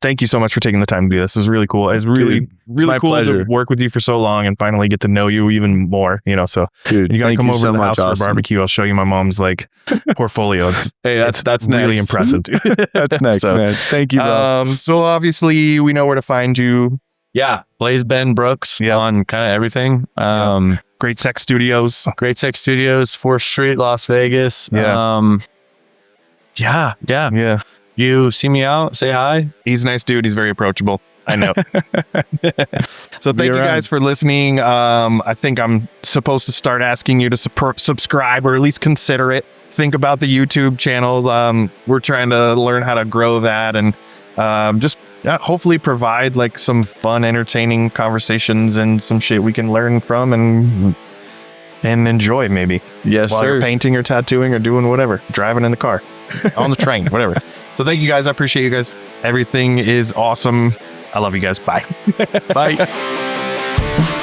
Thank you so much for taking the time to do this. It was really cool. It's really cool pleasure. to work with you for so long and finally get to know you even more. So dude, you gotta come over to the house for a barbecue. I'll show you my mom's like portfolio. That's really next. impressive, dude. That's next, man. Thank you, bro. So obviously we know where to find you. Yeah, Blaze Ben Brooks on kind of everything. Great Sex Studios, 4th Street, Las Vegas. Yeah. You see me out, say hi. He's a nice dude. He's very approachable. I know. So thank you guys for listening. I think I'm supposed to start asking you to subscribe or at least consider it. Think about the YouTube channel. We're trying to learn how to grow that and just hopefully provide like some fun, entertaining conversations and some shit we can learn from and enjoy maybe. Yes, while you're painting or tattooing or doing whatever, driving in the car, on the train, whatever. So thank you guys. I appreciate you guys. Everything is awesome. I love you guys. Bye. Bye.